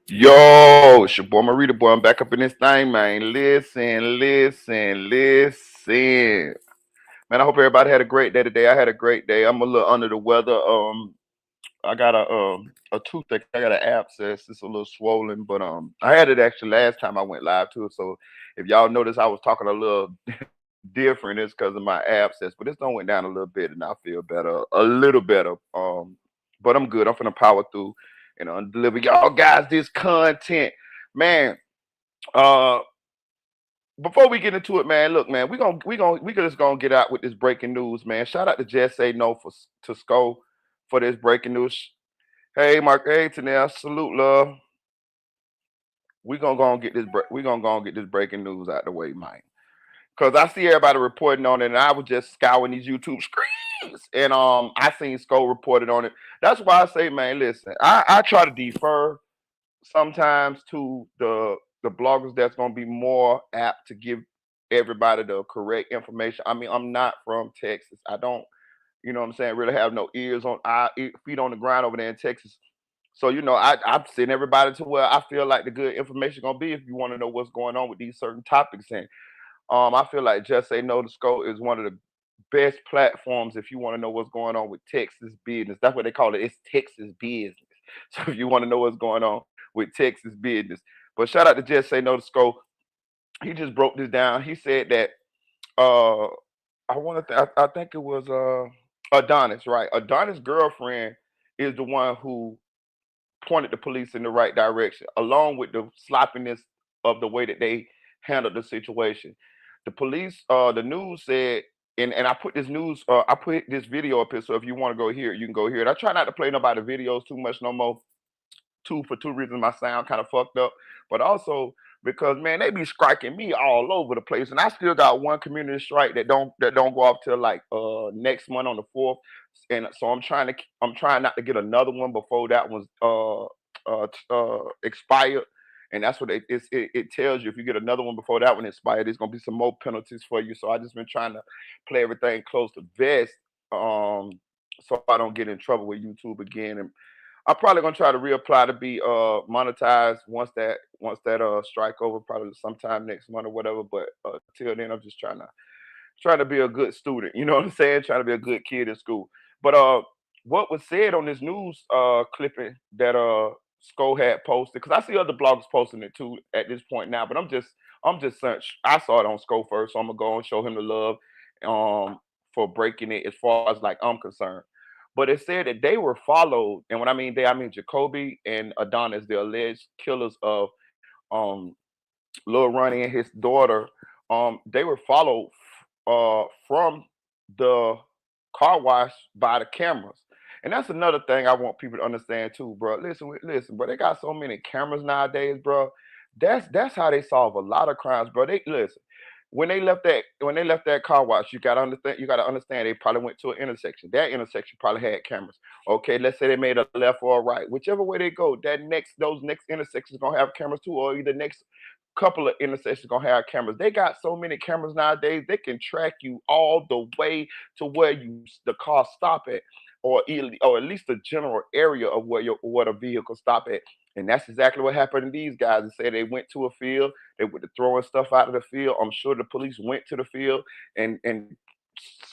Yo, it's your boy Marita boy. I'm back up in this thing, man. Listen. Man, I hope everybody had a great day today. I had a great day. I'm a little under the weather. I got a toothache. I got an abscess. It's a little swollen, but I had it actually last time I went live too. So if y'all notice I was talking a little different, it's because of my abscess. But it's done went down a little bit, and I feel better, a little better. But I'm good. I'm finna power through and deliver y'all guys this content, man. Uh, before we get into it, man, look, man, we just gonna get out with this breaking news, man. Shout out to Just Say No to Sko for this breaking news. Hey, Mark. Hey, Tanel. Salute, love. We gonna go and get this. We gonna go and get this breaking news out the way, man. Cause I see everybody reporting on it, and I was just scouring these YouTube screens, and I seen Sko reported on it. That's why I say, man, listen, I try to defer sometimes to the bloggers that's gonna be more apt to give everybody the correct information. I mean, I'm not from Texas. I don't, you know what I'm saying, really have no ears on feet on the ground over there in Texas. So, I send everybody to where I feel like the good information gonna be if you want to know what's going on with these certain topics. And I feel like Just Say No to Scope is one of the best platforms if you want to know what's going on with Texas business. That's what they call it. It's Texas business. So if you want to know what's going on with Texas business. But shout out to Just Say No to Scope. He just broke this down. He said that uh I think it was Adonis, right? Adonis' girlfriend is the one who pointed the police in the right direction, along with the sloppiness of the way that they handled the situation. The police, the news said, and I put this video up here. So if you want to go here, you can go here. I try not to play nobody videos too much no more. For two reasons, my sound kind of fucked up, but also because man, they be striking me all over the place, and I still got one community strike that don't go off till like next month on the 4th, and so I'm trying not to get another one before that one's expired. And that's what it tells you. If you get another one before that one expired, there's gonna be some more penalties for you. So I just been trying to play everything close to vest, um, so I don't get in trouble with YouTube again. And I'm probably gonna try to reapply to be monetized once that strike over, probably sometime next month or whatever. But till then, I'm just trying to be a good student. You know what I'm saying? Trying to be a good kid in school. But what was said on this news clipping that Sko had posted, because I see other bloggers posting it too at this point now. But I'm just such. I saw it on Sko first, so I'm gonna go and show him the love for breaking it as far as like I'm concerned. But it said that they were followed, and when I mean they, I mean Jacoby and Adonis, the alleged killers of um Lil Ronnie and his daughter. They were followed from the car wash by the cameras. And that's another thing I want people to understand too, bro. Listen, bro. They got so many cameras nowadays, bro. That's how they solve a lot of crimes, bro. They listen. When they left that car wash, you gotta understand they probably went to an intersection. That intersection probably had cameras. Okay, let's say they made a left or a right. Whichever way they go, those next intersections gonna have cameras too, or either next couple of intersections gonna have cameras. They got so many cameras nowadays, they can track you all the way to where the car stop at, or at least the general area of what a vehicle stop at. And that's exactly what happened to these guys. They say they went to a field, they were throwing stuff out of the field. I'm sure the police went to the field and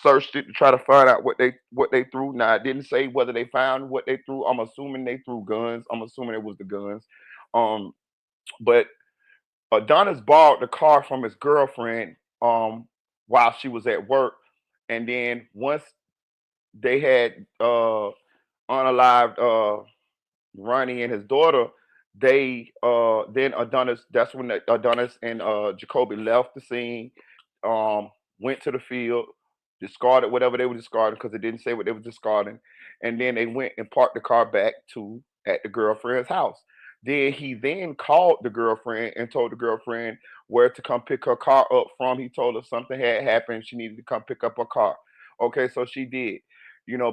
searched it to try to find out what they threw. Now it didn't say whether they found what they threw. I'm assuming they threw guns. I'm assuming it was the guns. Um, but Adonis borrowed the car from his girlfriend while she was at work, and then once they had unalived Ronnie and his daughter, they then Adonis. That's when Adonis and Jacoby left the scene, um, went to the field, discarded whatever they were discarding because it didn't say what they were discarding, and then they went and parked the car back to at the girlfriend's house. Then he then called the girlfriend and told the girlfriend where to come pick her car up from. He told her something had happened. She needed to come pick up her car. Okay, so she did.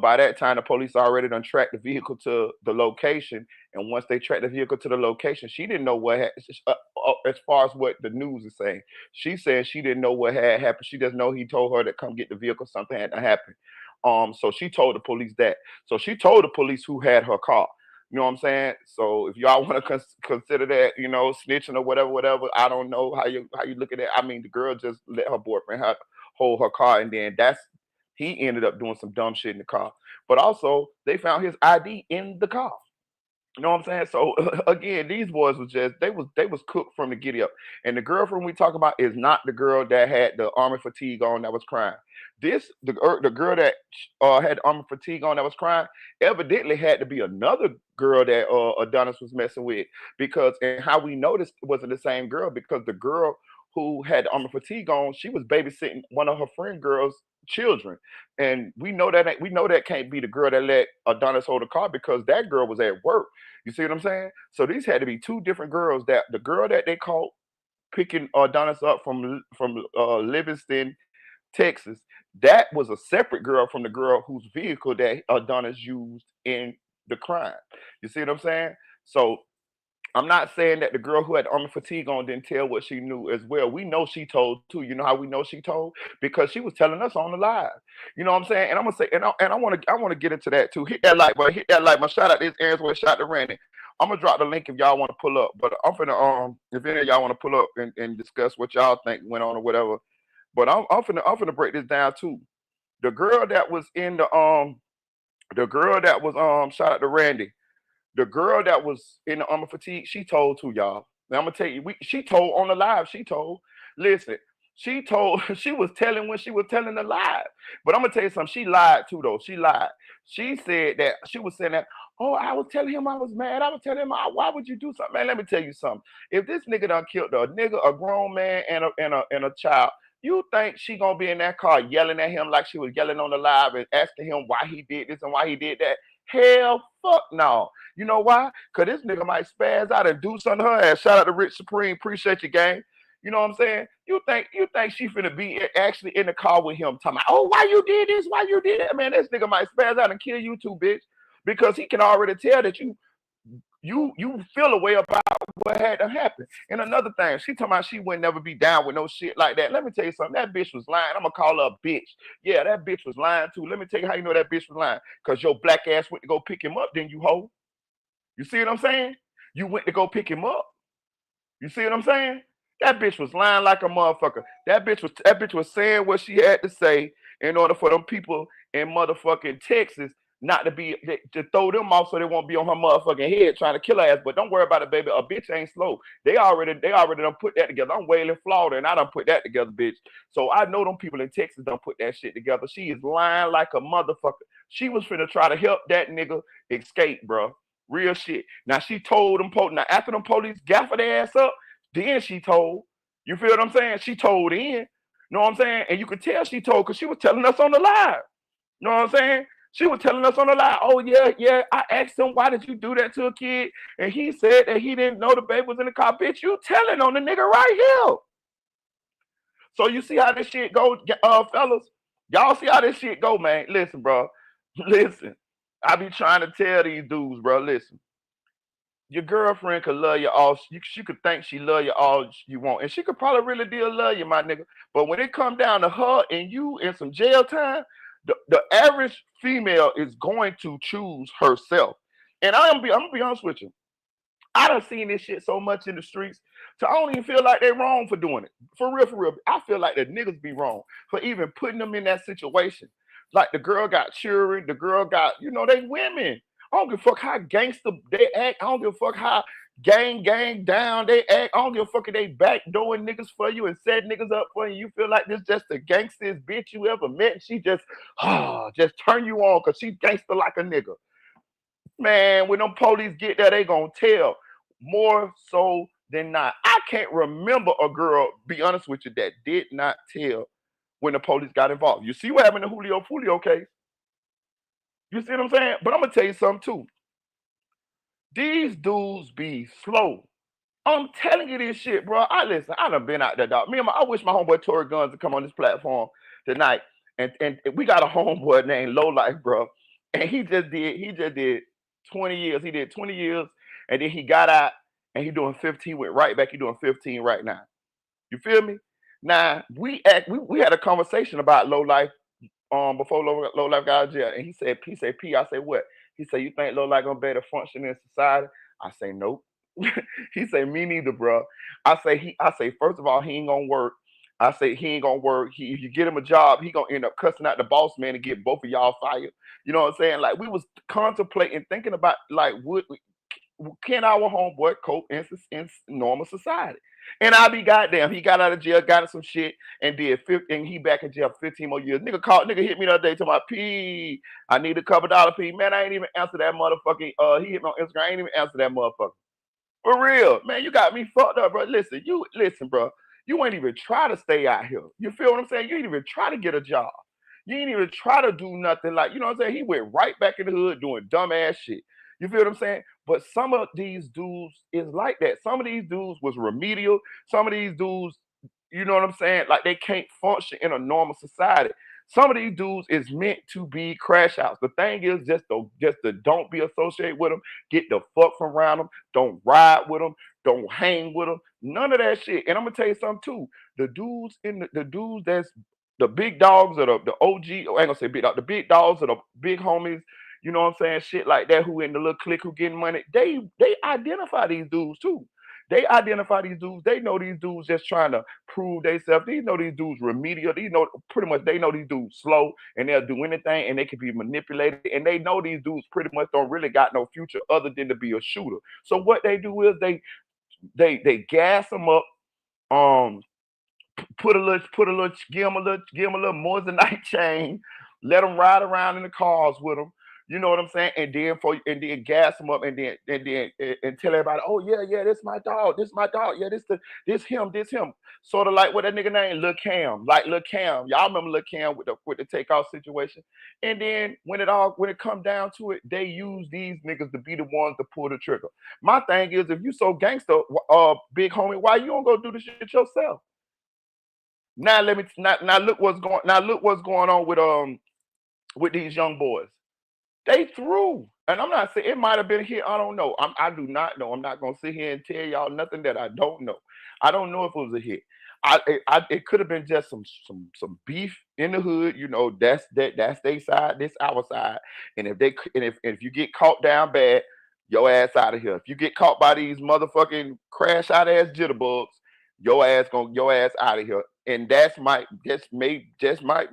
By that time, the police already done tracked the vehicle to the location. And once they tracked the vehicle to the location, she didn't know as far as what the news is saying. She said she didn't know what had happened. She just know he told her to come get the vehicle. Something had to happen. So she told the police that. So she told the police who had her car. You know what I'm saying? So if y'all want to consider that, snitching or whatever, whatever, I don't know how you look at it. I mean, the girl just let her boyfriend hold her car, and then he ended up doing some dumb shit in the car. But also, they found his ID in the car. You know what I'm saying? So again, these boys was just they was cooked from the giddy up. And the girlfriend we talk about is not the girl that had the army fatigue on that was crying. The girl that had the army fatigue on that was crying evidently had to be another girl that Adonis was messing with, because and how we noticed it wasn't the same girl, because the girl who had the army fatigue on, she was babysitting one of her friend girls' children. And we know that can't be the girl that let Adonis hold the car, because that girl was at work. You see what I'm saying? So these had to be two different girls. That the girl that they caught picking Adonis up from Livingston, Texas, that was a separate girl from the girl whose vehicle that Adonis used in the crime. You see what I'm saying? So I'm not saying that the girl who had army fatigue on didn't tell what she knew as well. We know she told too. You know how we know she told? Because she was telling us on the live. You know what I'm saying? And I'm gonna say, and I want to get into that too. Hit that like, but hit that like. My shout out this Aaron's way, shout out to Randy. I'm gonna drop the link if y'all want to pull up. But I'm finna if any of y'all want to pull up and discuss what y'all think went on or whatever. But I'm finna break this down too. The girl that was in the girl that was shout out to Randy, the girl that was in the armor fatigue, she told to y'all. Now I'm gonna tell you, she told on the live. She told, listen, she told, she was telling when she was telling the live. But I'm gonna tell you something. She lied too, though. She lied. She said that she was saying that. Oh, I was telling him I was mad. I was telling him, why would you do something, man? Let me tell you something. If this nigga done killed a nigga, a grown man, and a child, you think she gonna be in that car yelling at him like she was yelling on the live and asking him why he did this and why he did that? Hell, fuck no. You know why? Because this nigga might spaz out and do something to her ass. Shout out to Rich Supreme. Appreciate your game. You know what I'm saying? You think she finna be actually in the car with him talking about, oh, why you did this? Why you did that? Man, this nigga might spaz out and kill you too, bitch. Because he can already tell that you feel a way about what had to happen. And another thing, she talking about she would never be down with no shit like that. Let me tell you something. That bitch was lying. I'm gonna call her a bitch. Yeah, that bitch was lying too. Let me tell you how you know that bitch was lying. Cause your black ass went to go pick him up, then you hoe. You see what I'm saying? You went to go pick him up. You see what I'm saying? That bitch was lying like a motherfucker. That bitch was saying what she had to say in order for them people in motherfucking Texas not to be to throw them off so they won't be on her motherfucking head trying to kill her ass. But don't worry about it, baby. A bitch ain't slow. They already done put that together. I'm Wailing, Florida, and I done put that together, bitch. So I know them people in Texas done put that shit together. She is lying like a motherfucker. She was finna try to help that nigga escape, bro. Real shit. Now she told them now after them police gaffed their ass up, then she told. You feel what I'm saying? She told in. You know what I'm saying? And you could tell she told because she was telling us on the live. You know what I'm saying? She was telling us on the live, oh yeah, yeah. I asked him, why did you do that to a kid? And he said that he didn't know the baby was in the car. Bitch, you telling on the nigga right here. So you see how this shit go, fellas? Y'all see how this shit go, man? Listen, bro. Listen. I be trying to tell these dudes, bro. Listen. Your girlfriend could love you all. She could think she love you all you want, and she could probably really deal love you, my nigga. But when it come down to her and you in some jail time, the average female is going to choose herself. And I'm gonna be honest with you. I done seen this shit so much in the streets, so I don't even feel like they wrong for doing it. For real, for real. I feel like the niggas be wrong for even putting them in that situation. Like the girl got children, the girl got, they women. I don't give a fuck how gangster they act. I don't give a fuck how gang down they act. I don't give a fuck if they backdooring niggas for you and set niggas up for you. You feel like this just the gangsterest bitch you ever met. And she just turn you on because she gangster like a nigga. Man, when them police get there, they gonna tell more so than not. I can't remember a girl, be honest with you, that did not tell when the police got involved. You see what happened in the Julio Fulio case? You see what I'm saying? But I'm gonna tell you something too. These dudes be slow. I'm telling you this shit, bro. I done been out there, dog. I wish my homeboy Tory Guns would come on this platform tonight. And we got a homeboy named Low Life, bro. And he just did 20 years. He did 20 years, and then he got out and he doing 15, went right back. He doing 15 right now. You feel me? Now we had a conversation about Low Life before Low Life got out of jail, and he said P. I said what? He say, you think Lil Light gonna be able to function in society? I say, nope. He say, me neither, bro. I say, first of all, he ain't gonna work. I say he ain't gonna work. If you get him a job, he gonna end up cussing out the boss man and get both of y'all fired. You know what I'm saying? Like we was contemplating, thinking about like can our homeboy cope in normal society? And I be goddamn, he got out of jail, got in some shit, and did 50, and he back in jail for 15 more years. Nigga hit me the other day to my P. I need a couple dollar P. Man, I ain't even answer that motherfucking he hit me on Instagram. I ain't even answer that motherfucker. For real, man, you got me fucked up, bro. Listen, bro. You ain't even try to stay out here. You feel what I'm saying? You ain't even try to get a job. You ain't even try to do nothing like, you know what I'm saying? He went right back in the hood doing dumbass shit. You feel what I'm saying? But some of these dudes is like that. Some of these dudes was remedial. Some of these dudes, you know what I'm saying? Like they can't function in a normal society. Some of these dudes is meant to be crash outs. The thing is just to don't be associated with them. Get the fuck from around them. Don't ride with them. Don't hang with them. None of that shit. And I'm gonna tell you something too. The dudes that's the big dogs or the OG, I ain't gonna say big dog, the big dogs or the big homies, you know what I'm saying? Shit like that, who in the little clique who getting money, they identify these dudes too. They identify these dudes. They know these dudes just trying to prove themselves. These know these dudes remedial. These know pretty much they know these dudes slow and they'll do anything and they can be manipulated. And they know these dudes pretty much don't really got no future other than to be a shooter. So what they do is they gas them up, um, give him a little Moissanite chain, let them ride around in the cars with them. You know what I'm saying? And then gas them up and tell everybody, oh yeah, this my dog, yeah, this him. Sort of like what that nigga name, Lil Cam, like Lil Cam. Y'all remember Lil Cam with the takeoff situation? And then when it come down to it, they use these niggas to be the ones to pull the trigger. My thing is, if you so gangster, big homie, why you don't go do the shit yourself? Now let me now look what's going on with these young boys. They threw, and I'm not saying it might have been here. I don't know. I do not know. I'm not gonna sit here and tell y'all nothing that I don't know. I don't know if it was a hit. It could have been just some beef in the hood. You know, that's their side, this our side. And if you get caught down bad, your ass out of here. If you get caught by these motherfucking crash out ass jitterbugs, your ass out of here. And just might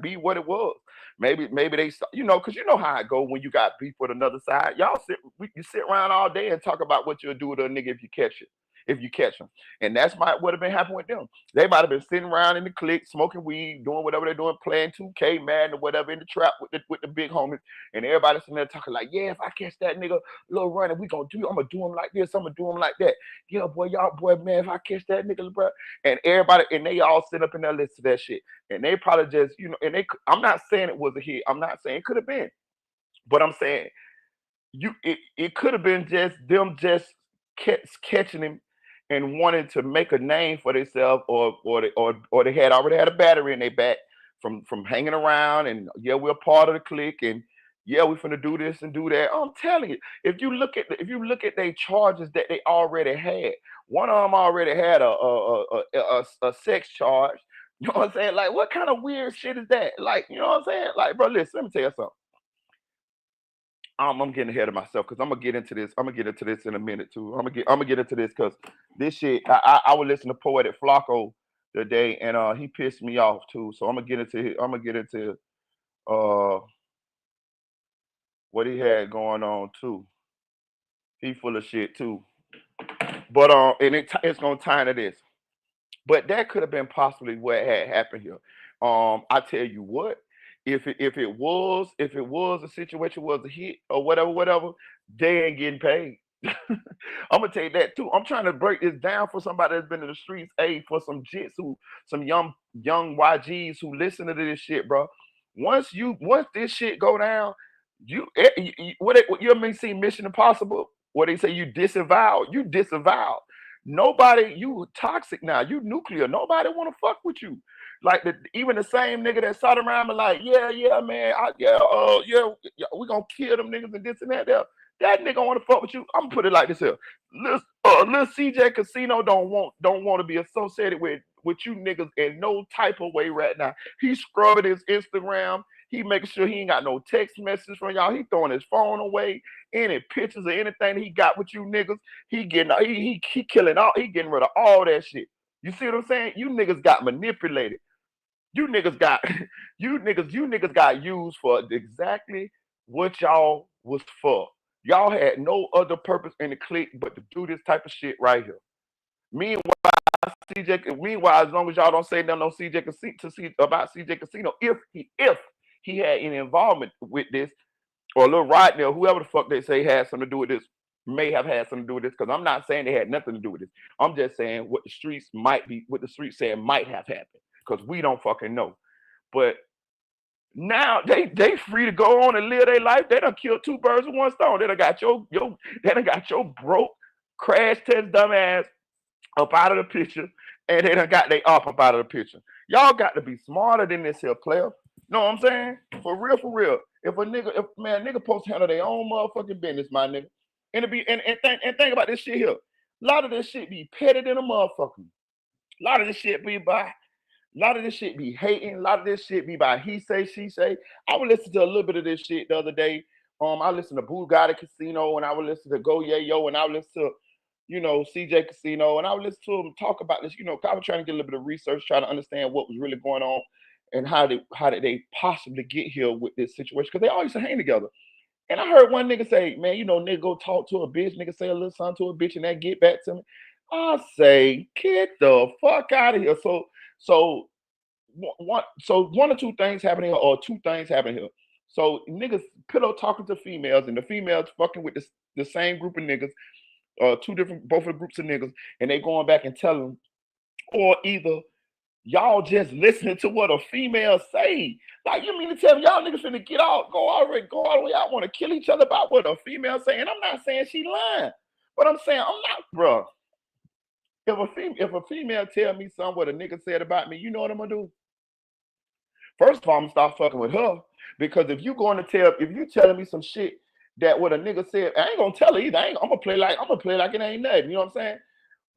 be what it was. Maybe they, because you know how it go when you got beef with another side. You sit around all day and talk about what you'll do with a nigga if you catch it. If you catch them. And that's what have been happening with them. They might have been sitting around in the clique, smoking weed, doing whatever they're doing, playing 2K, Madden or whatever in the trap with the big homies. And everybody sitting there talking like, yeah, if I catch that nigga, Lil Ronnie, I'm gonna do him like this, I'm gonna do him like that. Yeah, boy, man, if I catch that nigga, bro. And they all sit up in there listen to that shit. And they probably just, I'm not saying it was a hit. I'm not saying it could have been. But I'm saying it could have been just them just catching him and wanting to make a name for themselves, or they had already had a battery in their back from hanging around, and yeah, we're part of the clique, and yeah, we're finna do this and do that. I'm telling you, if you look at their charges that they already had, one of them already had a sex charge. You know what I'm saying? Like, what kind of weird shit is that? Like, you know what I'm saying? Like, bro, listen, let me tell you something. I'm getting ahead of myself because I'm gonna get into this. I'm gonna get into this in a minute too. I'm gonna get into this because this shit. I would listen to Poetic Flacco today, and he pissed me off too. So I'm gonna get into uh what he had going on too. He full of shit too. But and it's gonna tie into this. But that could have been possibly what had happened here. I tell you what, if it was a situation, was a hit or whatever, they ain't getting paid. I'm gonna tell you that too. I'm trying to break this down for somebody that's been in the streets, for some jits some young YGs who listen to this shit, bro. Once this shit go down, you ever see Mission Impossible where they say you disavowed. Nobody, you toxic now, you nuclear. Nobody want to fuck with you. Like even the same nigga that sat around and like, yeah, man, we gonna kill them niggas and this and that. That nigga want to fuck with you. I'm gonna put it like this here. Lil CJ Casino don't want to be associated with you niggas in no type of way right now. He's scrubbing his Instagram. He making sure he ain't got no text messages from y'all. He throwing his phone away, any pictures or anything he got with you niggas. He getting he killing all. He getting rid of all that shit. You see what I'm saying? You niggas got manipulated. You niggas got you niggas got used for exactly what y'all was for. Y'all had no other purpose in the clique but to do this type of shit right here. Meanwhile, as long as y'all don't say nothing on CJ about CJ Casino, if he had any involvement with this, or Lil Rodney or whoever the fuck they say had something to do with this, may have had something to do with this, because I'm not saying they had nothing to do with this. I'm just saying what the streets said might have happened, because we don't fucking know. But now they free to go on and live their life. They done killed two birds with one stone. They done got your broke, crash test dumbass up out of the picture, and they done got they up out of the picture. Y'all got to be smarter than this here, player. Know what I'm saying? For real, for real. If nigga supposed to handle their own motherfucking business, my nigga. And think about this shit here. A lot of this shit be petty than a motherfucker. A lot of this shit be hating. A lot of this shit be by he say, she say. I would listen to a little bit of this shit the other day. I listened to Bugatti Casino, and I would listen to Go Yeah Yo, and I would listen to, CJ Casino, and I would listen to them talk about this. I was trying to get a little bit of research, trying to understand what was really going on and how did they possibly get here with this situation, because they all used to hang together. And I heard one nigga say, man, nigga go talk to a bitch, nigga say a little something to a bitch, and that get back to me. I say, get the fuck out of here. So one or two things happening here, or two things happening here. So niggas pillow talking to females, and the females fucking with the same group of niggas, both of the groups of niggas, and they going back and telling them, or either y'all just listening to what a female say. Like, you mean to tell me y'all niggas finna go all the way out, want to kill each other about what a female say? And I'm not saying she lying, but I'm saying I'm not, bro. If a female tell me something what a nigga said about me, you know what I'm gonna do? First of all, I'm gonna start fucking with her, because if you telling me some shit that what a nigga said, I ain't gonna tell her either. I'm gonna play like it ain't nothing. You know what I'm saying?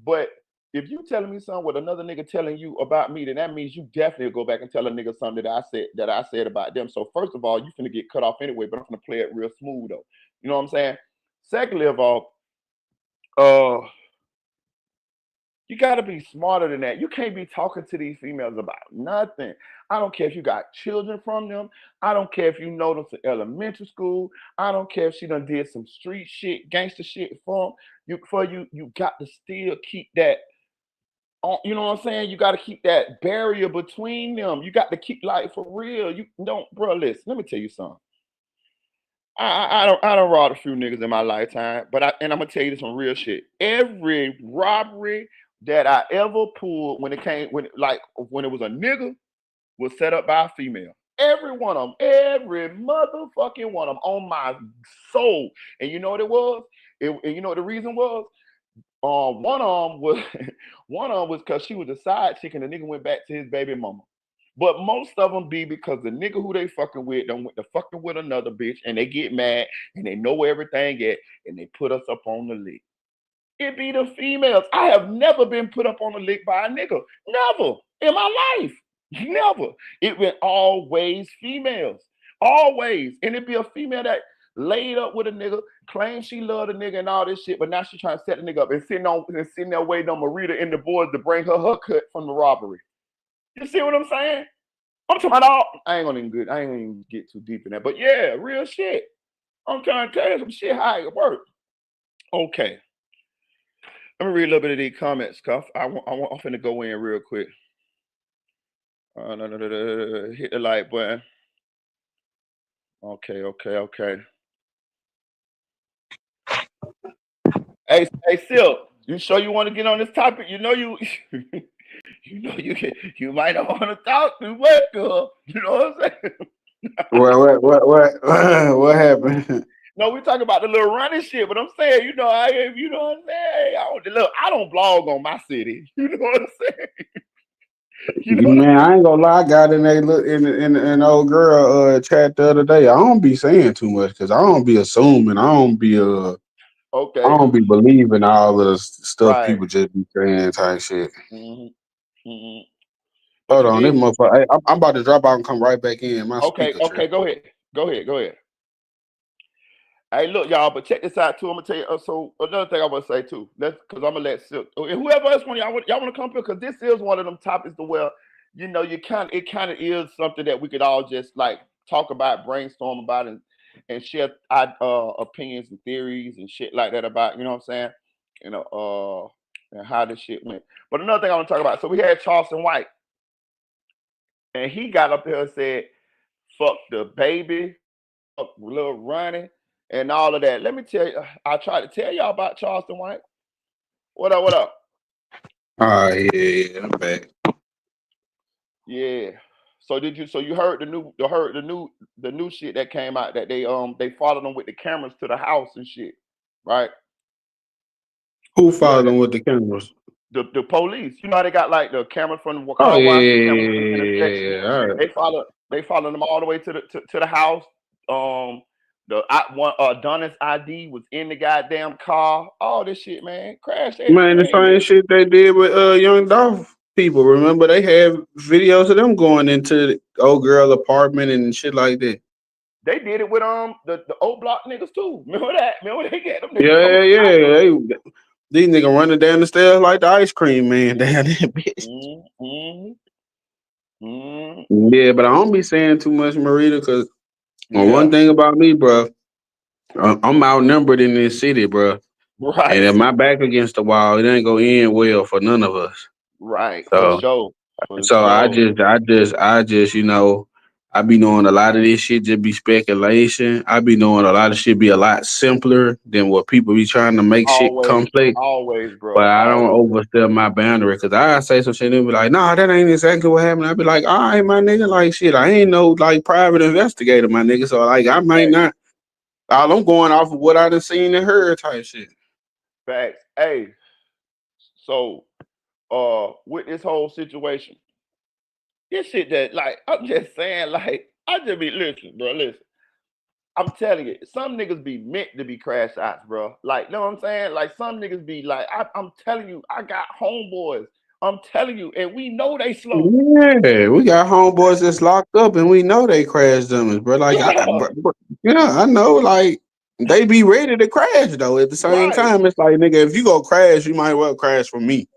But if you telling me something what another nigga telling you about me, then that means you definitely go back and tell a nigga something that I said about them. So first of all, you finna get cut off anyway, but I'm gonna play it real smooth though. You know what I'm saying? Secondly of all, you gotta be smarter than that. You can't be talking to these females about nothing. I don't care if you got children from them. I don't care if you know them from elementary school. I don't care if she done did some street shit, gangster shit for them. You got to still keep that. You know what I'm saying? You got to keep that barrier between them. You got to keep, like, for real. You don't, bro. Listen, let me tell you something. I don't robbed a few niggas in my lifetime, and I'm gonna tell you some real shit. Every robbery that I ever pulled when it was a nigga was set up by a female. Every one of them, every motherfucking one of them, on my soul. And you know what it was? And you know what the reason was? One of them was because she was a side chick and the nigga went back to his baby mama. But most of them be because the nigga who they fucking with done went to fucking with another bitch, and they get mad and they know where everything at, and they put us up on the lick. It be the females. I have never been put up on the lick by a nigga. Never in my life. Never. It been always females. Always. And it be a female that laid up with a nigga, claims she love the nigga and all this shit, but now she trying to set the nigga up and sitting there waiting on Marita and the boys to bring her cut from the robbery. You see what I'm saying? I'm talking about I ain't gonna even get too deep in that. But yeah, real shit. I'm trying to tell you some shit how it works. Okay. Let me read a little bit of these comments, Cuff. I'm finna go in real quick. Hit the like button. Okay. Hey, Silk, you sure you want to get on this topic? You know you might not want to talk too much, girl. You know what I'm saying? What happened? No, we talking about the little running shit, but I'm saying, you know what I'm saying? I don't blog on my city. You know what I'm saying? Man, I ain't gonna lie. I got in the old girl chat the other day. I don't be saying too much because I don't be assuming. I don't be Okay. I don't be believing all the stuff Right. people just be saying type shit. Mm-hmm. What Hold you on, this did? motherfucker. Hey, I'm about to drop out and come right back in. My Okay, speaker okay, trip. go ahead. Go ahead, go ahead. Hey, look, y'all, but check this out too. I'm gonna tell you. So another thing I want to say too. That's because I'm gonna let Silk, and whoever else y'all want to come here because this is one of them topics to where it kind of is something that we could all just like talk about, brainstorm about, and share our opinions and theories and shit like that about. You know what I'm saying? You know, and how this shit went. But another thing I want to talk about. So we had Charleston White, and he got up there and said, "Fuck the baby, fuck little Ronnie." And all of that. Let me tell you, I tried to tell y'all about Charleston White. What up? What up? Oh yeah, I'm back. Yeah. So did you? So you heard the new shit that came out that they followed them with the cameras to the house and shit, right? Who Yeah. followed him with the cameras? The police. You know how they got like the camera from the Oh car yeah, wash, the yeah, camera from the yeah, intersection. yeah, yeah. All right. They followed them all the way to the house. Um, one Adonis ID was in the goddamn car. All this shit, man. Crash that. Man, the Man, same shit they did with Young Dolph people. Remember they had videos of them going into the old girl apartment and shit like that. they did it with the old block niggas too. Remember that? Remember they got them niggas Yeah, coming yeah, from yeah. These niggas running down the stairs like the ice cream man down there, bitch. mm, mm, Yeah, but I don't be saying too much, Marita, because one yeah. thing about me, bro, I'm outnumbered in this city, bro. And Right. if my back against the wall, it ain't gonna end well for none of us. Right. For So, sure. For so sure. I just, I be knowing a lot of this shit just be speculation. I be knowing a lot of shit be a lot simpler than what people be trying to make shit Always. complex. Always, But bro. I don't Always. overstep my boundary because I say some shit and they be like, nah, that ain't exactly what happened. I be like, all right, my nigga, like shit, I ain't no like private investigator, my nigga. So like I might Facts. not all I'm going off of what I done seen and heard type shit. Facts. Hey, so with this whole situation, this shit that like I'm just saying, like, I just be listen, bro, listen. I'm telling you, some niggas be meant to be crash outs, bro. Like, you know what I'm saying? Like, some niggas be like, I'm telling you, I got homeboys. I'm telling you, and we know they slow. Yeah, we got homeboys that's locked up and we know they crash dummies, bro. Like Yeah, yeah, I know, like they be ready to crash though. At the same right. time, it's like nigga, if you go crash, you might well crash for me.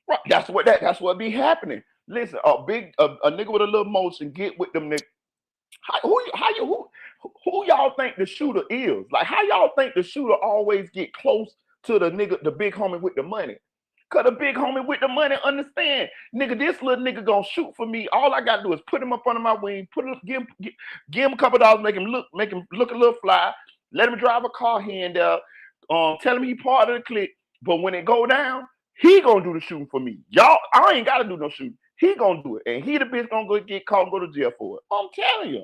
Right. That's what be happening. Listen, a nigga with a little motion get with them niggas. Who y'all think the shooter is? Like, how y'all think the shooter always get close to the nigga, the big homie with the money? Cause the big homie with the money understand, nigga, this little nigga gonna shoot for me. All I gotta do is put him up under my wing, give him a couple dollars, make him look a little fly, let him drive a car here and there, tell him he part of the clique. But when it go down, he gonna do the shooting for me. Y'all, I ain't gotta do no shooting. He gonna do it, and he the bitch gonna go get caught and go to jail for it. I'm telling you,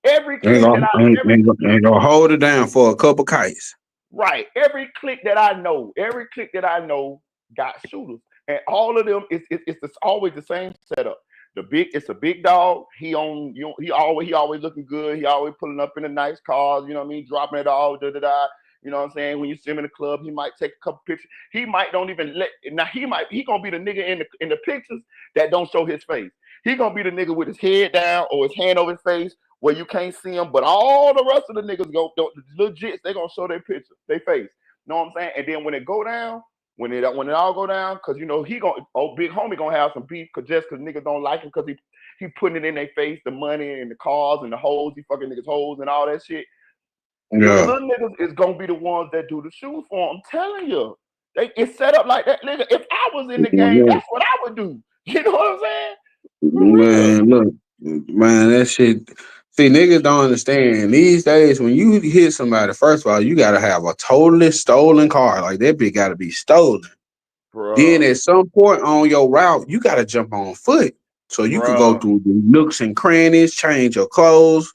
every Ain't clique that gonna, I ain't, every ain't, gonna, ain't gonna hold it down for a couple kites. right, every clique that I know got shooters, and all of them it's always the same setup. It's a big dog. He always looking good. He always pulling up in a nice cars. You know what I mean? Dropping it all. Da da da. You know what I'm saying? When you see him in the club, he might take a couple pictures. He might don't even let. Now he gonna be the nigga in the pictures that don't show his face. He gonna be the nigga with his head down or his hand over his face where you can't see him. But all the rest of the niggas the legits. They gonna show their picture, their face. You know what I'm saying? And then when it go down, when it all go down, cause he gonna big homie gonna have some beef, cause just cause niggas don't like him, cause he putting it in their face, the money and the cars and the hoes, he fucking niggas hoes and all that shit. The Yeah. little niggas is gonna be the ones that do the shoes for him. I'm telling you, it's set up like that, nigga. If I was in the game, Yeah. that's what I would do. You know what I'm saying? For real. Man, look, man, that shit. See, niggas don't understand. These days, when you hit somebody, first of all, you gotta have a totally stolen car. Like that bitch gotta be stolen. Then Bruh, at some point on your route, you gotta jump on foot. So you could go bruh. through the nooks and crannies, change your clothes.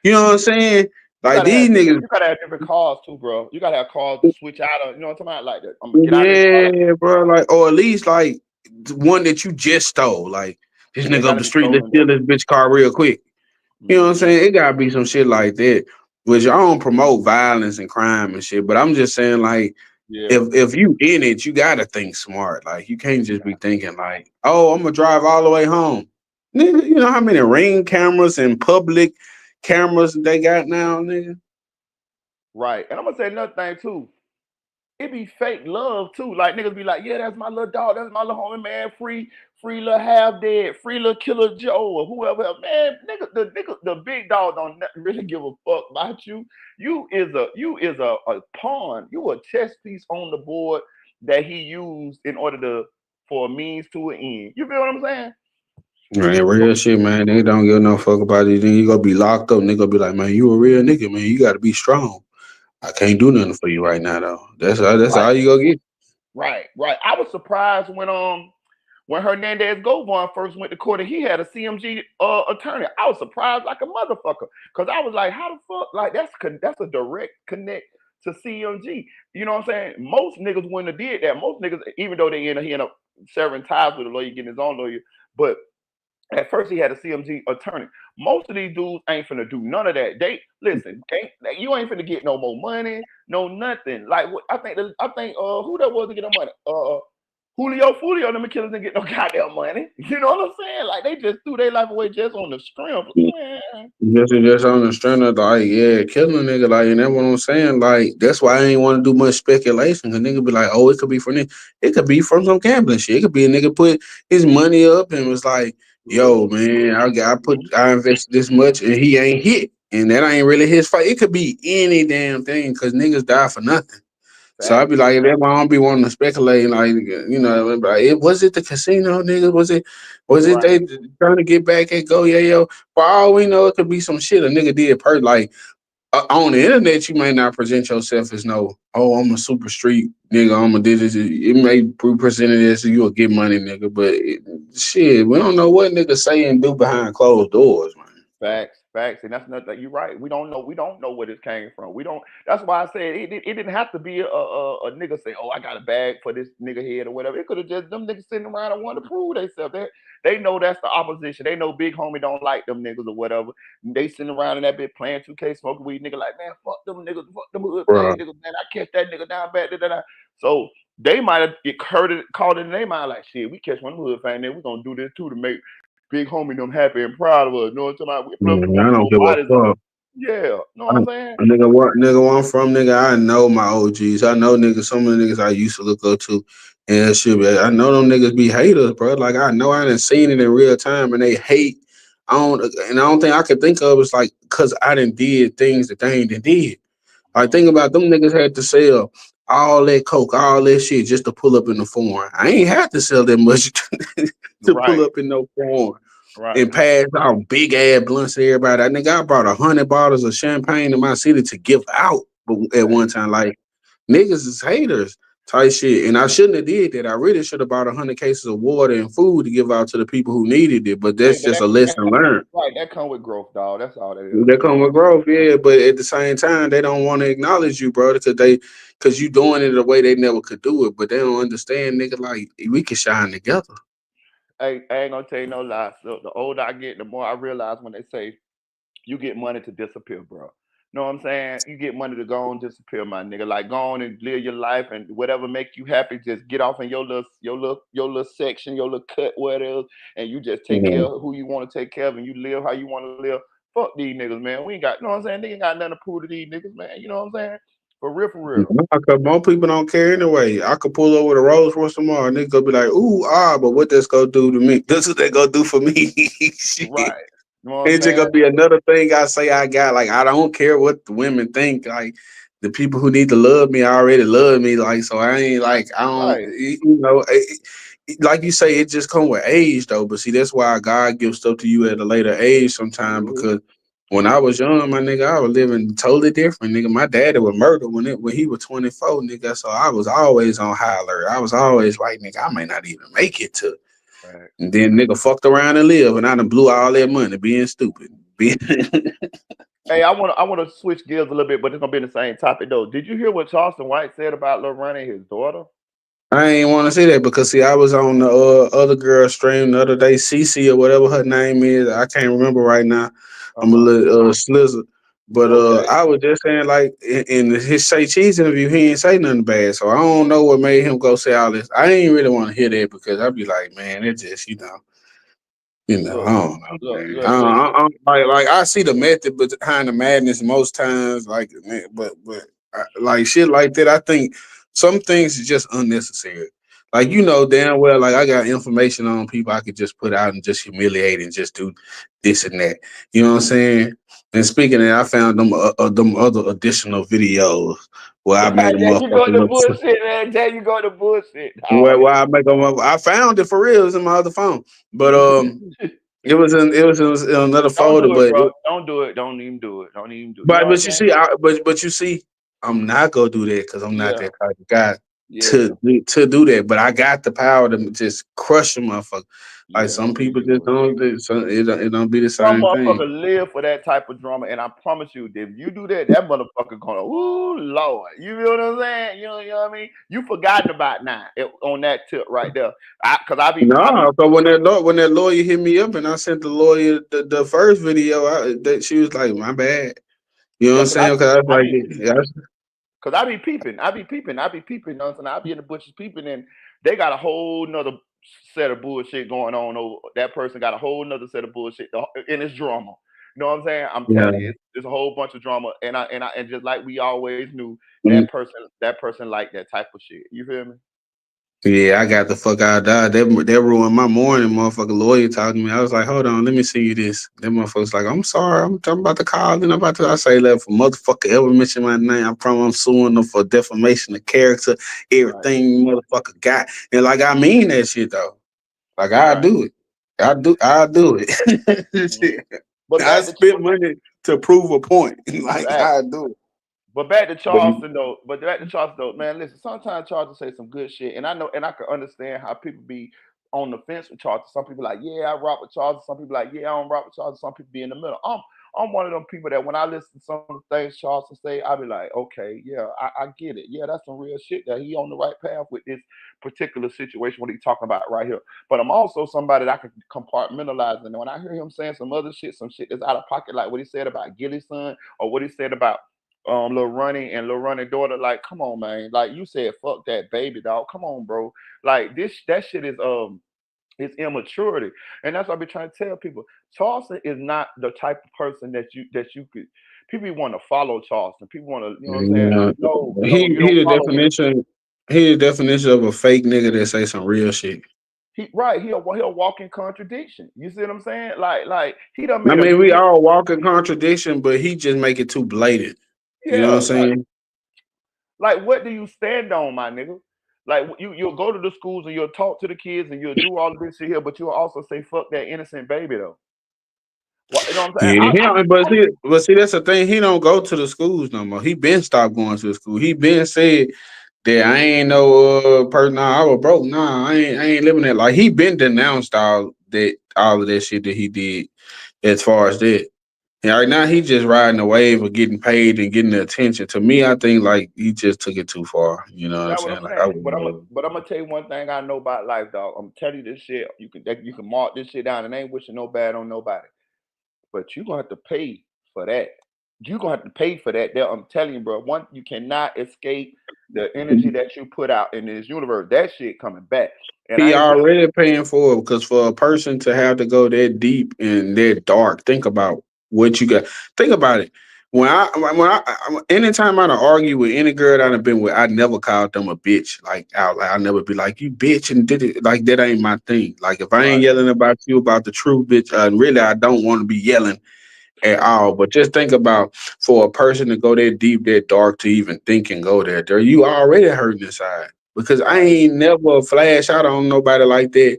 You know what I'm saying? You Like gotta these have different. niggas, You gotta have different cars too, bro. You gotta have cars to switch out of. You know what I'm talking about? Like that. I'm gonna get out of this car. yeah, bro. Like, or at least like the one that you just stole. Like this Yeah, it nigga up gotta the be street, let's stolen steal though. this bitch car real quick. You know what I'm Hmm. saying? It gotta be some shit like that. Which I don't promote violence and crime and shit, but I'm just saying like Yeah. if you in it, you gotta think smart. Like you can't You just be got. thinking like, oh, I'm gonna drive all the way home. Nigga, you know how many ring cameras and public cameras they got now, nigga? Right. And I'm gonna say another thing too. It be fake love too. Like niggas be like, yeah, that's my little dog, that's my little homie, man. Free little half dead, free little killer Joe or whoever. Man, nigga, the big dog don't really give a fuck about you. You is a pawn. You a chess piece on the board that he used in order to for a means to an end. You feel what I'm saying? Man, real shit, man. They don't give no fuck about it. Then you gonna be locked up. Nigga gonna be like, man, you a real nigga, man. You gotta be strong. I can't do nothing for you right now, though. That's Right, all you gonna get. right. I was surprised when Hernandez Govon first went to court and he had a CMG attorney. I was surprised like a motherfucker because I was like, how the fuck? Like that's a direct connect to CMG. You know what I'm saying? Most niggas wouldn't have did that. Most niggas, even though he end up severing ties with a lawyer, getting his own lawyer, but at first he had a CMG attorney. Most of these dudes ain't finna do none of that. They listen, you ain't finna get no more money, no nothing. Like I think who that was to get no money? Julio, them killers didn't get no goddamn money. You know what I'm saying? Like they just threw their life away just on the strength. Man. Just on the strength of like, yeah, killing a nigga, like, and that's what I'm saying. Like, that's why I ain't want to do much speculation. Cause nigga be like, oh, it could be from this. It could be from some gambling shit. It could be a nigga put his money up and was like, yo, man, I invested this much and he ain't hit. And that ain't really his fight. It could be any damn thing because niggas die for nothing. So I'd be Facts, like, that's why I don't be wanting to speculate. Like, you know, like, was it the casino, nigga? Was it right? they trying to get back at Go Yayo? For all we know, it could be some shit a nigga did like on the internet. You may not present yourself as no, oh, I'm a super street nigga. I'm a this. It may be presented as you'll get money, nigga. But shit, we don't know what niggas say and do behind closed doors, man. Facts, and that's nothing. You're right. We don't know where this came from. We don't. That's why I said it didn't have to be a nigga say, "Oh, I got a bag for this nigga head" or whatever. It could have just them niggas sitting around and want to prove themselves. They know that's the opposition. They know Big Homie don't like them niggas or whatever. They sitting around in that bit playing 2K, smoking weed. Nigga like, man, fuck them niggas, fuck them hood Bro. fame niggas, man. I catch that nigga down bad. Da, da, da. So they might have heard it, called it in their mind like, shit, we catch one hood fame, then we gonna do this too to make Big Homie them happy and proud of us. You know what I'm talking about? Plus, we Man, want I to don't throw give a bodies up. fuck. Yeah, you know what I, I'm saying? nigga, where I'm from, nigga, I know my OGs. I know niggas, some of the niggas I used to look up to. And shit, I know them niggas be haters, bro. Like I know I done seen it in real time and they hate. I don't think I could think of it's like cause I done did things that they ain't done did. I think Mm-hmm. about them niggas had to sell all that coke, all that shit just to pull up in the foreign. I ain't had to sell that much to pull Right, up in no foreign right. and pass out big ass blunts to everybody. I think I brought 100 bottles of champagne in my city to give out at one time. Like niggas is haters type shit. And I shouldn't have did that. I really should have bought 100 cases of water and food to give out to the people who needed it. But Hey, that's just a lesson learned. right, that come with growth, dog. That's all that is. They come with growth, yeah, but at the same time, they don't want to acknowledge you, bro, because you doing it the way they never could do it, but they don't understand, nigga. Like we can shine together. Hey, I ain't gonna tell you no lies. The older I get, the more I realize when they say you get money to disappear, bro. Know what I'm saying? You get money to go on disappear, my nigga. Like go on and live your life and whatever make you happy, just get off in your little section, your little cut, where it is, and you just take care Mhm. of who you want to take care of and you live how you want to live. Fuck these niggas, man. We ain't got, you know what I'm saying? They ain't got nothing to prove to these niggas, man. You know what I'm saying? For real, for real. Cause most people don't care anyway. I could pull over the Rolls Royce tomorrow, and nigga go be like, "Ooh, but what this gonna do to me? This is what they gonna do for me." Shit. Right. You know what I'm It's just saying? gonna be another thing I say I got. Like I don't care what the women think. Like the people who need to love me already love me. Like so I ain't like I don't. Right. You know, like you say, it just come with age though. But see, that's why God gives stuff to you at a later age sometimes. Mhm. Because when I was young, my nigga, I was living totally different. Nigga, my daddy was murdered when he was 24, nigga. So I was always on high alert. I was always like, nigga, I may not even make it to. Right. And then nigga fucked around and live, and I done blew all that money being stupid. Being Hey, I wanna switch gears a little bit, but it's gonna be the same topic though. Did you hear what Charleston White said about Lil Ronnie and his daughter? I ain't want to say that because see, I was on the other girl stream the other day, Cece or whatever her name is. I can't remember right now. I'm a Uh-huh. little slizzard, but Okay. I was just saying like in his Say Cheese interview, he ain't say nothing bad. So I don't know what made him go say all this. I ain't really want to hear that because I'd be like, man, it just I Look, don't know, look, man. look, look. Like I see the method behind the madness most times, like, man, but like shit like that. I think some things is just unnecessary. Like damn well, like I got information on people I could just put out and just humiliate and just do this and that. You know what I'm saying? And speaking of that, I found them other additional videos where I made a There you go motherfucker to look. bullshit, man. There you go to bullshit, dog. Where I make them up. I found it for real. It's in my other phone, but it was in another Don't folder. do it, bro. Don't do it. Don't even do it. Don't even do it. You know what I'm But you saying? see, but you see, I'm not gonna do that because I'm not Yeah, that type of guy yeah, to do that. But I got the power to just crush a motherfucker. Like yeah. some There people you just go. don't. It don't be the Some same thing. motherfucker live for that type of drama, and I promise you, if you do that, that motherfucker gonna, ooh, Lord, you know what I'm saying? You know what I mean? You forgotten about now on that tip right there. Cause I be, No, but when that lawyer hit me up and I sent the lawyer the first video, that she was like, "My bad." You know what yeah, I'm saying? Because I was I like, be, yeah, cause I be peeping. You know what I'm saying? I be in the bushes peeping, and they got a whole nother set of bullshit going on. Over that person got a whole nother set of bullshit, and it's drama. You know what I'm saying? I'm telling you, yeah. it's a whole bunch of drama, and just like we always knew, Mm. that person liked that type of shit. You feel me? Yeah, I got the fuck out of Dodge. That ruined my morning. Motherfucker lawyer talking to me. I was like, hold on, let me see you this. That motherfucker's like, I'm sorry, I'm about to call. And I'm about to. I say, let if a motherfucker ever mention my name, I promise I'm suing them for defamation of character, Right, everything motherfucker got. And like, I mean that shit though. Like, I right. do it. I do it. Mhm. Shit. But I back to spent money to prove a point. Like, back. I do it. But back to But Charleston though. But back to Charleston though, man. Listen, sometimes Charleston say some good shit, and I know, and I can understand how people be on the fence with Charleston. Some people like, yeah, I rock with Charleston. Some people like, yeah, I don't rock with Charleston. Some people be in the middle. I'm one of them people that when I listen to some of the things Charleston say, I be like, okay, yeah, I get it. Yeah, that's some real shit. That he on the right path with this particular situation. What he talking about right here. But I'm also somebody that I can compartmentalize. And when I hear him saying some other shit, some shit that's out of pocket, like what he said about Gilly's son, or what he said about Lil Ronnie and Lil Ronnie daughter, like, come on, man. Like you said, fuck that baby dog. Come on, bro. Like this that shit is it's immaturity. And that's what I be trying to tell people. Charleston is not the type of person that you could people want to follow Charleston. People want to, you know what I'm saying? yeah, No, no, he you he don't the follow him. definition. He the definition of a fake nigga that say some real shit. He right, he'll walk in contradiction. You see what I'm saying? Like he done I made a mean, we music. all walk in contradiction, but he just make it too blatant. You know what I'm Yeah, saying? like, what do you stand on, my nigga? Like, you'll go to the schools and you'll talk to the kids and you'll do all of this shit here, but you'll also say fuck that innocent baby though. What you know what I'm saying? Yeah, he don't, but see, that's the thing. He don't go to the schools no more. He been stopped going to the school. He been said that I ain't no person. Nah, I was broke. Nah, I ain't living that. Like he been denounced all of that shit that he did as far as that. And right now he just riding the wave of getting paid and getting the attention. To me, I think like he just took it too far. You know what I'm That's what saying? I'm Like I saying. would But never. I'm gonna tell you one thing I know about life, dog. I'm telling you this shit. You can mark this shit down and ain't wishing no bad on nobody. But you're gonna have to pay for that. You're gonna have to pay for that. There, I'm telling you, bro. One, you cannot escape the energy that you put out in this universe. That shit coming back. And He I ain't saying already paying for it because for a person to have to go that deep and that dark, think about what you got. Think about it. Anytime I done argue with any girl that I've been with, I never called them a bitch. Like out, like I never be like you bitch and did it. Like that ain't my thing. Like if I ain't right. yelling about you about the truth, bitch, really I don't want to be yelling at all. But just think about for a person to go that deep, that dark to even think and go there, you already hurting inside. Because I Right. ain't never flash out on nobody like that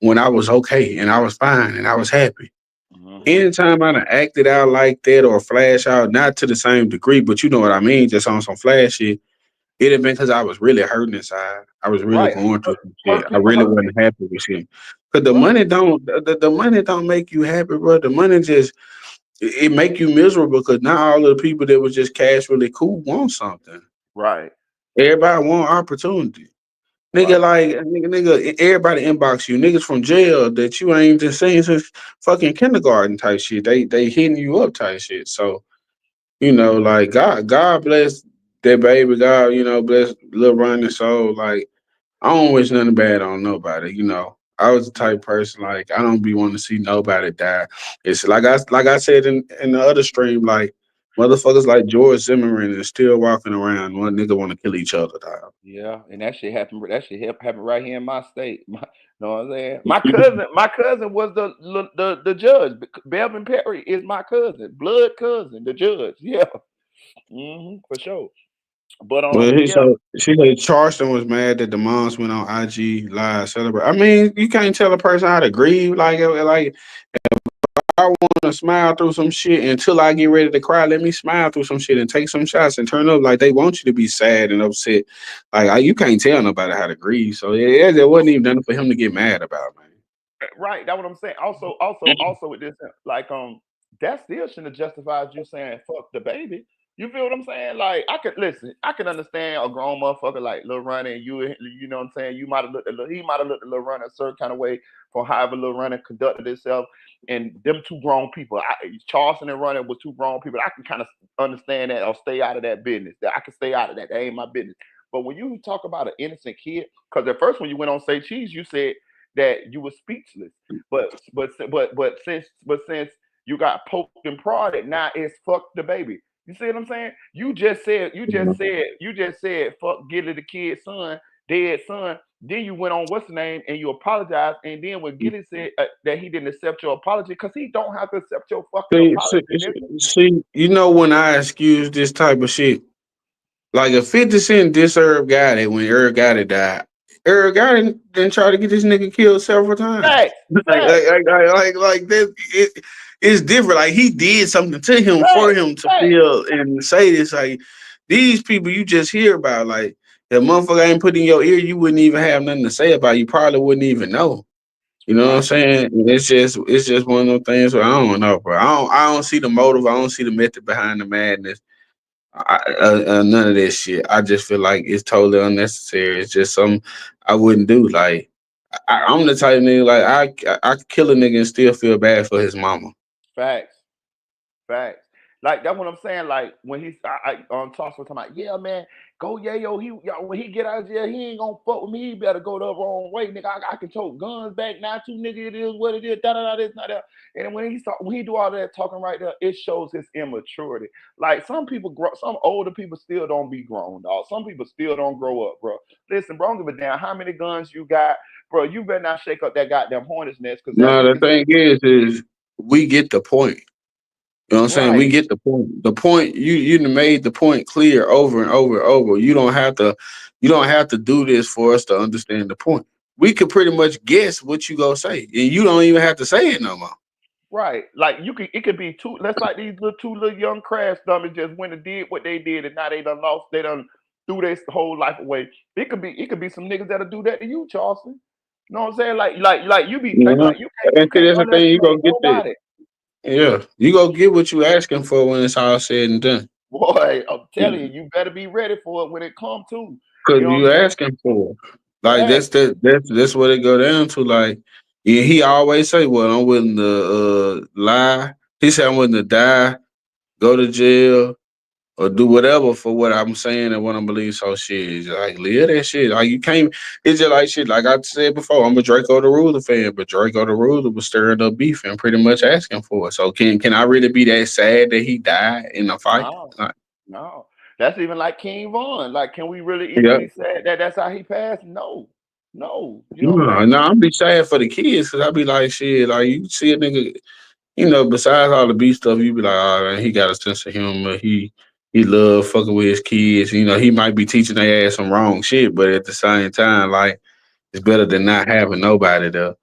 when I was okay and I was fine and I was happy. Hmm. Anytime I done acted out like that or flash out, not to the same degree, but you know what I mean, just on some flash shit, it had been because I was really hurting inside. I was really Right. going through some shit. Hurt I people really hurt wasn't people. happy with shit. Cause the Right. money don't the money don't make you happy, bro. The money just it make you miserable because not all of the people that was just casually cool want something. Right. Everybody want opportunity. Nigga, Right. like nigga, everybody inbox you. Niggas from jail that you ain't just seen since fucking kindergarten type shit. They hitting you up type shit. So, like God bless that baby. God, bless Lil Ronnie soul. Like, I don't wish nothing bad on nobody, I was the type of person like I don't be wanting to see nobody die. It's like I said in the other stream, like motherfuckers like George Zimmerman is still walking around. One nigga want to kill each other, dog. Yeah, and that shit happened. That shit happened right here in my state. Know what I'm saying? My cousin was the judge. Belvin Perry is my cousin, blood cousin, the judge. Yeah, for sure. But Well, he yeah, said she said Charleston was mad that the moms went on IG live celebrate. I mean, you can't tell a person how to grieve. Like I want to smile through some shit until I get ready to cry. Let me smile through some shit and take some shots and turn up. Like they want you to be sad and upset. You can't tell nobody how to grieve. So yeah, there wasn't even nothing for him to get mad about, man. right. That's what I'm saying. Also with this, like that still shouldn't have justified you saying fuck the baby. You feel what I'm saying? Like I could listen. I can understand a grown motherfucker like Lil Ronnie and you know what I'm saying. You might have looked at he might have looked at Lil Ronnie a certain kind of way for however Lil Ronnie conducted himself. And them two grown people, Charleston and Ronnie was two grown people. I can kind of understand that or stay out of that business. That I can stay out of that. That ain't my business. But when you talk about an innocent kid, because at first when you went on Say Cheese, you said that you were speechless. But since you got poked and prodded, now it's fuck the baby. You see what I'm saying? You just said fuck Gilly the kid's son, dead son. Then you went on what's the name and you apologized. And then when Gilly said that he didn't accept your apology, because he don't have to accept your fucking See, apology, nigga. you know when I excuse this type of shit, like a 50 Cent diss Herb Gotti when Herb Gotti died. Herb Gotti didn't try to get this nigga killed several times. Facts, facts, Like that. It's different. Like he did something to him for facts, him to facts. feel and say this. Like these people you just hear about, like that motherfucker ain't put in your ear, you wouldn't even have nothing to say about. You probably wouldn't even know. You know what I'm Right. saying? It's just one of those things where I don't know, bro. I don't see the motive. I don't see the method behind the madness. None of this shit. I just feel like it's totally unnecessary. It's just something I wouldn't do. Like I'm the type of nigga like I could kill a nigga and still feel bad for his mama. Facts. Facts. Like that's what I'm saying. Like when he's on talks with talking about, yeah, man, go yeah, yo, when he get out of jail, he ain't gonna fuck with me. He better go the wrong way, nigga. I can tote guns back now too, nigga. It is what it is. Da da da. This not that. And when he do all that talking right there, it shows his immaturity. Like some people grow, some older people still don't be grown, dog. Some people still don't grow up, bro. Listen, bro, I don't give a damn how many guns you got, bro. You better not shake up that goddamn hornet's nest, because that No, the nigga thing is we get the point. You know what I'm saying? We right. get the point. The point you done made the point clear over and over and over. You don't have to do this for us to understand the point. We could pretty much guess what you gonna say, and you don't even have to say it no more. Right. Like it could be two. That's like these two little young crash dummies just went and did what they did, and now they done lost. They done threw their whole life away. It could be some niggas that'll do that to you, Charleston. You know what I'm saying? Like you be You thinking know? like you And see, can't that's the thing. You underestimate gonna get that. nobody. Yeah, you gonna get what you asking for when it's all said and done. Boy, I'm telling you, you better be ready for it when it come to. Cause You know what you I'm saying? asking for. Like Fact. that's what it go down to. Like yeah, he always say, "Well, I'm willing to lie." He said, "I'm willing to die, go to jail, or do whatever for what I'm saying and what I'm believing." So shit, it's like live that shit. Like you can't. It's just like shit. Like I said before, I'm a Draco the Ruler fan, but Draco the Ruler was stirring up beef and pretty much asking for it. So can I really be that sad that he died in a fight? No, Like, no. That's even like King Von. Like, can we really yeah. equally say that that's how he passed? No, no. You know what I'm No, saying? no, I'm be sad for the kids because I be like, shit, like you see a nigga, besides all the beef stuff, you be like, oh man, he got a sense of humor. He love fucking with his kids. He might be teaching their ass some wrong shit, but at the same time, like it's better than not having nobody there.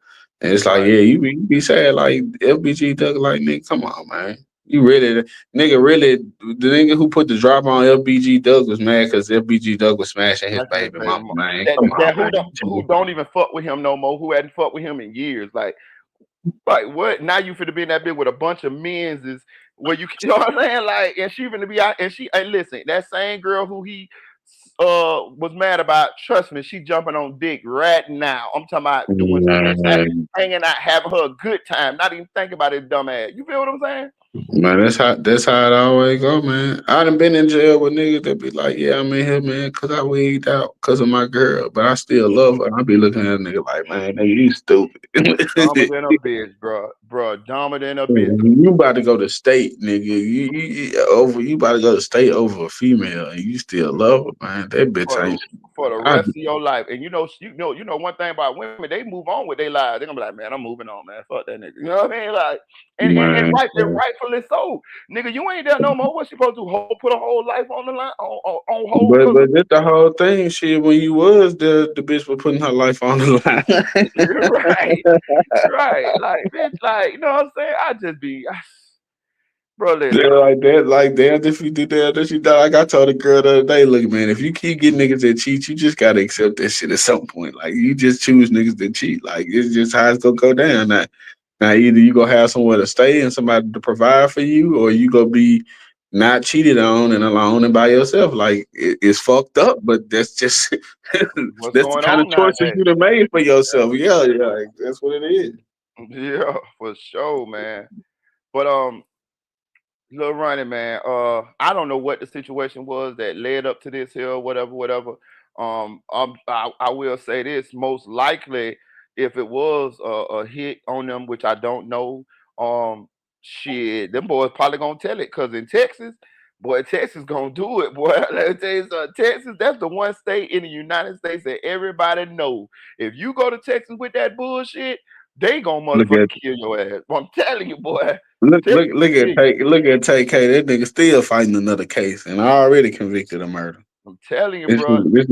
And it's like, Right. yeah, you be sad like FBG Doug, like nigga, come on, man. You really, nigga, really, the nigga who put the drop on LBG Doug was mad because FBG Doug was smashing his That's his baby baby mama, mama. man. That, Come on, that man. who don't even fuck with him no more. Who hadn't fucked with him in years. Like what? Now you finna be in that bit with a bunch of men's is where you know what I'm saying? Like, and she finna be out and listen, that same girl who he was mad about, trust me, she jumping on dick right now. I'm talking about doing some shit, Man, hanging out, having her a good time, not even thinking about his dumb ass. You feel what I'm saying? Man, that's how it always go, man. I done been in jail with niggas that be like, yeah, I'm in here, man, cause I wigged out cause of my girl, but I still love her. I be looking at a nigga like, man, nigga, you stupid. Dumber than a bitch, bro. Bro, dumber than a bitch. You about to go to state, nigga. You about to go to state over a female, and you still love her, man. That bitch For ain't. the for the I rest of your life. And you know one thing about women, they move on with their lives. They're gonna be like, man, I'm moving on, man. Fuck that nigga. You know what I mean? Like, and man. rightfully so. Nigga, you ain't there no more. What you supposed to do? Put a whole life on the line on hold But because but that's the whole thing, shit. When you was the bitch was putting her life on the right, line. right. Like, bitch, like, you know what I'm saying? I just be bro, They're listen. like that, like damn if you do that, that you die. Like I told a girl the other day, look, man, if you keep getting niggas that cheat, you just gotta accept that shit at some point. Like you just choose niggas that cheat. Like it's just how it's gonna go down. Now either you gonna have somewhere to stay and somebody to provide for you, or you gonna be not cheated on and alone and by yourself. Like it's fucked up, but that's just What's that's the going kind of on choices nowadays? you done made for That's yourself. what Yeah, yeah, like, that's what it is. yeah, for sure, man. But Lil Ronnie, man. I don't know what the situation was that led up to this here, whatever, whatever. I will say this: most likely, if it was a hit on them, which I don't know, shit, them boys probably gonna tell it. Cause in Texas, boy, Texas gonna do it, boy. Let me tell you something. Texas, that's the one state in the United States that everybody know. If you go to Texas with that bullshit, they gonna Look at motherfucking kill your ass. I'm telling you, boy. Look, Texas look, look at kill you. TK. That nigga still fighting another case, and already convicted of murder. I'm telling you, This bro. this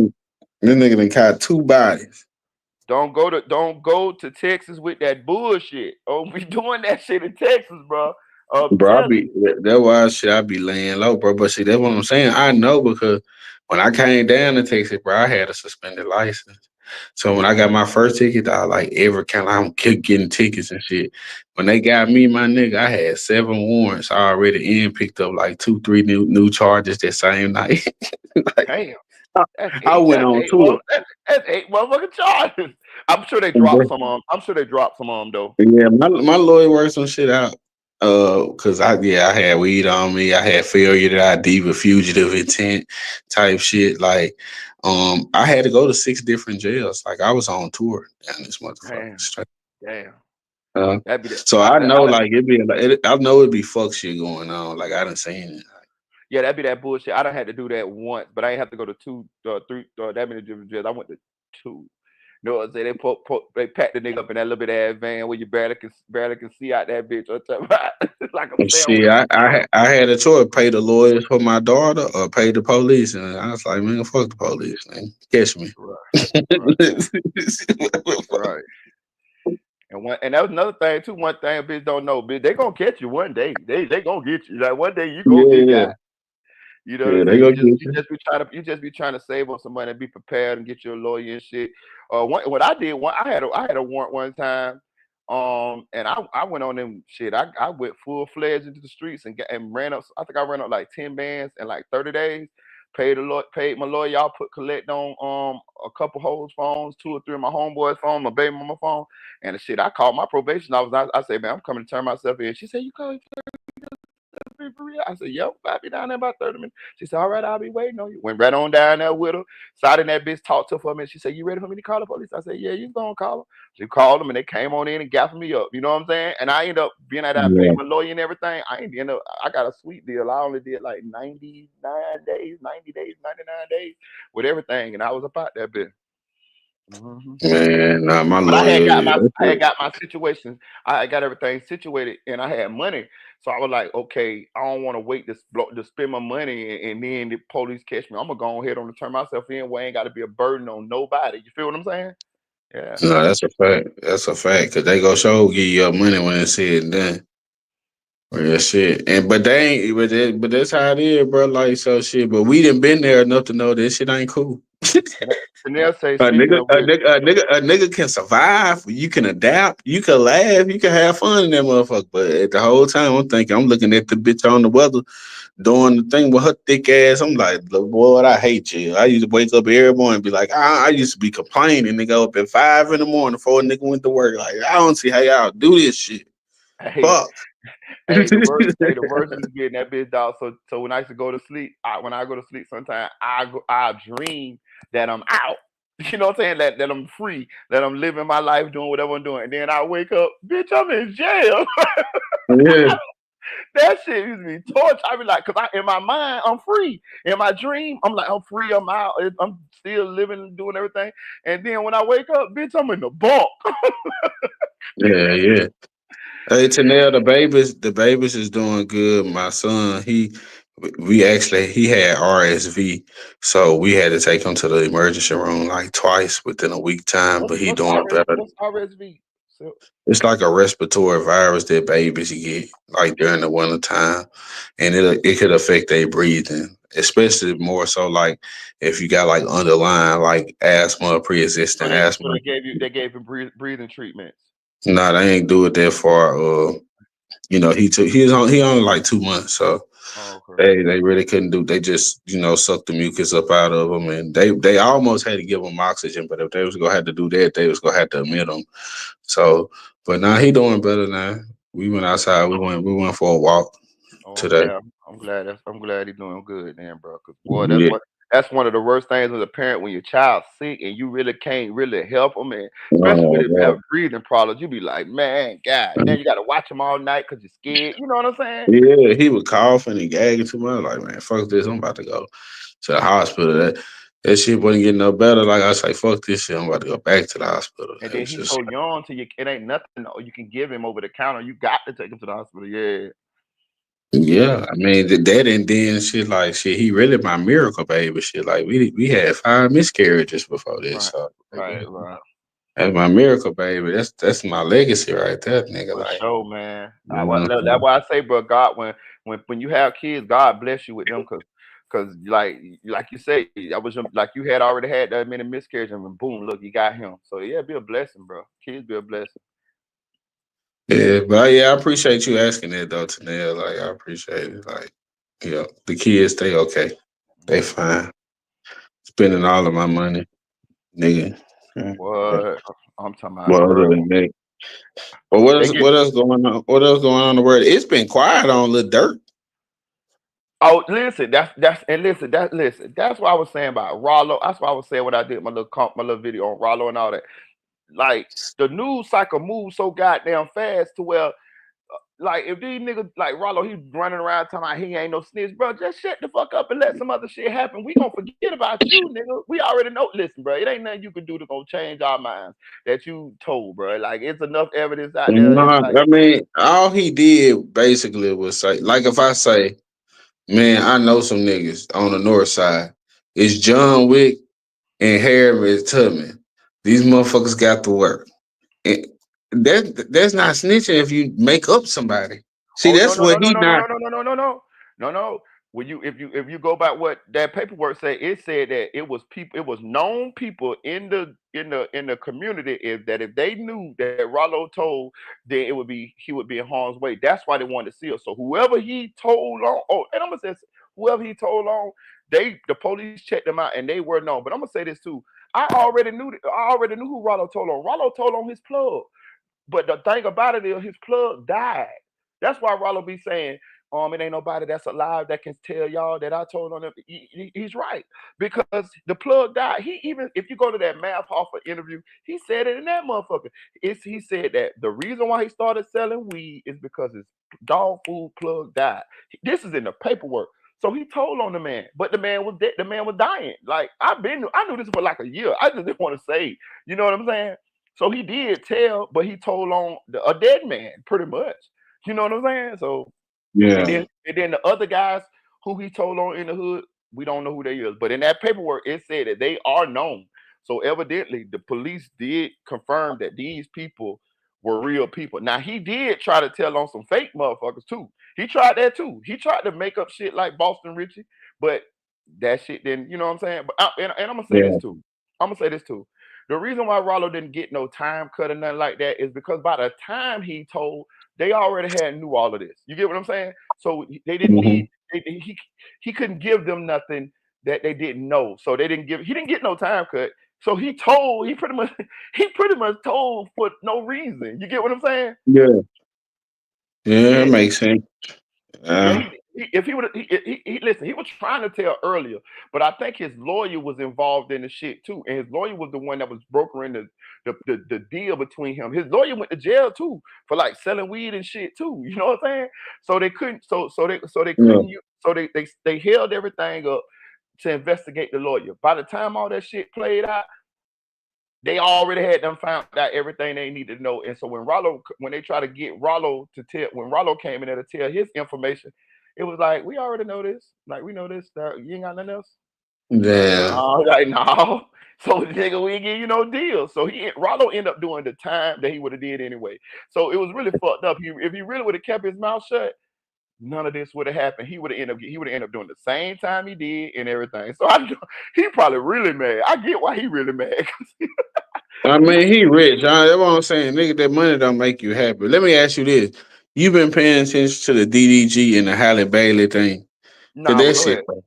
this nigga done caught two bodies. Don't go to Texas with that bullshit. Oh, we doing that shit in Texas, bro. I'm Bro, telling you. that's why shit I be laying low, bro. But see, that's what I'm saying. I know because when I came down to Texas, bro, I had a suspended license. So when I got my first ticket, I like every kind. I kept getting tickets and shit. When they got me, my nigga, I had 7 warrants already and picked up like 2, 3 new charges that same night. Like Damn, that's I eight. went That's on eight. tour. That's eight motherfucking charges. I'm sure they dropped some on. I'm sure they dropped some on though. Yeah, my lawyer worked some shit out. Cause I had weed on me. I had failure to ID with fugitive intent type shit. Like, I had to go to 6 different jails. Like I was on tour down this motherfucker Damn, straight. damn. Uh, That'd be that. so I know like I know it'd be fuck shit going on. Like I done seen it. Yeah, that'd be that bullshit. I done had to do that once, but I ain't have to go to two, three, that many different jails. I went to two. You know what I'm saying? They packed the nigga up in that little bit ass van where you barely can see out that bitch. Or something. Like a And shit, sandwich. I had a choice: pay the lawyers for my daughter or pay the police. And I was like, man, fuck the police, man. Catch me. Right, right, right. And that was another thing too. One thing a bitch don't know, bitch, they gonna catch you one day. They gonna get you. Like one day you gonna get got. Yeah, You know what I'm yeah, they saying? gonna get you. You just be trying to save up some money and be prepared and get your lawyer and shit. What I did I had a warrant one time. And I went on them shit. I went full fledged into the streets and ran up. I think I ran up like 10 bands in like 30 days. Paid my lawyer. Y'all put collect on a couple hoes phones, 2 or 3 of my homeboys' phone, my baby mama phone, and the shit. I called my probation officer. I said, man, I'm coming to turn myself in. She said, you called for real? I said, yep, I'll be down there about 30 minutes. She said, all right, I'll be waiting on you. Went right on down there with her. Sat in that bitch, talked to her for a minute. She said, you ready for me to call the police? I said, yeah, you gonna call them. She called them and they came on in and gaffed me up. You know what I'm saying? And I ended up being that I paid Yeah, my lawyer and everything. I got a sweet deal. I only did like 99 days, 90 days, 99 days with everything. And I was about that bit. hmm man, nah, my But lawyer, yeah, I had got my situation. I had got everything situated, and I had money. So I was like, okay, I don't want to wait to spend my money, and then the police catch me. I'm gonna go ahead and turn myself in, where I ain't got to be a burden on nobody. You feel what I'm saying? Yeah. no, that's a fact. That's a fact. Cause they go show give you your money when it's said and done. Real shit. And but they ain't but that's how it is, bro. Like so shit. But we didn't been there enough to know this shit ain't cool. And Chanel say, A speaking nigga, of a which, nigga, a nigga, a nigga can survive. You can adapt. You can laugh. You can have fun in that motherfucker. But at the whole time, I'm looking at the bitch on the weather doing the thing with her thick ass. I'm like, "Look, boy, I hate you. I used to wake up every morning and be like, I used to be complaining. Nigga up at 5 in the morning before a nigga went to work. Like, I don't see how y'all do this shit. hey, Fuck. The worst used to be in that bitch, dog. So when I used to go to sleep, when I go to sleep, sometimes I dream that I'm out. You know what I'm saying? That I'm free, that I'm living my life, doing whatever I'm doing, and then I wake up, bitch, I'm in jail. Yeah, That shit used to be torture. I be like, cause in my mind, I'm free. In my dream, I'm like, I'm free. I'm out. I'm still living, doing everything. And then when I wake up, bitch, I'm in the bunk. yeah, yeah. Hey, Tanel, the babies is doing good. My son, we actually he had RSV, so we had to take him to the emergency room like twice within a week time. But he doing better. What's RSV? So, It's like a respiratory virus that babies get like during the winter time, and it could affect their breathing, especially more so like if you got like underlying like asthma, so pre-existing so asthma. they gave him breathing treatments. Nah, they ain't do it that far. He only like 2 months, so Oh, okay. they really couldn't do. They just sucked the mucus up out of them, and they almost had to give him oxygen. But if they was gonna have to do that, they was gonna have to admit him. So, but now he doing better now. We went outside. We went for a walk Oh, today. I'm glad he's doing good, then, bro. Cause boy, Yeah. that's one of the worst things as a parent when your child's sick and you really can't really help them, and especially when Oh, they yeah. have breathing problems, you be like, man, God, then you got to watch them all night because you're scared. You know what I'm saying? Yeah, he was coughing and gagging too much. Like, man, fuck this. I'm about to go to the hospital. That shit wasn't getting no better. Like I say, fuck this shit. I'm about to go back to the hospital. And It then was he's just so young to you, it ain't nothing you can give him over the counter. You got to take him to the hospital. Yeah, yeah. I mean, that and then shit like shit. He really my miracle baby. Shit like we had 5 miscarriages before this. right, So right. that's my miracle baby. That's my legacy right there, nigga. For Like, sure, man. That's mhm. why I say, bro, God, when you have kids, God bless you with them, cause like you say, like you had already had that many miscarriages, and boom, look, you got him. So yeah, be a blessing, bro. Kids be a blessing. Yeah, but yeah, I appreciate you asking that though, Tanel. Like, I appreciate it. Like, the kids, they okay. They fine. Spending all of my money, nigga. Yeah. What I'm talking about, Well, other bro. than that, but what They else? get What else going on? What else going on in the world? It's been quiet on Lil Dirt. Oh, listen, listen. That's what I was saying about Rollo. That's why I was saying what I did my little video on Rollo and all that. Like the news cycle moves so goddamn fast to where like if these niggas like Rollo, he running around talking about he ain't no snitch, bro. Just shut the fuck up and let some other shit happen. We gonna forget about you, nigga. We already know. Listen, bro, it ain't nothing you can do to gonna change our minds that you told, bro. Like it's enough evidence out there. No, It's like I mean, all he did basically was say, like, if I say, man, I know some niggas on the north side. It's John Wick and Harry Tubman. These motherfuckers got to work. And that's not snitching if you make up somebody. See, oh no that's no what no no he no no not. no no no no no no no. When you if you go by what that paperwork said, it said that it was known people in the community if they knew that Rollo told, then he would be in harm's way. That's why they wanted to seal. So whoever he told on, and I'm gonna say whoever he told on, the police checked them out and they were known. But I'm gonna say this too. I already knew who Rollo told on. Rollo told on his plug. But the thing about it is his plug died. That's why Rollo be saying, it ain't nobody that's alive that can tell y'all that I told on him. He's right. Because the plug died. He even, if you go to that Math Hoffa interview, he said it in that motherfucker. He said that the reason why he started selling weed is because his dog food plug died. This is in the paperwork. So he told on the man, but the man was dead. The man was dying. Like I knew this for like a year. I just didn't want to say, you know what I'm saying? So he did tell, but he told on a dead man, pretty much. You know what I'm saying? So and Yeah. then the other guys who he told on in the hood, we don't know who they is. But in that paperwork, it said that they are known. So evidently, the police did confirm that these people were real people. Now he did try to tell on some fake motherfuckers too. He tried that too. He tried to make up shit like Boston Richie, but that shit didn't. You know what I'm saying? But and I'm gonna say this Yeah. too. I'm gonna say this too. The reason why Rollo didn't get no time cut or nothing like that is because by the time he told, they already had knew all of this. You get what I'm saying? So they didn't Hmm. need he couldn't give them nothing that they didn't know. So he didn't get no time cut. So he pretty much he pretty much told for no reason. You get what I'm saying? Yeah. Yeah, Yeah, it makes sense. yeah. Yeah. If he would, he listen. He was trying to tell earlier, but I think his lawyer was involved in the shit too, and his lawyer was the one that was brokering the deal between him. His lawyer went to jail too for like selling weed and shit too. You know what I'm saying? So they couldn't. So they Yeah. couldn't. So they held everything up to investigate the lawyer. By the time all that shit played out, they already had them found out everything they needed to know. And so when they try to get Rollo to tell, when Rollo came in there to tell his information, it was like, we already know this. Like, we know this. You ain't got nothing else. Like, Yeah. no, like, no. So the nigga, we ain't give you no deal. So Rollo ended up doing the time that he would have did anyway. So it was really fucked up. If he really would have kept his mouth shut, none of this would have happened. He would have ended up doing the same time he did and everything. So he probably really mad. I get why he really mad. I You know, mean, he rich. That's what I'm saying. Nigga, that money don't make you happy. Let me ask you this. You been paying attention to the DDG and the Halle Bailey thing? Cause nah, but that go shit. ahead.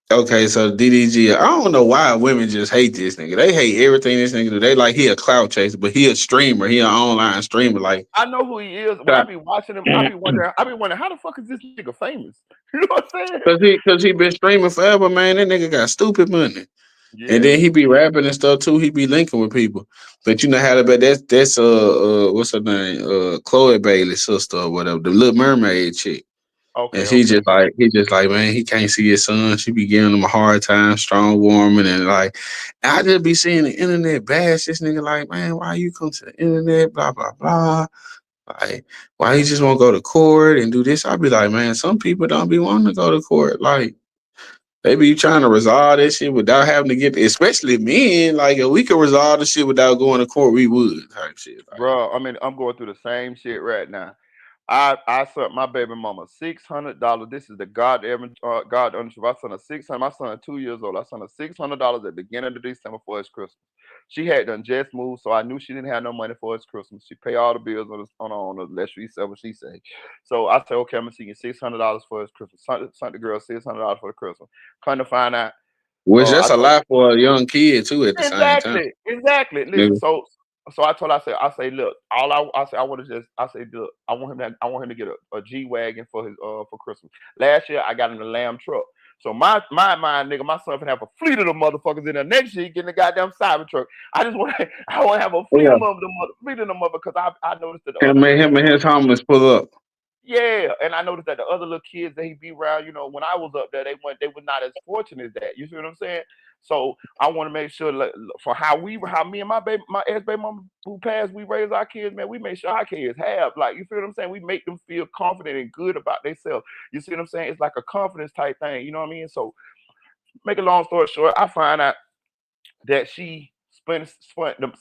Okay, so DDG, I don't know why women just hate this nigga. They hate everything this nigga do. They like he a clout chaser, but he a streamer. He an online streamer. Like, I know who he is. When I cause be watching him, I be wondering how the fuck is this nigga famous? You know what I'm saying? he been streaming forever, man. That nigga got stupid money. And Yeah. then he be rapping and stuff too. He be linking with people. But you know how to bet that's what's her name? Chloe Bailey's sister or whatever, the little mermaid chick. And Okay. Okay. he just like, man, he can't see his son. She be giving him a hard time, strong warming, and like I just be seeing the internet bash this nigga like, man, why you come to the internet? Blah blah blah. Like, why you just won't go to court and do this? I be like, man, some people don't be wanting to go to court. Like, they be trying to resolve that shit without having to get, especially men. Like, if we could resolve the shit without going to court, we would type shit. Like, Bro, I mean, I'm going through the same shit right now. I sent my baby mama $600. This is the God honest truth. I sent her 600. My son 2 years old. I sent her $600 at the beginning of December for his Christmas. She had done just moved, so I knew she didn't have no money for his Christmas. She pay all the bills on her, let she say what she say. So I said, okay, I'm gonna see you $600 for his Christmas. Sent the girl $600 for the Christmas. Come to find out, which I that's a told lot for a young kid too. At the same time, exactly. Listen, nigga. so I told her, I say, look, I say I want to just I say, look, I want him to get a G wagon for his for Christmas. Last year I got him a lamb truck. So my mind, nigga, my son finna have a fleet of them motherfuckers in there. Next year he getting a goddamn cyber truck. I want to have a fleet Yeah, of them, fleet of them mother, because I noticed that the other little him and his homies pull up. yeah, and I noticed that the other little kids that he be around, when I was up there, they were not as fortunate as that. You see what I'm saying? So I want to make sure, like, for how me and my ex baby mama who passed, we raise our kids, man. We make sure our kids have, like, you feel what I'm saying? We make them feel confident and good about themselves. You see what I'm saying? It's like a confidence type thing. You know what I mean? So make a long story short, I find out that she spent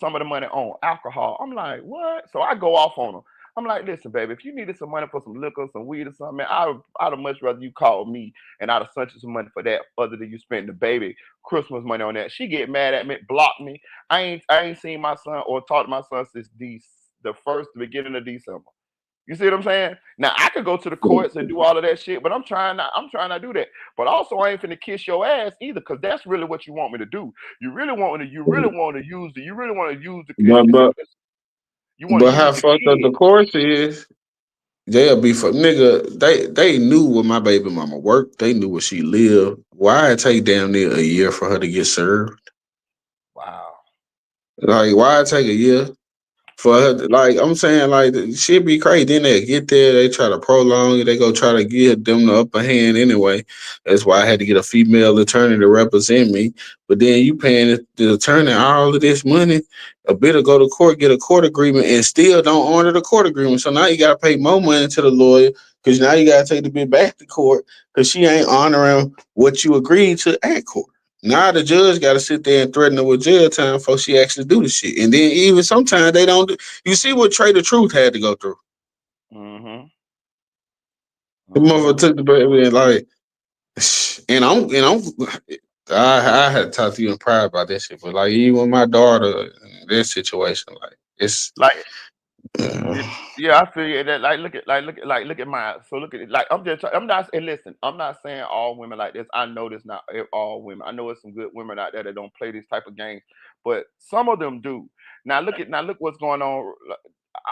some of the money on alcohol. I'm like, what? So I go off on her. I'm like, listen, baby, if you needed some money for some liquor, some weed or something, man, I'd have much rather you call me and I'd have sent you some money for that other than you spending the baby Christmas money on that. She get mad at me, block me. I ain't seen my son or talked to my son since the beginning of December. You see what I'm saying? Now I could go to the courts and do all of that shit, but I'm trying not to do that. But also I ain't finna kiss your ass either, because that's really what you want me to do. You really want to use the But but you want to but how use the fucked up kid. the course is? They'll be for nigga. They knew where my baby mama worked. They knew where she lived. Why it take damn near a year for her to get served? Wow. Like why it take a year? For her, like I'm saying, like shit be crazy. Then they get there, they try to prolong it. They go try to give them the upper hand anyway. That's why I had to get a female attorney to represent me. But then you paying the attorney all of this money, a bit to go to court, get a court agreement, and still don't honor the court agreement. So now you got to pay more money to the lawyer because now you got to take the bit back to court because she ain't honoring what you agreed to at court. Now the judge got to sit there and threaten her with jail time before she actually do the shit. And then even sometimes they don't. You see what Trey the Truth had to go through. Mm-hmm. The motherfucker Mm-hmm. took the baby and like, I had to talk to you in private about that shit. But like even with my daughter, this situation, like it's. Like, Uh, yeah, I feel you. That, like, look at mine. So look at it. Like, I'm not. And listen, I'm not saying all women like this. I know this not all women. I know there's some good women out there that don't play these type of games, but some of them do. Now look what's going on.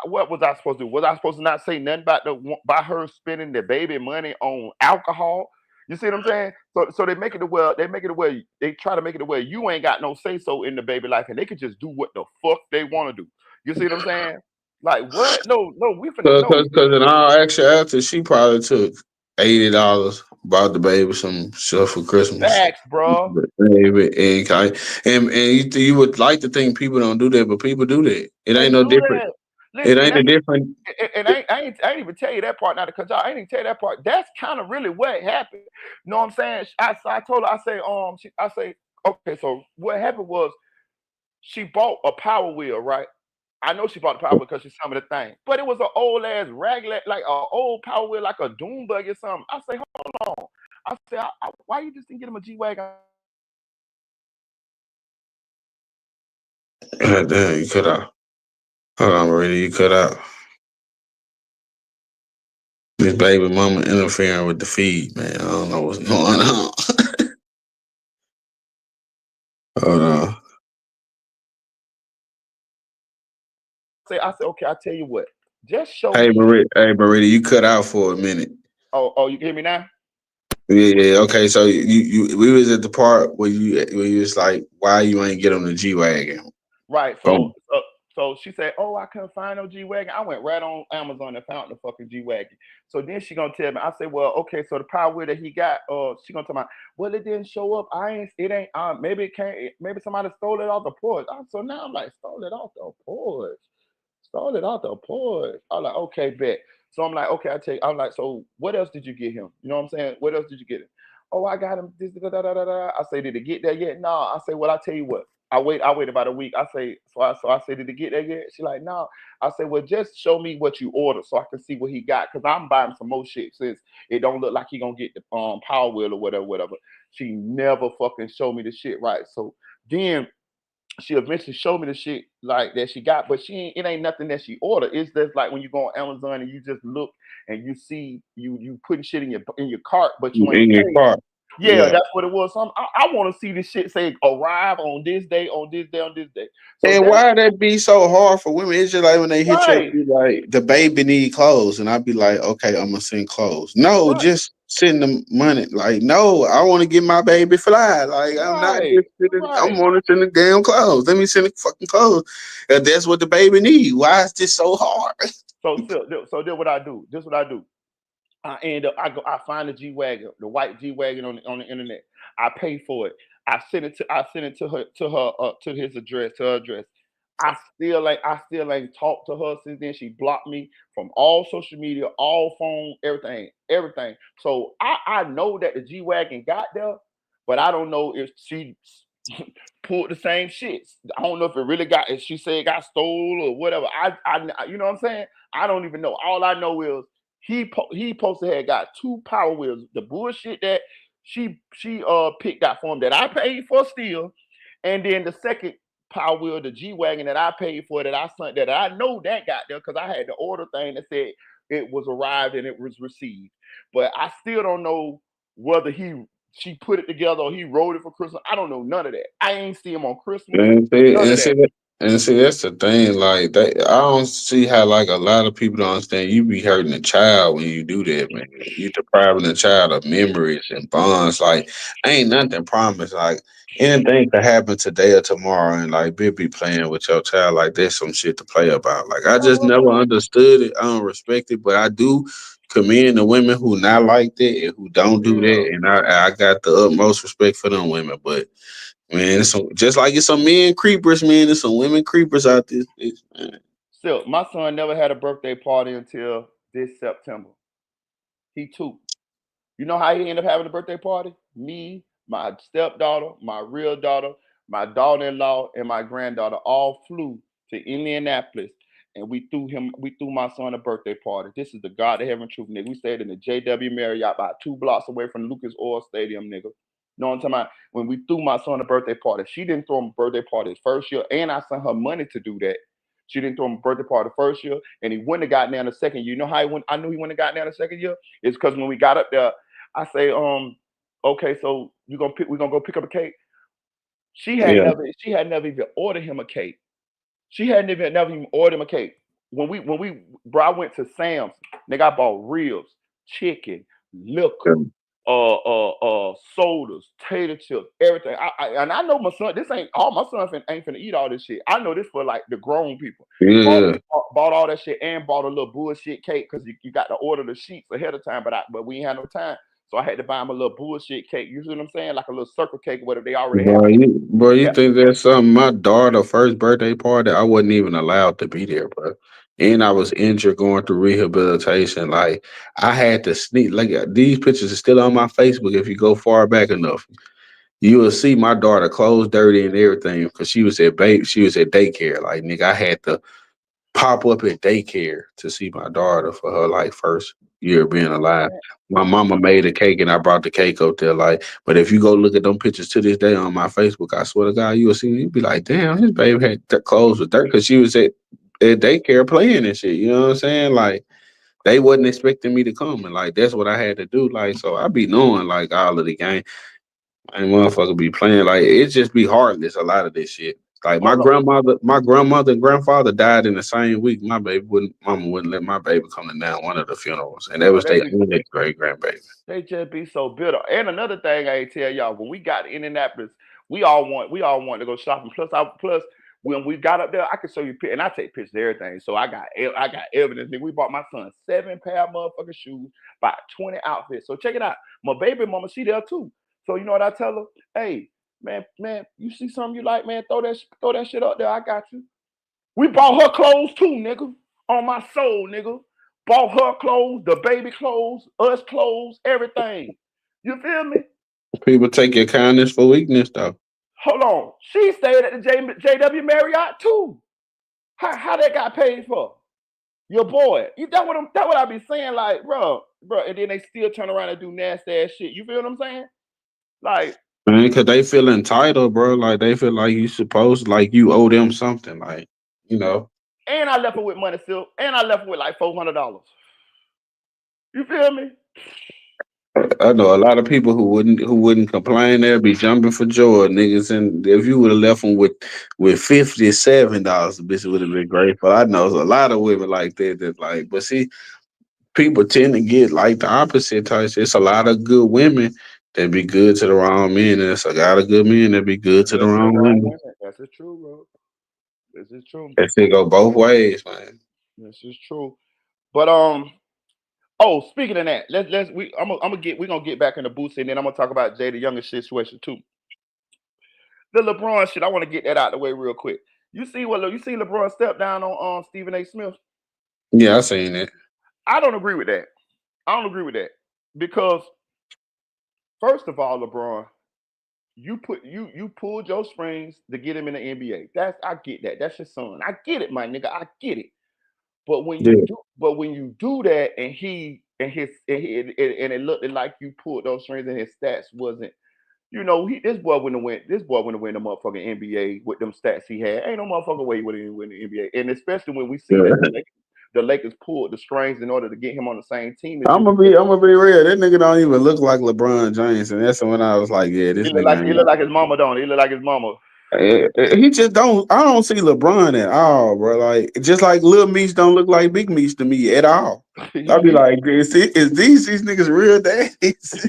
what was I supposed to do? Was I supposed to not say nothing about by her spending the baby money on alcohol? You see what I'm saying? So they make it to where they try to make it to where you ain't got no say so in the baby life, and they can just do what the fuck they want to do. You see what I'm saying? Like what? No, we finna no Cause in all actuality, she probably took $80, bought the baby some stuff for Christmas. facts, bro. Baby, and you would like to think people don't do that, but people do that. It They ain't no do different. that. It Listen, ain't a different. and I ain't even tell you that part now because I ain't even tell you that part. That's kind of really what happened. You know what I'm saying? I told her, I say, I say, okay, so what happened was she bought a power wheel, right? I know she bought the power wheel because she saw me the thing, but it was an old ass regular, like an old power wheel, like a doom buggy or something. I say, hold on. I say, why you just didn't get him a G wagon? God damn, you cut out. Hold on, Marita, you cut out. This baby mama interfering with the feed, man. I don't know what's going on. Hold on. I said, okay, I tell you what, just show me. Hey, Marita, you cut out for a minute. Oh, you can hear me now? Yeah. Okay, so we was at the part where you was like, why you ain't get on the G wagon? Right. So, Boom. so she said, "Oh, I couldn't find no G wagon." I went right on Amazon and found the fucking G wagon. So then she gonna tell me. I said, "Well, okay. So the power wheel that he got, she gonna tell me, well, it didn't show up. I ain't. It ain't. Maybe it can't. Maybe somebody stole it off the porch." So now I'm like, stole it off the porch. Stole it off the porch. I'm like, okay, bet. So I'm like, okay, I take. I'm like, so what else did you get him? You know what I'm saying? What else did you get him? Oh, I got him. This, da, da, da, da, da. I say, did it get there yet? No. I say, well, I tell you what. I wait about a week. I say, so I say, did it get there yet? She like, no. I say, well, just show me what you ordered so I can see what he got. Cause I'm buying some more shit since it don't look like he gonna get the power wheel or whatever. She never fucking showed me the shit right. So then she eventually showed me the shit like that she got, but it ain't nothing that she ordered. It's just like when you go on Amazon and you just look and you see you putting shit in your cart, but you ain't In your paid. car. Yeah, Yeah. that's what it was. So I want to see this shit say arrive on this day, on this day, on this day. So And that's why that be so hard for women? It's just like when they hit you up, right, be like, the baby need clothes. And I'd be like, okay, I'm gonna send clothes. No, right, just send them money. Like, no, I want to get my baby fly. Like, I'm not right, just sending, I'm right. want to send the damn clothes. Let me send the fucking clothes. And that's what the baby need. Why is this so hard? So then what I do? This is what I do. I end up, I find the G wagon, the white G wagon on the internet. I pay for it. I send it to her to his address, to her address. I still ain't talked to her since then. She blocked me from all social media, all phone, everything. So I know that the G wagon got there, but I don't know if she pulled the same shit. I don't know if it really got. If she said it got stole or whatever. You know what I'm saying? I don't even know. All I know is he supposed to have got two power wheels. The bullshit that she picked out for him that I paid for still, and then the second power wheel, the G wagon that I paid for that I sent that I know that got there because I had the order thing that said it was arrived and it was received. But I still don't know whether she put it together or he wrote it for Christmas. I don't know none of that. I ain't see him on Christmas. And None of that. see that's the thing. Like that, I don't see how like a lot of people don't understand. You be hurting a child when you do that, man. You depriving a child of memories and bonds. Like ain't nothing promised. Like anything could happen today or tomorrow, and like be playing with your child. Like there's some shit to play about. Like I just never understood it. I don't respect it, but I do commend the women who not like that and who don't do Yeah. that. And I got the utmost respect for them women, but. Man, it's some, just like it's some men creepers, man. There's some women creepers out there. Man. Still, my son never had a birthday party until this September. He too. You know how he ended up having a birthday party? Me, my stepdaughter, my real daughter, my daughter-in-law, and my granddaughter all flew to Indianapolis, and we threw my son a birthday party. This is the God of Heaven truth, nigga. We stayed in the JW Marriott about 2 blocks away from Lucas Oil Stadium, nigga. You know what I'm talking about? When we threw my son a birthday party, she didn't throw him a birthday party his first year, and I sent her money to do that. She didn't throw him a birthday party the first year, and he wouldn't have gotten down the second year. You know how he went? I knew he wouldn't have gotten down the second year. It's because when we got up there, I say, okay, so we're gonna go pick up a cake. Yeah. She had never even ordered him a cake. She hadn't even never even ordered him a cake. bro, I went to Sam's. Nigga, I bought ribs, chicken, liquor, sodas, tater chips, everything. And I know my son. This ain't all my son ain't finna eat all this shit. I know this for like the grown people. Bought, Yeah. bought all that shit and bought a little bullshit cake because you got to order the sheets ahead of time. But we ain't had no time, so I had to buy him a little bullshit cake. You see what I'm saying? Like a little circle cake, whatever they already have. Bro, you Yeah. think that's something? My daughter first birthday party, I wasn't even allowed to be there, bro. And I was injured going through rehabilitation. Like I had to sneak. Like these pictures are still on my Facebook. If you go far back enough, you will see my daughter clothes dirty and everything because she was at daycare. Like nigga, I had to pop up at daycare to see my daughter for her like first year being alive. My mama made a cake and I brought the cake up there. Like, but if you go look at them pictures to this day on my Facebook, I swear to God, you will see you be like, damn, his baby had clothes with dirt because she was at daycare playing and shit. You know what I'm saying? Like they wasn't expecting me to come and like that's what I had to do. Like so I be knowing like all of the game. And motherfucker be playing like it just be heartless. A lot of this shit. Like Hold on. my grandmother and grandfather died in the same week. Mama wouldn't let my baby come to now one of the funerals, and that Bro, was their only great grandbaby. they just be so bitter. And another thing I tell y'all, when we got to Indianapolis, we all want to go shopping. Plus when we got up there, I can show you and I take pictures of everything. So I got evidence. Nigga, we bought my son 7 pair of motherfucking shoes, about 20 outfits. So check it out. My baby mama, she there too. So you know what I tell her? Hey, man, you see something you like, man? Throw that shit up there. I got you. We bought her clothes too, nigga. On my soul, nigga. Bought her clothes, the baby clothes, us clothes, everything. You feel me? People take your kindness for weakness, though. Hold on. She stayed at the JW Marriott too. How that got paid for? Your boy. That what I be saying, like, bro, and then they still turn around and do nasty ass shit. You feel what I'm saying? Like, Man, cause they feel entitled, bro. Like they feel like you supposed, like you owe them something. Like you know. and I left her with money still, and I left her with like $400. You feel me? I know a lot of people who wouldn't complain. They'll be jumping for joy, niggas. And if you would have left them with $57, the bitch would have been grateful. I know a lot of women like that. That like, but see, people tend to get like the opposite type. It's a lot of good women that be good to the wrong men, and it's a lot of good men that be good to the Good to the wrong wrong women. women. That's the true, bro. This is true. That shit go both ways, man. This is true. But oh, speaking of that, let's we're gonna get back in the Boosie, and then I'm gonna talk about Jaydayounan situation too. The LeBron shit, I want to get that out the way real quick. You see LeBron step down on Stephen A. Smith? Yeah, I seen it. I don't agree with that. I don't agree with that because first of all, LeBron, you pulled your strings to get him in the NBA. I get that. That's your son. I get it, my nigga. I get it. Yeah, When you do that, and it looked like you pulled those strings, and his stats wasn't. This boy wouldn't have win. This boy wouldn't have win the motherfucking NBA with them stats he had. Ain't no motherfucking way he would have win the NBA. And especially when we seen that yeah. the Lakers pulled the strings in order to get him on the same team as I'm you. gonna be I'm gonna be real. That nigga don't even look like LeBron James, and that's when I was like, yeah, He this look like nigga he ain't. look like his mama, don't he? He look like his mama. He just don't. I don't see LeBron at all, bro. Like just like Lil Meech don't look like Big Meech to me at all. I'll be like, is these niggas real daddies?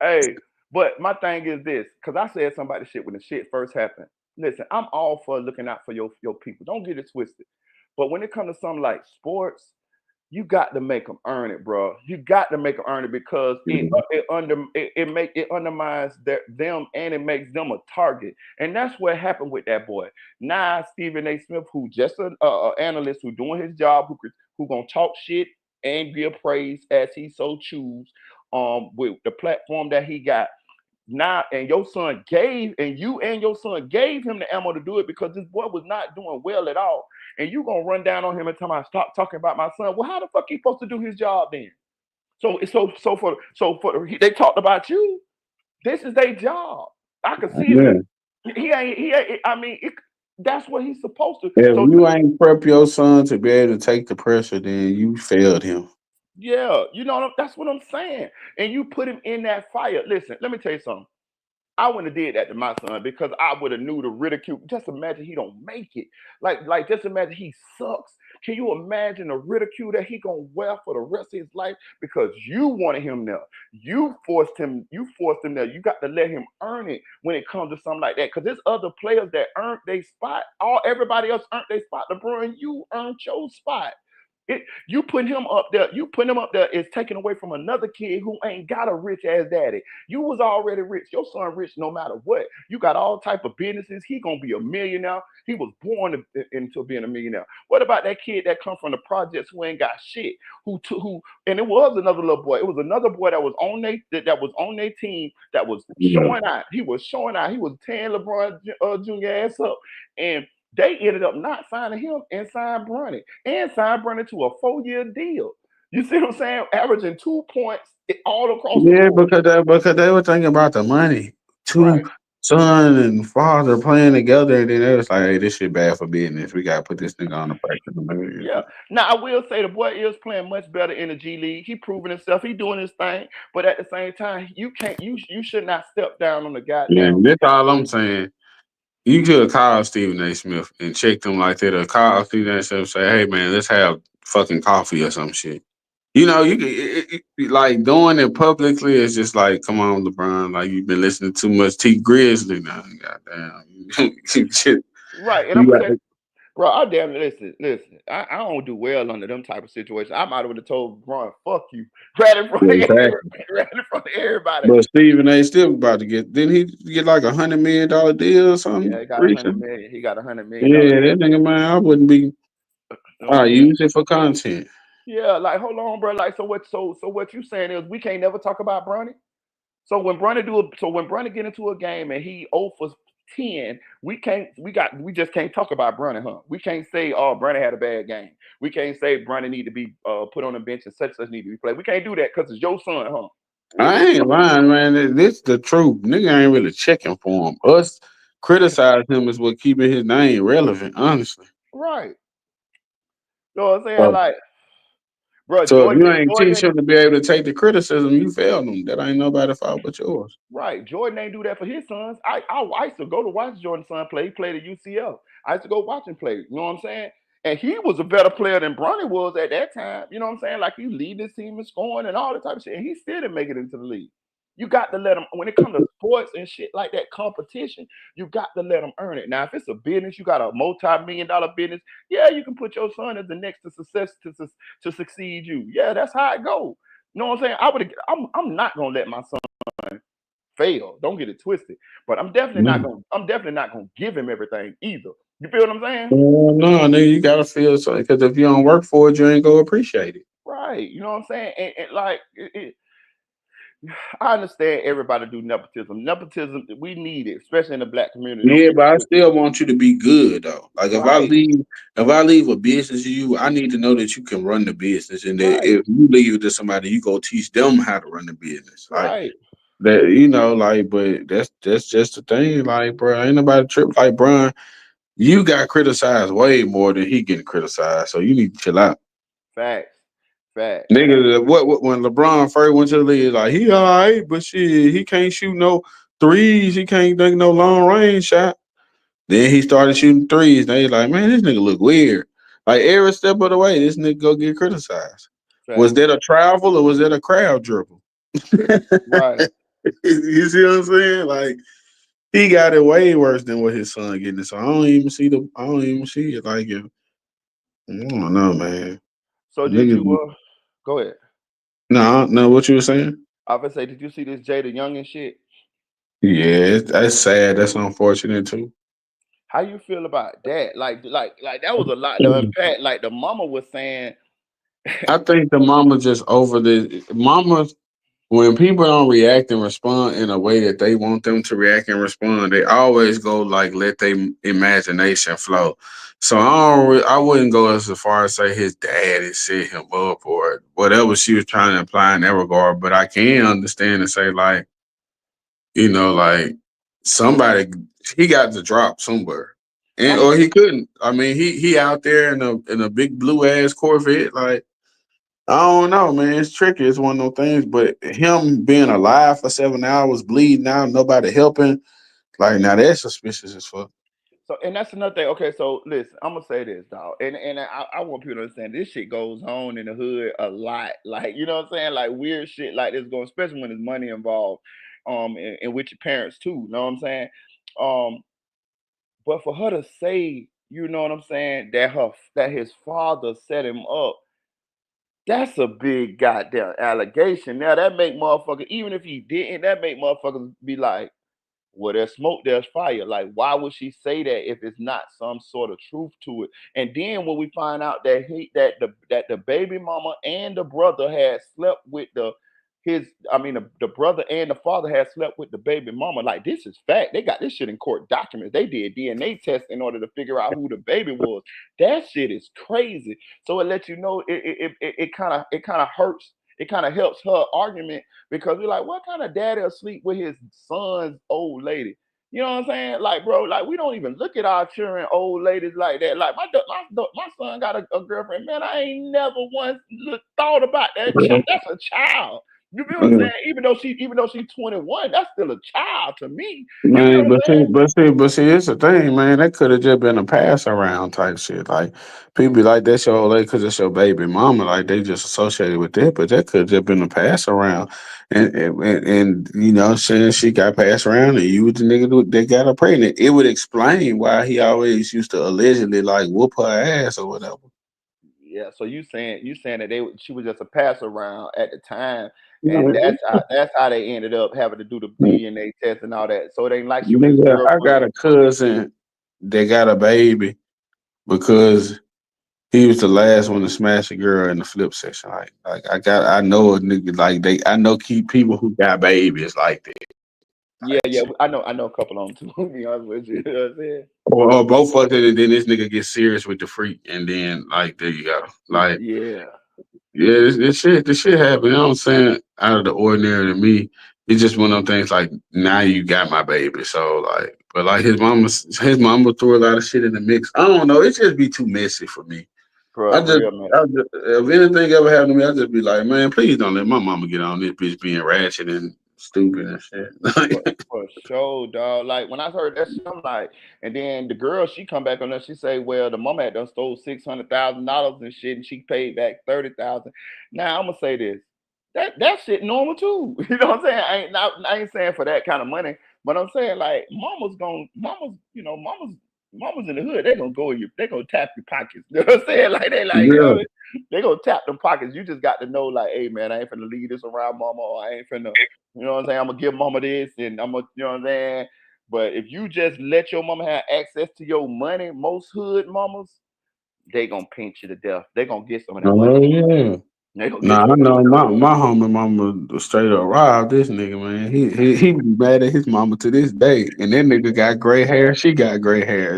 Hey, but my thing is this, because I said some about the shit when the shit first happened. Listen, I'm all for looking out for your people. Don't get it twisted. But when it comes to something like sports, you got to make them earn it, bro. You got to make them earn it because it undermines them, and it makes them a target. And that's what happened with that boy. Now Stephen A. Smith, who just an analyst who doing his job, who gonna talk shit and give praise as he so choose, with the platform that he got now, and your son gave, and you and your son gave him the ammo to do it because this boy was not doing well at all. And you gonna run down on him and tell him, stop talking about my son. Well, how the fuck he supposed to do his job then? They talked about you. This is their job. I can see Yeah. it. He ain't. I mean, that's what he's supposed to. If So you ain't prep your son to be able to take the pressure, then you failed him. yeah, that's what I'm saying. And you put him in that fire. Listen, let me tell you something. I wouldn't have did that to my son because I would have knew the ridicule. Just imagine he don't make it. Like just imagine he sucks. Can you imagine the ridicule that he gonna wear for the rest of his life because you wanted him there? You forced him. You forced him there. You got to let him earn it when it comes to something like that. Because there's other players that earned their spot. All everybody else earned their spot. LeBron, you earned your spot. You put him up there. You put him up there is taken away from another kid who ain't got a rich ass daddy. You was already rich. Your son rich no matter what. You got all type of businesses. He gonna be a millionaire. He was born into being a millionaire. What about that kid that come from the projects who ain't got shit? Who? And it was another little boy. It was another boy that was on that was on their team that was Yeah. showing out. He was showing out. He was tearing LeBron Jr. ass up, and they ended up not signing him and signed Bronny and signed Bronny to a 4-year deal. You see what I'm saying? Averaging 2 points all across the Yeah, board. because they were thinking about the money. Two Right. son and father playing together, and then they was like, "Hey, this shit bad for business. We gotta put this nigga on the practice." Yeah. Now I will say the boy is playing much better in the G League. He proving himself. He doing his thing. But at the same time, you can't. You should not step down on the Yeah, goddamn. that's all I'm saying. You could have called Stephen A. Smith and checked him like that, or call Stephen A. Smith and say, "Hey, man, let's have fucking coffee or some shit." You know, you could like doing it publicly is just like, come on, LeBron, like you've been listening too much T Grizzly now. Goddamn, shit. Right. And I'm You gonna got tell you, bro, I damn listen. I don't do well under them type of situations. I might have told Brian, "Fuck you," right in front of exactly. everybody. Right in front of everybody. But Stephen A. still about to get. Didn't he get like $100 million deal or Yeah, something he got a hundred recently? million. He got $100 million Yeah, deal. that nigga man, I wouldn't be. You know what I I'm saying? use it for content. Yeah, like hold on, bro. Like so what you saying is we can't never talk about Bronny? So when Bronny get into a game and he 0 for 10, we just can't talk about Bronny, huh? We can't say, oh, Bronny had a bad game. We can't say Bronny need to be put on the bench and such need to be played. We can't do that because it's your son, huh? I ain't lying, man. This the truth. Nigga ain't really checking for him. Us criticize him is what keeping his name relevant, honestly. Right. You know what I'm saying? So, Like, bro, so if you Jordan, ain't teach Jordan, him to be able to take the criticism, you failed him. That ain't nobody's fault but yours. right. Jordan ain't do that for his sons. I used to go to watch Jordan's son play. He played at UCL. I used to go watch him play. You know what I'm saying? And he was a better player than Bronny was at that time. You know what I'm saying? Like he lead his team in scoring and all that type of shit. And he still didn't make it into the league. You got to let him when it comes to sports and shit like that competition. You got to let them earn it. Now, if it's a business, you got a multi-million-dollar business. Yeah, you can put your son as the next to success to succeed you. Yeah, that's how it goes. You know what I'm saying? I'm not gonna let my son fail. Don't get it twisted. But No, I'm definitely not gonna give him everything either. You feel what I'm saying? no, nigga, you gotta feel so because if you don't work for it, you ain't gonna appreciate it. Right. You know what I'm saying? And like I understand everybody do nepotism. Nepotism, we need it, especially in the black community. Don't Yeah, get but it I twisted. still want you to be good though. Like Right, if I leave a business to you, I need to know that you can run the business, and that right, if you leave it to somebody, you go teach them how to run the business. Like right. that, like. But that's just the thing. Like, bro, ain't nobody trip like Brian. You got criticized way more than he getting criticized, so you need to chill out. Facts. Facts. Nigga, what when LeBron first went to the league, like he all right, but shit, he can't shoot no threes, he can't make no long range shot. Then he started shooting threes. They like, man, this nigga look weird. Like every step of the way, this nigga go get criticized. Was Facts. that a travel or was that a crowd dribble? Right. You see what I'm saying? Like he got it way worse than what his son getting. So I don't even see it. Like I don't know, man. So did Niggas, you go ahead. no, what you were saying? I would say, did you see this Jayda shit? Yeah, that's sad. That's unfortunate too. How you feel about that? Like that was a lot to unpack. Like the mama was saying, I think the mama just over the mama. When people don't react and respond in a way that they want them to react and respond, they always go like let their imagination flow. So I wouldn't go as far as say his daddy set him up or whatever she was trying to imply in that regard. But I can understand and say like like somebody he got the drop somewhere, and some or he couldn't. I mean he out there in a big blue ass Corvette like. I don't know, man. It's tricky. It's one of those things. But him being alive for 7 hours, bleeding out, nobody helping, like now that's suspicious as fuck. So, and that's another thing. Okay, so listen, I'm gonna say this, dog, and I want people to understand this shit goes on in the hood a lot. Like, you know what I'm saying? Like weird shit like this going, especially when there's money involved, and with your parents too. You know what I'm saying? Um, but for her to say, you know what I'm saying, that his father set him up, that's a big goddamn allegation. Now that make motherfucker, even if he didn't, that make motherfuckers be like, well, there's smoke, there's fire. Like, why would she say that if it's not some sort of truth to it? And then when we find out that the baby mama and the brother had slept with the brother and the father had slept with the baby mama. Like, this is fact. They got this shit in court documents. They did DNA tests in order to figure out who the baby was. That shit is crazy. So it lets you know it kind of hurts. It kind of helps her argument because we're like, what kind of daddy will sleep with his son's old lady? You know what I'm saying? Like, bro, like we don't even look at our children old ladies like that. Like my son got a girlfriend. Man, I ain't never once thought about that. That's a child. You feel what I'm saying? Even though she's 21, that's still a child to me. You feel Man, what I'm saying? but see, it's the thing, man. That could have just been a pass around type shit. Like people be like, "That's your old lady because it's your baby mama." Like they just associated with that, but that could have just been a pass around. And you know, saying she got passed around, and you was the nigga that got her pregnant. It would explain why he always used to allegedly like whoop her ass or whatever. Yeah, so you saying that she was just a pass around at the time, and Yeah, that's how they ended up having to do the DNA test and all that. So it ain't like she was his nigga, I got girlfriend. a cousin that got a baby because he was the last one to smash a girl in the flip session. I know a nigga like they I know keep people who got babies like that Yeah, type yeah, shit. I know a couple of them too. To be honest with you, you know what I'm saying? Or both of them, and then this nigga gets serious with the freak, and then like there you go. Like Yeah, yeah, this shit happened. You know what I'm saying? Out of the ordinary to me. It's just one of them things like now you got my baby. So like but like his mama threw a lot of shit in the mix. I don't know. It just be too messy for me. bro, real man. If anything ever happened to me, I just be like, man, please don't let my mama get on this bitch being ratchet and stupid and shit. For sure, dog. Like when I heard that shit, I'm like, and then the girl she come back on there, she say, well, the mama had done stole $600,000 and shit, and she paid back 30,000. Now I'm gonna say this, that shit normal too. You know what I'm saying? I ain't saying for that kind of money, but I'm saying like mamas in the hood, they gonna they gonna tap your pockets. You know what I'm saying? Like they like, you know what Yeah. I mean? They gonna tap them pockets. You just got to know, like, hey man, I ain't finna leave this around mama, or I ain't finna, you know what I'm saying? I'm gonna give mama this, and I'm gonna, you know what I'm saying? But if you just let your mama have access to your money, most hood mamas, they gonna pinch you to death. They gonna get some of that money. Oh yeah. They gonna get Nah, some I of that know money. my homie mama straight up robbed this nigga, man. He be mad at his mama to this day. And that nigga got gray hair, she got gray hair.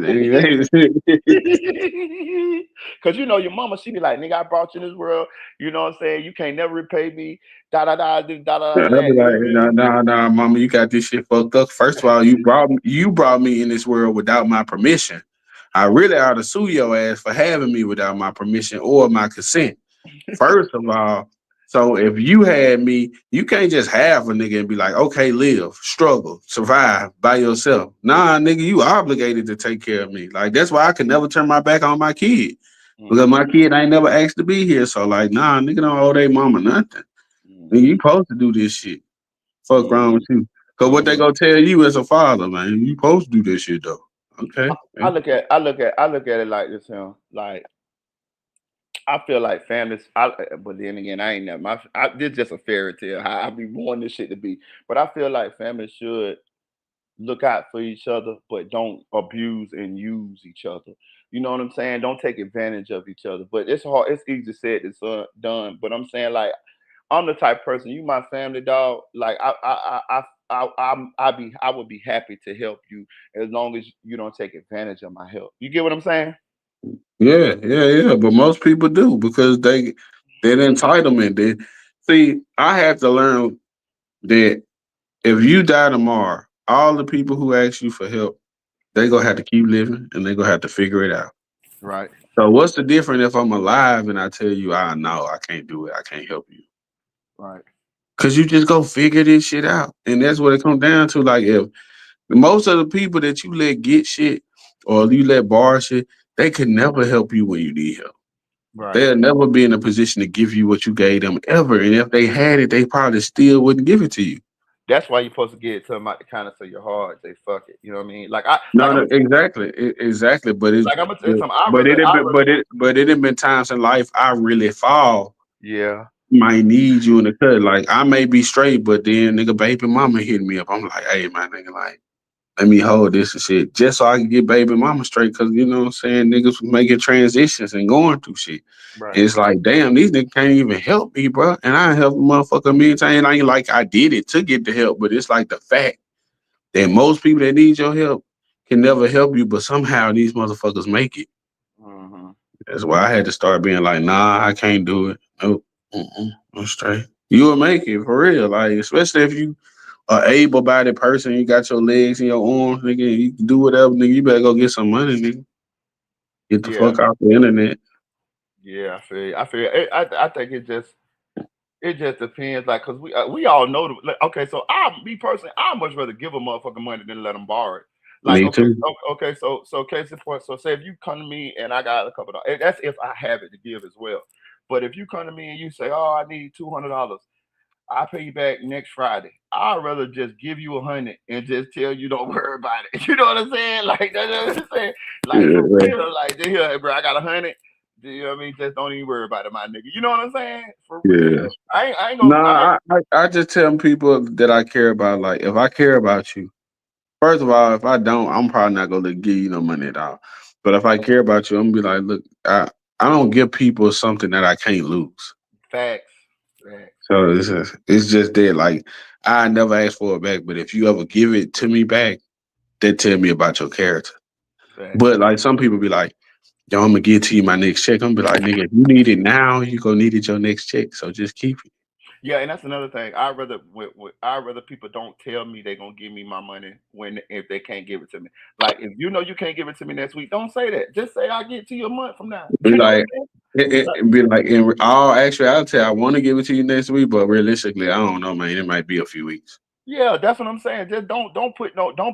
Cause your mama, she be like, nigga, I brought you in this world. You know what I'm saying? You can't never repay me. Da da da da da da I da. be You like, feel me? nah, mama, you got this shit fucked up. First of all, you brought me in this world without my permission. I really ought to sue your ass for having me without my permission or my consent. First of all, so if you had me, you can't just have a nigga and be like, okay, live, struggle, survive by yourself. Nah, nigga, you obligated to take care of me. Like that's why I could never turn my back on my kid. Because my Mm-hmm. kid ain't never asked to be here. So like, nah, nigga don't owe their mama nothing. Nigga, you Mm-hmm. supposed to do this shit. Fuck wrong with you. Cause what they Mm-hmm. gonna tell you as a father, man, you supposed to do this shit though. Okay. I look at it like this, like I feel like families. But then again, I ain't never. This just a fairy tale. How I be wanting this shit to be. But I feel like families should look out for each other, but don't abuse and use each other. You know what I'm saying? Don't take advantage of each other. But it's hard. It's easy said than done. But I'm saying like I'm the type of person. You my family dog. Like I would be happy to help you as long as you don't take advantage of my help. You get what I'm saying? Yeah. But most people do because that entitlement. See, I had to learn that if you die tomorrow, all the people who ask you for help, they gonna have to keep living and they gonna have to figure it out. Right. So what's the difference if I'm alive and I tell you, I know I can't do it, I can't help you? Right. Cause you just go figure this shit out. And that's what it comes down to. Like if most of the people that you let get shit or you let borrow shit, they could never help you when you need help. Right. They'll never be in a position to give you what you gave them ever. And if they had it, they probably still wouldn't give it to you. That's why you're supposed to get it to them out the kindness of your heart. Say fuck it. You know what I mean? Like I No, like I'm no, exactly, exactly. But it's like I'm gonna tell you something. but it have been times in life I really fall. Yeah. Might need you in the cut. Like I may be straight, but then nigga baby mama hit me up. I'm like, hey my nigga, like let me hold this and shit. Just so I can get baby mama straight. Cause you know what I'm saying, niggas was making transitions and going through shit. And Right. it's like, damn, these niggas can't even help me, bro. And I help a motherfucker a million times. I ain't like I did it to get the help, but it's like the fact that most people that need your help can never help you, but somehow these motherfuckers make it. Hmm. That's why I had to start being like, nah, I can't do it. Nope. I'm straight. You will make it for real. Like, especially if you are able bodied person, you got your legs and your arms, nigga, you can do whatever, nigga. You better go get some money, nigga. Get the Yeah. fuck off the internet. Yeah. I feel. You. I feel. I think it just depends. Like, cause we all know. Like, okay, so me personally, I much rather give a motherfucker money than let them borrow it. Like, Me okay, too. okay, so case in point. So say if you come to me and I got a couple of dollars, that's if I have it to give as well. But if you come to me and you say, "Oh, I need $200," I pay you back next Friday. I'd rather just give you 100 and just tell you don't worry about it. You know what I'm saying? Like that's what I'm saying. Like for Yeah, real. Like here, hey, bro, I got 100. You know what I mean? Just don't even worry about it, my nigga. You know what I'm saying? For real. yeah. I ain't gonna. I ain't, Nah, I just tell people that I care about. Like, if I care about you, first of all, if I don't, I'm probably not gonna give you no money at all. But if I care about you, I'm gonna be like, look, I don't give people something that I can't lose. facts. Facts. So it's just that like I never ask for it back, but if you ever give it to me back, that tell me about your character. Facts. But like some people be like, yo, I'm gonna give to you my next check. I'm gonna be like, nigga, if you need it now, you gonna need it your next check. So just keep it. Yeah, and that's another thing. I rather people don't tell me they're gonna give me my money when if they can't give it to me. Like if you know you can't give it to me next week, don't say that. Just say I'll get it to you a month from now. Be You know what like I'm saying? it be like in all actuality, I want to give it to you next week, but realistically, I don't know, man. It might be a few weeks. Yeah, that's what I'm saying. Just don't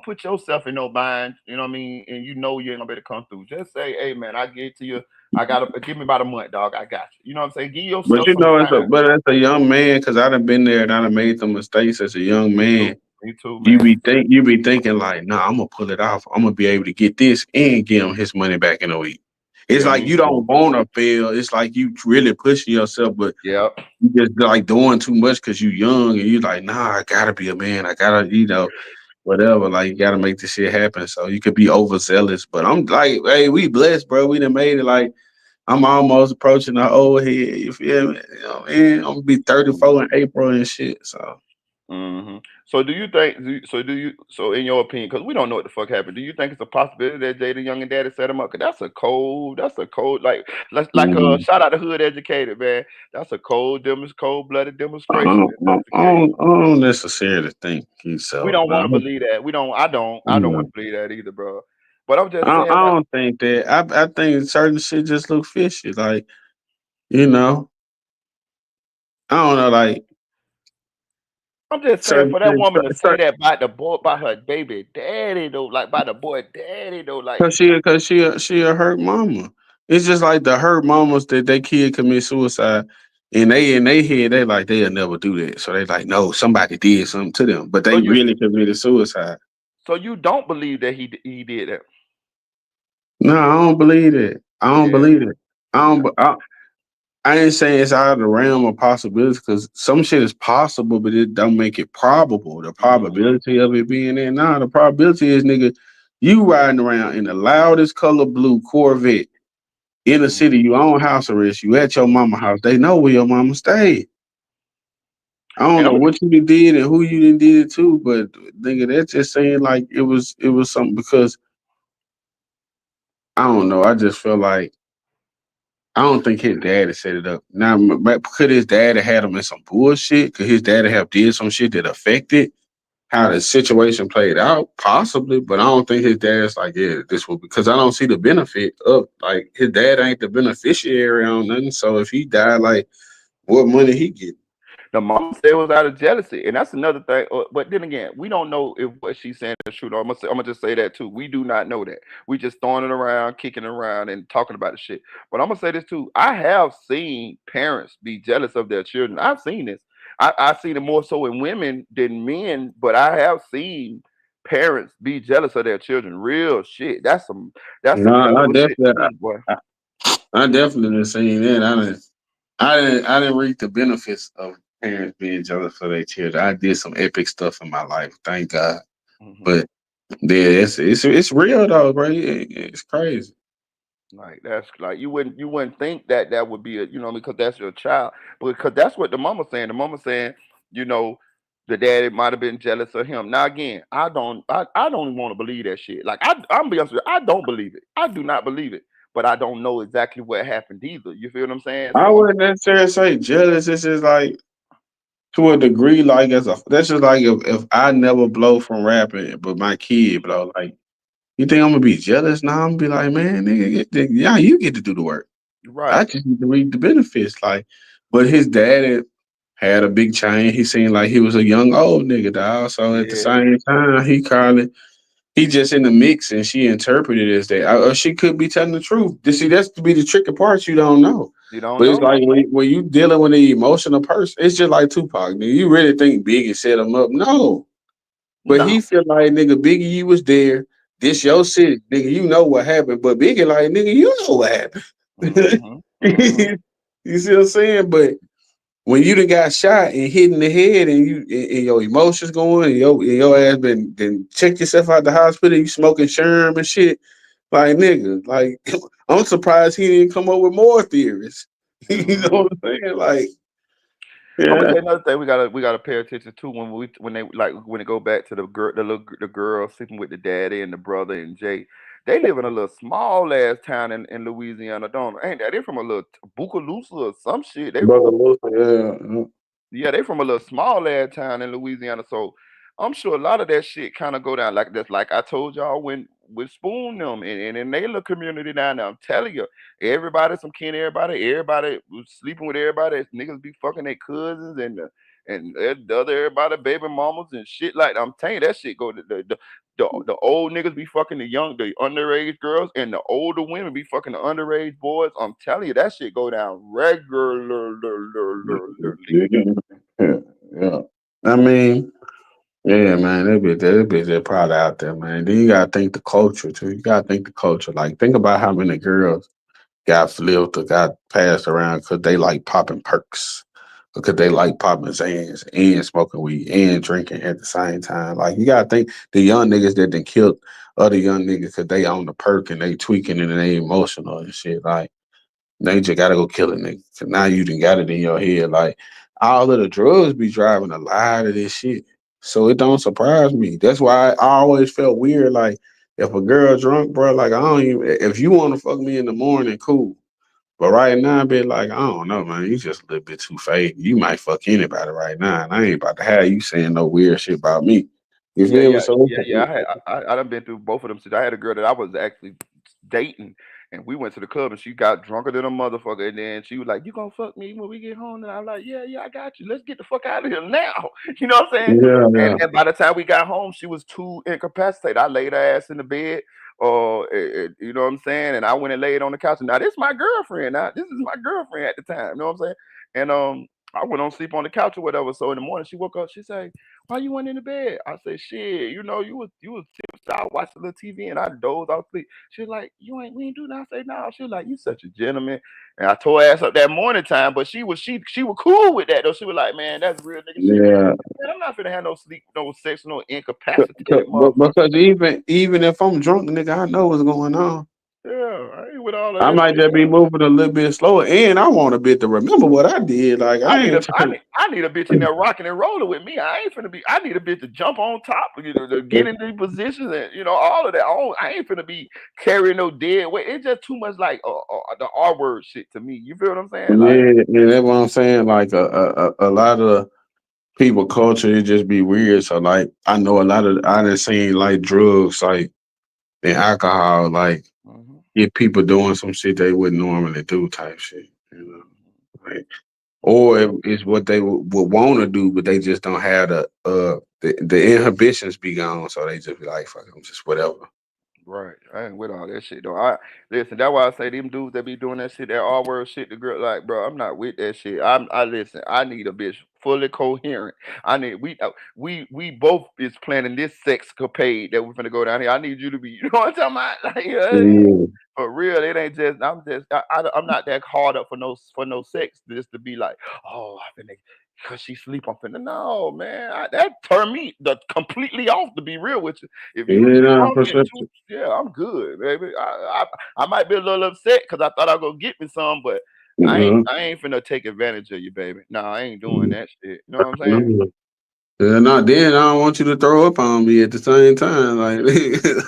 put yourself in no bind. You know what I mean? And you know you ain't gonna be able to come through. Just say, hey man, I get it to you. I gotta give me about a month, dog. I got you. You know what I'm saying? Give But yourself you some know, time. as a young man, because I done been there and I done made some mistakes as a young Me too. man. Me too, man. You be thinking like, nah, I'm gonna pull it off. I'm gonna be able to get this and get him his money back in a week. It's Yeah, like me you too. don't want to fail. It's like you really pushing yourself, but Yep. you just like doing too much because you young and you like, nah, I gotta be a man. I gotta, whatever. Like you gotta make this shit happen. So you could be overzealous, but I'm like, hey, we blessed, bro. We done made it. Like I'm almost approaching the old head. You feel me? You know, man, I'm gonna be 34 in April and shit. So. Hmm. So do you think? So in your opinion, because we don't know what the fuck happened, do you think it's a possibility that Jada Young and Daddy set him up? Cause that's a cold. mm, Shout out to Hood Educated, man. That's a cold blooded I demonstration. don't, If that's the case, I don't necessarily think he's we so. don't want I to don't, believe that. We don't. I don't want no. to believe that either, bro. But I'm just saying, I like, don't think that. I think certain shit just look fishy. Like you know, I don't know. Like I'm just saying certain for that shit, woman to say that about the boy, about her baby daddy though, like by the boy daddy though, like. she a hurt mama. It's just like the hurt mamas that they kid commit suicide. And they in their head, they like they'll never do that. So they like, no, somebody did something to them, but So they you really committed suicide. so you don't believe that he did that? No, I don't believe it. I don't Yeah. believe it. I Yeah. don't. I ain't saying it's out of the realm of possibilities because some shit is possible, but it don't make it probable. The Mhm. probability of it being there, nah, the probability is, nigga, you riding around in the loudest color blue Corvette in the Mhm. city, you own house arrest, you at your mama house. They know where your mama stay. I don't And know I'm what you done did and who you done did it to, but nigga, that's just saying like it was something because I don't know. I just feel like I don't think his daddy set it up. Now, could his daddy had him in some bullshit? Could his daddy have did some shit that affected how the situation played out, possibly, but I don't think his dad's like, yeah, this will because I don't see the benefit of like his dad ain't the beneficiary on nothing. So if he died, like what money he get? The mama said it was out of jealousy, and that's another thing. But then again, we don't know if what she's saying is true. I'm gonna just say that too. We do not know that. We just throwing it around, kicking it around, and talking about the shit. But I'm gonna say this too. I have seen parents be jealous of their children. I've seen this. I've seen it more so in women than men, but I have seen parents be jealous of their children. Real shit. That's No, some hell of a shit to me, boy. I, I definitely didn't see that. I didn't reap the benefits of parents being jealous for their children. I did some epic stuff in my life, thank God. Hmm. But yeah, it's real though, bro. It's crazy. Like that's like you wouldn't think that that would be a because that's your child, but because that's what the mama saying. The mama saying you know the daddy might have been jealous of him. Now again, I don't even want to believe that shit. Like I'm be honest with you, I don't believe it. I do not believe it, but I don't know exactly what happened either. You feel what I'm saying? I So I'm wouldn't necessarily say jealous. It's just like to a degree, like as a that's just like if I never blow from rapping, but my kid blow, like you think I'm gonna be jealous now? I'm gonna be like, man, nigga, yeah, you get to do the work. I right. just need to reap the benefits. Like, but his daddy had a big chain. He seemed like he was a young old nigga, dog. So at the Yeah, same time, he just in the mix, and she interpreted it as that, or she could be telling the truth. You see, that's to be the tricky part. You don't know, you don't but it's know. like when you dealing with an emotional person, it's just like Tupac. Nigga, you really think Biggie set him up? No, but No. he feel like nigga Biggie, you was there. This your city, nigga. You know what happened, but Biggie like nigga, you know what happened. Hmm. Hmm. You see what I'm saying? But when you done got shot and hit in the head and and your emotions going and your ass been then check yourself out the hospital, you smoking sherm and shit, like nigga, like I'm surprised he didn't come up with more theories. You know Hmm. what I'm saying? Like, I'm gonna yeah, tell you another thing we gotta pay attention to when they like when they go back to the girl sleeping with the daddy and the brother and Jay. They live in a little small ass town in Louisiana, don't they? Ain't they? They from a little Boocaloosa or some shit. They brother from Wilson, yeah. yeah, they from a little small ass town in Louisiana, so I'm sure a lot of that shit kind of go down like this. Like I told y'all when with Spoon them and in their little community down there, I'm telling you, everybody, some kin, everybody was sleeping with everybody. Niggas be fucking their cousins and the other everybody, baby mamas and shit. Like I'm telling you, that shit go to the old niggas be fucking the underage girls, and the older women be fucking the underage boys. I'm telling you, that shit go down regularly. Yeah, yeah, yeah. I mean, yeah, man, that bitch that probably out there, man. Then you gotta think the culture too. You gotta think the culture. Like, think about how many girls got flipped or got passed around because they like popping perks, because they like popping Zans and smoking weed and drinking at the same time. Like, you gotta think the young niggas that done killed other young niggas because they on the perk and they tweaking and they emotional and shit. Like, now you just gotta go kill a nigga. So now you done got it in your head. Like, all of the drugs be driving a lot of this shit. So it don't surprise me. That's why I always felt weird. Like, if a girl drunk, bro, like I don't even if you wanna fuck me in the morning, cool. But right now, I be like, I don't know, man. You just a little bit too fake. You might fuck anybody right now, and I ain't about to have you saying no weird shit about me. You Yeah, feel me? yeah, So yeah, yeah. I done been through both of them. I had a girl that I was actually dating, and we went to the club, and she got drunker than a motherfucker. And then she was like, "You gonna fuck me when we get home?" And I was like, "Yeah, yeah, I got you. Let's get the fuck out of here now." You know what I'm saying? yeah, And yeah, and by the time we got home, she was too incapacitated. I laid her ass in the bed, or you know what I'm saying? And I went and laid on the couch. And now this is my girlfriend. Now this is my girlfriend at the time. You know what I'm saying? And I went on sleep on the couch or whatever. So in the morning, she woke up. She said, "Why you went in the bed?" I said, "Shit, you was tipsy. I watched a little TV and I dozed off sleep." She was like, we ain't do nothing. I said, "No." She was like, "You such a gentleman." And I told her ass up that morning time, but she was cool with that though. She was like, "Man, that's real nigga shit." yeah. Man, I'm not finna have no sleep, no sex, no incapacitated But motherfucker. because even if I'm drunk, nigga, I know what's going on. Yeah, I ain't with all of I that might shit. just be moving a little bit slower, and I want a bit to remember what I did. Like I I need ain't a I trying. need I need a bitch in there rocking and rolling with me. I ain't finna be. I need a bitch to jump on top, to get into positions and all of that. I ain't finna be carrying no dead weight. It's just too much like the R word shit to me. You feel what I'm saying? Like Yeah, yeah, that's what I'm saying. Like a lot of people culture, it just be weird. So like I know a lot of I done seen like drugs like and alcohol like Hmm. get people doing some shit they wouldn't normally do type shit. You know. Like, or it's what they would want to do, but they just don't have the inhibitions be gone, so they just be like, "Fuck, I'm just whatever." Right. I ain't with all that shit though. I listen, that's why I say them dudes that be doing that shit, that all word shit, the girl like, bro, I'm not with that shit. I listen, I need a bitch fully coherent. I need we both is planning this sexcapade that we're gonna go down here. I need you to be, you know what I'm talking about? Like, yeah, Yeah, for real, it ain't just. I'm not that hard up for no sex just to be like, oh, I finna because she sleep. I'm finna no man. That turn me the completely off. To be real with you, if you yeah, get nah, drunk for and sure. too, yeah, I'm good, baby. I might be a little upset because I thought I was gonna get me some, but Uh-huh. I ain't finna take advantage of you, baby. No, I ain't doing that shit. You know what I'm saying? No. Yeah, no, then I don't want you to throw up on me at the same time. Like,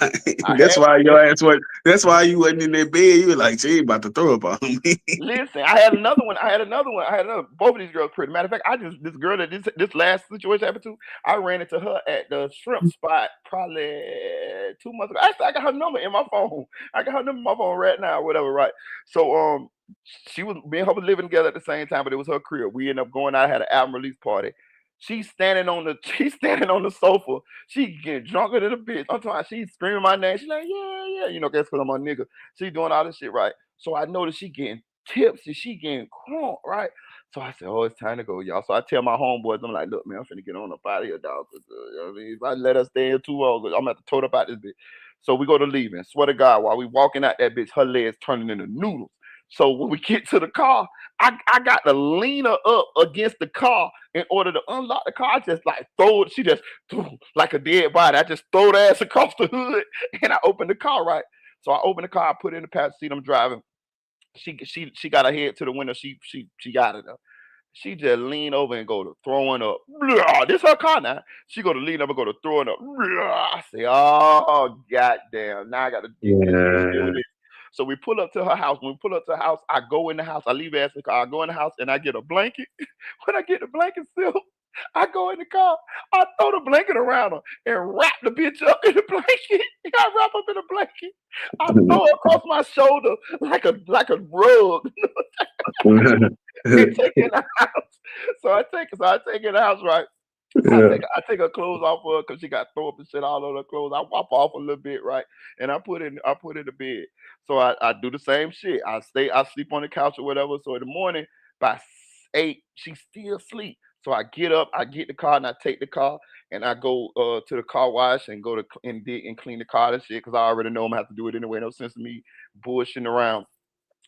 like, I that's had why your ass was. That's why you wasn't in that bed. You were like, she ain't about to throw up on me. Listen, I had another one. I had another one. I had another. Both of these girls pretty. Matter of fact, I just this girl that this last situation happened to. I ran into her at the shrimp spot probably 2 months ago. Actually, I got her number in my phone. I got her number in my phone right now. Whatever, right? So she was me and her was living together at the same time, but it was her crib. We ended up going out, had an album release party. She's standing on the she's standing on the sofa. She getting drunker than a bitch. I'm talking. She's screaming my name. She's like, yeah, yeah. You know, that's because I'm a nigga. She doing all this shit right. So I noticed she getting tipsy, she getting crunk, right? So I said, oh, it's time to go, y'all. So I tell my homeboys, I'm like, look, man, I'm finna get on up out of here, dog. 'Cause, you know what I mean? If I let us stay here too long, I'm gonna have to tote up out this bitch. So we go to leaving. Swear to God, while we walking out that bitch, her legs turning into noodles. So when we get to the car, I got to lean her up against the car in order to unlock the car. I just like throw it, she just threw like a dead body. I just throw the ass across the hood and I open the car, right? So I open the car, I put it in the passenger seat, I'm driving. She got her head to the window. She got it up. She just lean over and go to throwing up. Blah, this her car now. She go to lean up and go to throwing up. Blah. I say, oh goddamn. Now I got to deal Yeah. with this. So we pull up to her house. When we pull up to her house, I go in the house. I leave her ass in the car. I go in the house and I get a blanket. When I get the blanket still, I go in the car. I throw the blanket around her and wrap the bitch up in the blanket. I wrap up in a blanket. I throw it across my shoulder like a rug and take it in the house. So I take it in the house, right? Yeah. I take her clothes off of her because she got throw up and shit all on her clothes. I wop off a little bit, right? And I put in the bed. So I do the same shit. I sleep on the couch or whatever. So in the morning by 8, she still sleep. So I get up, I get the car and I take the car and I go to the car wash and go to and dig and clean the car and shit because I already know I'm gonna have to do it anyway. No sense of me bullshitting around,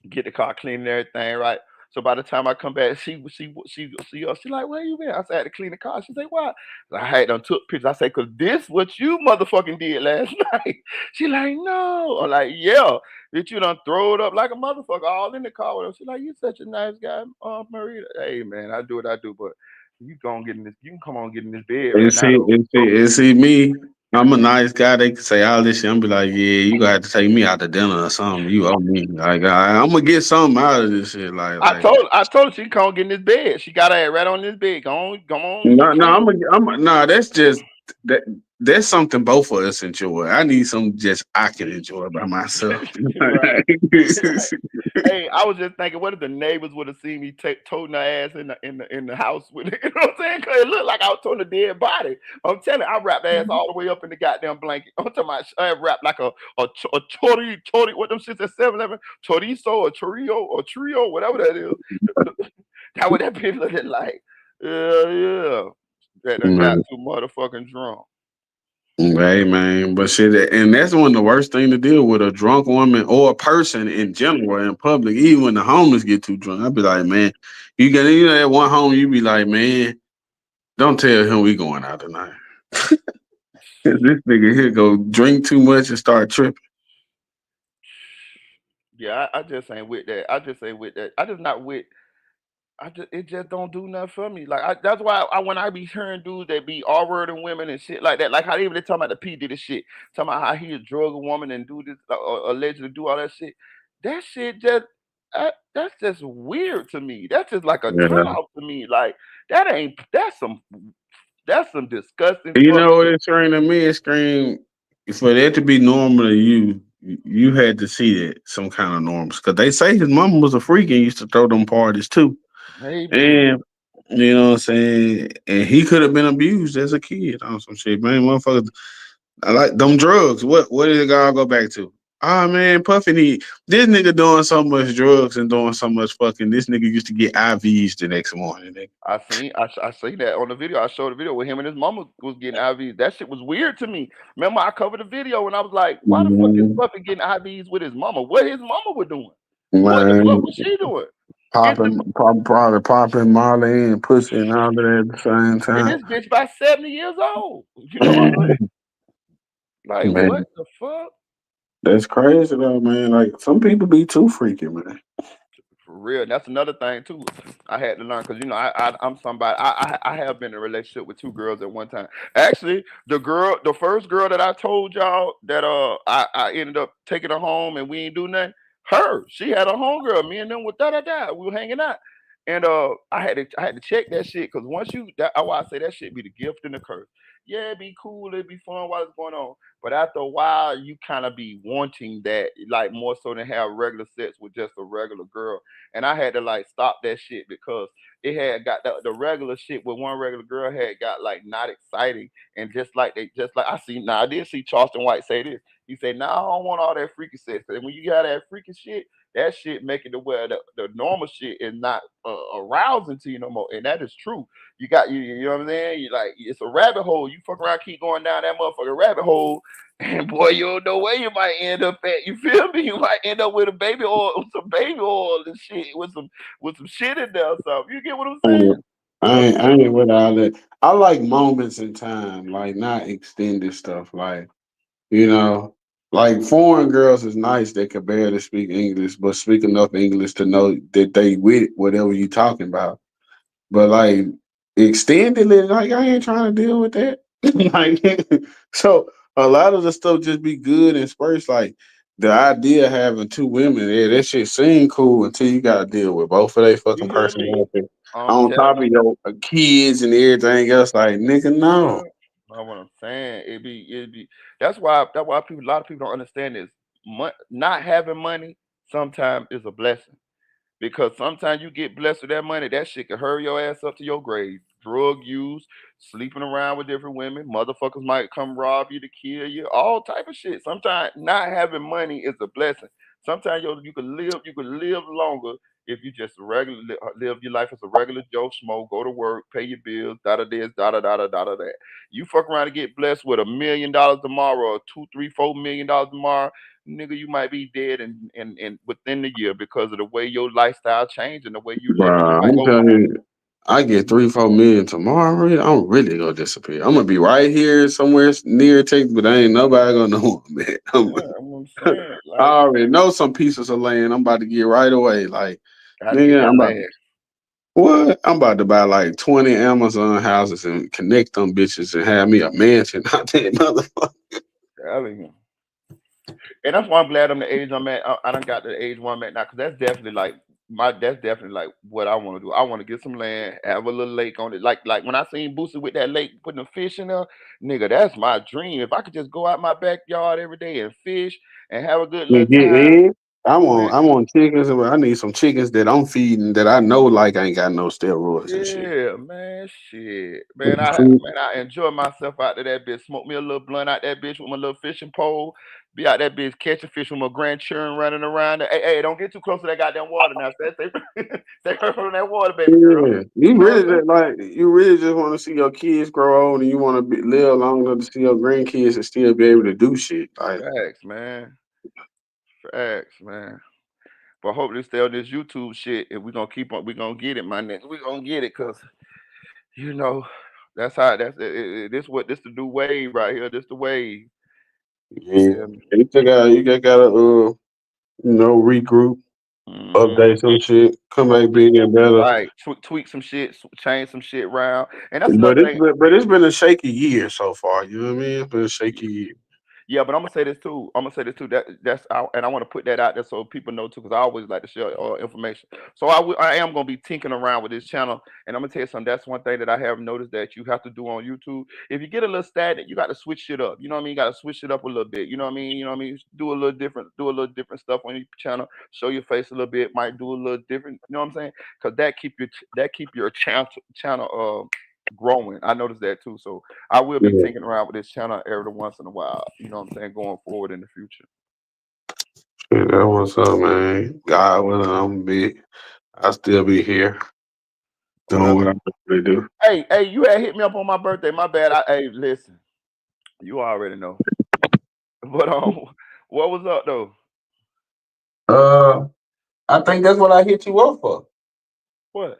get the car clean and everything, right? So by the time I come back, she like, where you been? I said, I had to clean the car. She said, why? I had done took pictures. I said, cause this what you motherfucking did last night. She like, no. I'm like, yeah. Did you done throw it up like a motherfucker all in the car with her? She like, you such a nice guy, Maria. Hey man, I do what I do, but you gonna get in this, you can come on get in this bed And right now see, though. me. I'm a nice guy. They can say all this shit. I'm be like, yeah, you gonna have to take me out to dinner or something. You owe me. Like, I'm gonna get something out of this shit. I told her she can come get in this bed. She got her head right on this bed. Come on, No, get no, clean. no. That's just that. That's something both of us enjoy. I need something just I can enjoy by myself. Right. Right. Hey, I was just thinking, what if the neighbors would have seen me toting her ass in the house with it? You know what I'm saying? Because it looked like I was toting a dead body. I'm telling you, I wrapped the ass all the way up in the goddamn blanket. I'm talking about I wrapped like a what them shits at 7-Eleven, chorizo or trio, whatever that is. That what that bitch looking like. Yeah, yeah. That done got Man, too motherfucking drunk. hey man, but shit, and that's one of the worst thing to deal with a drunk woman or a person in general in public. Even when the homeless get too drunk, I'd be like, man, you know that one home, you be like, man, don't tell him we going out tonight. This nigga here go drink too much and start tripping. Yeah, I just ain't with that. I just ain't with that. I just not with. I just it just don't do nothing for me. Like that's why when I be hearing dudes that be R wording women and shit like that, like how they even talking about the P Diddy shit, talking about how he drug a woman and do this allegedly do all that shit. That shit just That's just weird to me. That's just like a turn Yeah. off to me. Like that ain't that's some disgusting You fuck know what shit. it screamed to me? It screamed for that to be normal to you. You had to see that some kind of norms because they say his mama was a freak and used to throw them parties too. Maybe. And you know what I'm saying? And he could have been abused as a kid on some shit. Man, motherfuckers, I like them drugs. What did the guy go back to? Ah man, Puffy this nigga doing so much drugs and doing so much fucking. This nigga used to get IVs the next morning. Nigga. I seen that on the video. I showed the video where him and his mama was getting IVs. That shit was weird to me. Remember, I covered the video and I was like, "Why the fuck is Mhm. Puffy getting IVs with his mama? What his mama was doing? What the fuck Man, was she doing?" Is the probably popping Molly and pussy and all of that at the same and time. this bitch about 70 years old. You know what I'm saying? Like, what Man, the fuck? that's crazy though, man. Like some people be too freaky, man. For real. And that's another thing too. I had to learn because I'm somebody. I have been in a relationship with two girls at one time. Actually, the first girl that I told y'all that I ended up taking her home and we ain't do nothing. She had a homegirl. Me and them were da. We were hanging out, and I had to check that shit because once why I say that shit be the gift and the curse. Yeah, it'd be cool, it'd be fun while it's going on. But after a while, you kind of be wanting that, like more so than have regular sex with just a regular girl. And I had to like stop that shit because it had got the regular shit with one regular girl had got like not exciting. And just like I did see Charleston White say this. He said, "Nah, I don't want all that freaky sex. Cause when you got that freaky shit, that shit make it to where the normal shit is not arousing to you no more." And that is true. You know what I'm saying? You like it's a rabbit hole. You fuck around, keep going down that motherfucking rabbit hole, and boy, you don't know where you might end up at. You feel me? You might end up with a baby oil, some baby oil and shit, with some shit in there or something. You get what I'm saying? I ain't with all that. I like moments in time, like not extended stuff. Like you know, like foreign girls is nice. They can barely speak English, but speak enough English to know that they with whatever you talking about. But like extended it, like I ain't trying to deal with that. Like so a lot of the stuff just be good in spurts. Like the idea of having two women, yeah, that shit seem cool until you gotta deal with both of their You fucking hear me? personality I'm on top telling of you. your kids and everything else. Like nigga, no. Yeah. Know what I'm saying? It be. That's why a lot of people don't understand is not having money sometimes is a blessing. Because sometimes you get blessed with that money, that shit can hurry your ass up to your grave. Drug use, sleeping around with different women, motherfuckers might come rob you to kill you, all type of shit. Sometimes not having money is a blessing. Sometimes you can live longer if you just live your life as a regular Joe Schmo, go to work, pay your bills, da da this, da da da da da da that. You fuck around and get blessed with $1 million tomorrow, or two, three, $4 million tomorrow, nigga, you might be dead and within the year because of the way your lifestyle changed and the way you living. You Bruh, might I'm go, telling you, I get 3, 4 million tomorrow. I'm really gonna disappear. I'm gonna be right here somewhere near Texas, but ain't nobody gonna know I'm at. yeah, I'm what I'm saying. I Like, already know some pieces of land I'm about to get right away. Like, how to get nigga, that I'm about land? what? I'm about to buy like 20 Amazon houses and connect them bitches and have me a mansion out there, motherfucker. Telling you. And that's why I'm glad I'm the age I'm at. I done got the age where I'm at now because that's definitely like what I want to do. I want to get some land, have a little lake on it. Like when I seen Boosie with that lake putting the fish in there, nigga, that's my dream. If I could just go out my backyard every day and fish and have a good You little get time, in? man. I want chickens. I need some chickens that I'm feeding that I know like ain't got no steroids and shit. Yeah, man, shit, man. I enjoy myself out to that bitch. Smoke me a little blunt out that bitch with my little fishing pole. Be out that bitch catching fish with my grandchildren running around. Hey, don't get too close to that goddamn water now. Stay from that water, baby girl. Yeah, You know what I'm saying? you really just want to see your kids grow old, and you want to live long enough to see your grandkids and still be able to do shit. Like, Facts, man. Facts, man. But hopefully stay on this YouTube shit, and we gonna keep on. We gonna get it, my nigga. We gonna get it, cause you know that's how this the new wave right here. This the wave. You yeah, feel me? you just gotta regroup, Hmm. update some shit, come back bigger and better. Right. Tweak some shit, change some shit around. And that's another But thing. it's been a shaky year so far. You know what I mean? It's been a shaky year. Yeah, but I'm gonna say this too. I'm gonna say this too. That's out, and I want to put that out there so people know too, because I always like to share information. So I am gonna be tinkering around with this channel, and I'm gonna tell you something. That's one thing that I have noticed that you have to do on YouTube. If you get a little stagnant, you got to switch shit up. You know what I mean? You got to switch it up a little bit. You know what I mean? You know what I mean? Do a little different. Do a little different stuff on your channel. Show your face a little bit. Might do a little different. You know what I'm saying? Because that keep your channel growing. I noticed that too. So I will be Yeah, tinkering around with this channel every once in a while. You know what I'm saying? Going forward in the future. shit, that what's up, man. God willing, I'm be. I still be here doing Well, what I really do. hey, you had hit me up on my birthday. My bad. Hey, listen, you already know. But what was up though? Uh, I think that's what I hit you up for. What?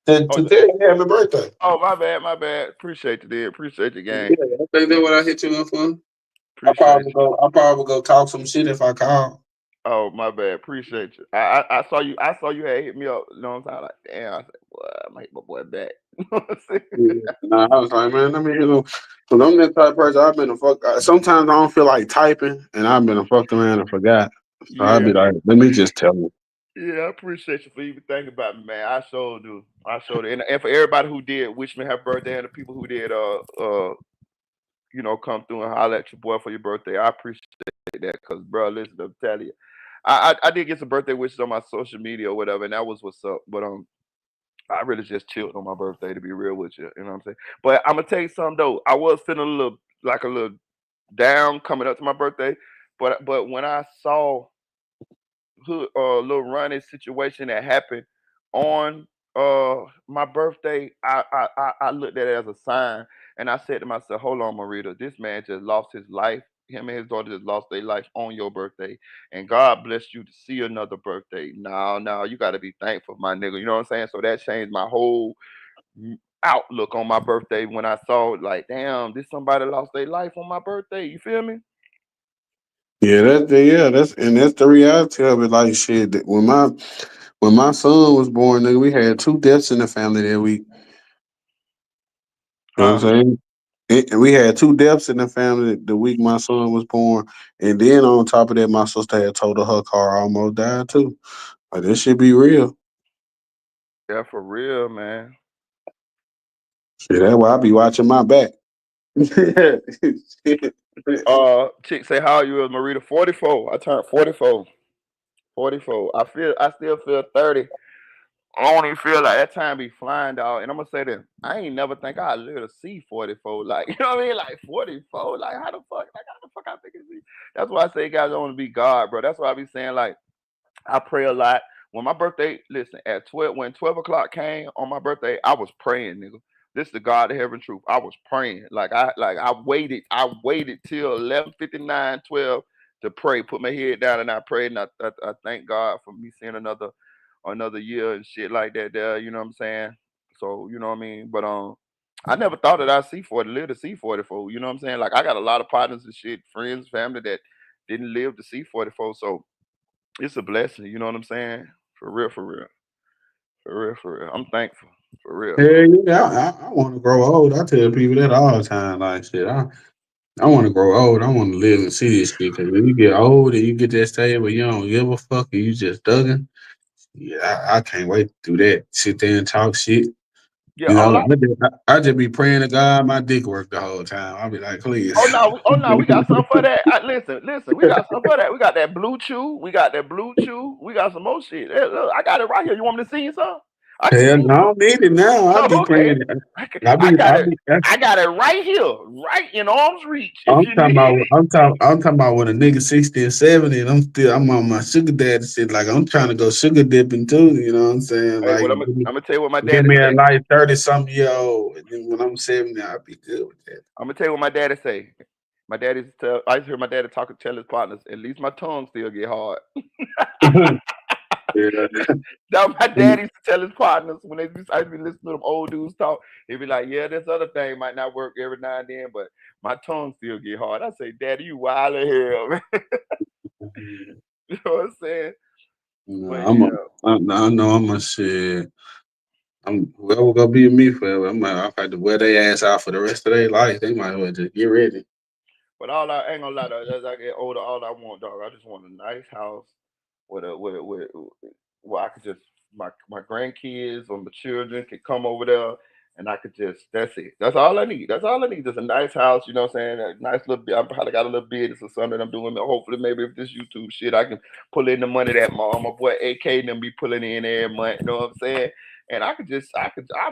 To Oh, tell you happy birthday. oh, my bad, my bad. Appreciate you, dude. Appreciate you, Yeah, gang. I think that's what I hit you up for. Appreciate you. I probably go talk some shit if I call. Oh, my bad. Appreciate you. I saw you. I saw you had hit me up. You know what I'm saying? Like, damn. I said, well, I might hit my boy back. You know what I'm saying? Yeah. Nah, I was like, man, let me hit him. Cause I'm that type of person. I've been a fuck. Sometimes I don't feel like typing, and I've been a fucked around and forgot. So I'd Yeah. be like, let me just tell him. Yeah, I appreciate you for even thinking about me, man. I sure do. I sure do. And for everybody who did wish me happy birthday, and the people who did come through and holler at your boy for your birthday, I appreciate that. Cause bro, listen, I'm telling you, I did get some birthday wishes on my social media or whatever, and that was what's up. But I really just chilled on my birthday to be real with you. You know what I'm saying? But I'm gonna tell you something though. I was feeling a little down coming up to my birthday, but when I saw little Ronnie's situation that happened on my birthday, I looked at it as a sign, and I said to myself, "Hold on, Marita, this man just lost his life. Him and his daughter just lost their life on your birthday, and God blessed you to see another birthday. Now, you got to be thankful, my nigga. You know what I'm saying? So that changed my whole outlook on my birthday when I saw like, damn, this somebody lost their life on my birthday. You feel me? Yeah, that's the reality of it. Like shit, when my son was born, nigga, we had two deaths in the family that week. You know what Huh? I'm saying? We had two deaths in the family the week my son was born, and then on top of that, my sister had told her car almost died too. Like this should be real. Yeah, for real, man. Shit, that's why I be watching my back. Chick say how you is, Marita? 44. I turned 44. 44. I still feel 30. I don't even feel like that time be flying, dog. And I'm gonna say this. I ain't never think I'd live to see 44. Like, you know what I mean? Like 44. Like how the fuck I think it's That's why I say guys don't want to be God, bro. That's why I be saying like I pray a lot. When my birthday, listen, at 12, when 12 o'clock came on my birthday, I was praying, nigga. This is the God of heaven truth. I was praying. I waited till 11:59, 12 to pray, put my head down and I prayed and I thank God for me seeing another year and shit like that there, you know what I'm saying? So, you know what I mean? But I never thought that I'd see 40, live to see 44, you know what I'm saying? Like I got a lot of partners and shit, friends, family that didn't live to see 44. So it's a blessing, you know what I'm saying? For real, for real. For real, for real. I'm thankful. For real. Hell yeah, I want to grow old. I tell people that all the time. Like shit, I want to grow old. I want to live and see this shit. Cause when you get old and you get that stage where you don't give a fuck and you just thugging, yeah, I can't wait to do that. Sit there and talk shit. Yeah, You a know, lot. I just be praying to God my dick work the whole time. I'll be like, please. Oh no, we got something for that. Listen, we got something for that. We got that blue chew. We got that blue chew. We got some more shit. Hey, look, I got it right here. You want me to see you some? I can Hell, see no, I you. don't need it now. I be Oh, okay. praying. I, can, I I be, got I it. be. I got it right here, right in arm's reach. If I'm you talking need about. it. I'm talking about when a nigga 60 and 70, and I'm on my sugar daddy shit. Like I'm trying to go sugar dipping too. You know what I'm saying? Hey, Like what I'm gonna tell you what my give daddy me a say. nice 30-something year old, and then when I'm 70, I'll be good with that. I'm gonna tell you what my daddy say. My daddy used to tell. I used to hear my daddy tell his partners. At least my tongue still get hard. Yeah. That my daddy used to tell his partners when I used to be listening to them old dudes talk. He'd be like, "Yeah, this other thing might not work every now and then, but my tongue still get hard." I say, "Daddy, you wild as hell, man." You know what I'm saying? No, But yeah, I know I'm a shit. I'm whoever gonna be with me forever. I have to wear their ass out for the rest of their life. They might as well just get ready. But all I ain't gonna lie, though, as I get older, all I want, dog, I just want a nice house with where I could just my grandkids or my children could come over there, and I could just that's it. That's all I need. That's all I need. Just a nice house, you know what I'm saying? A nice little bit. I probably got a little business or something I'm doing. Hopefully, maybe if this YouTube shit, I can pull in the money that my boy AK and them be pulling in every month. You know what I'm saying? And I'll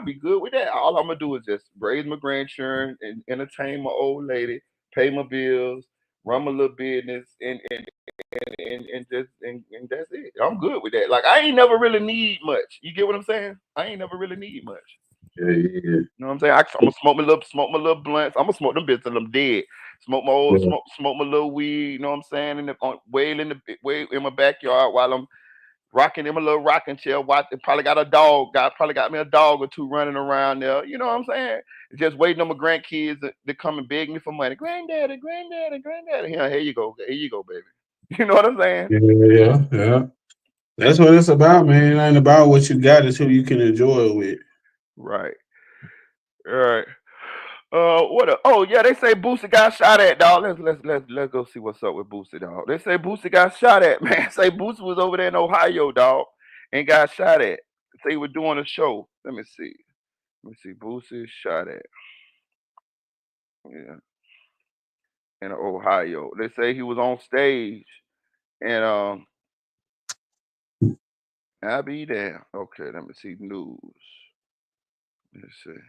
be good with that. All I'm gonna do is just raise my grandchildren and entertain my old lady, pay my bills, run my little business, and that's it. I'm good with that. Like I ain't never really need much. You get what I'm saying? I ain't never really need much. Yeah, yeah, You know what I'm saying? I'm gonna smoke my little blunts. I'm gonna smoke them bits till I'm dead. yeah. Smoke my little weed. You know what I'm saying? Way in my backyard while I'm rocking in my little rocking chair. Probably got a dog. Probably got me a dog or two running around there. You know what I'm saying? Just waiting on my grandkids to come and beg me for money. Granddaddy, granddaddy, granddaddy. Here you go. Here you go, baby. You know what I'm saying? Yeah, yeah, yeah. That's what it's about, man. It ain't about what you got; it's who you can enjoy it with. Right. All right. Oh yeah, they say Boosie got shot at, dog. Let's go see what's up with Boosie, dog. They say Boosie got shot at, man. Say Boosie was over there in Ohio, dog, and got shot at. Say he was doing a show. Let me see. Let me see. Boosie shot at. Yeah, in Ohio. They say he was on stage and I'll be there. Okay, let me see news. Let's see.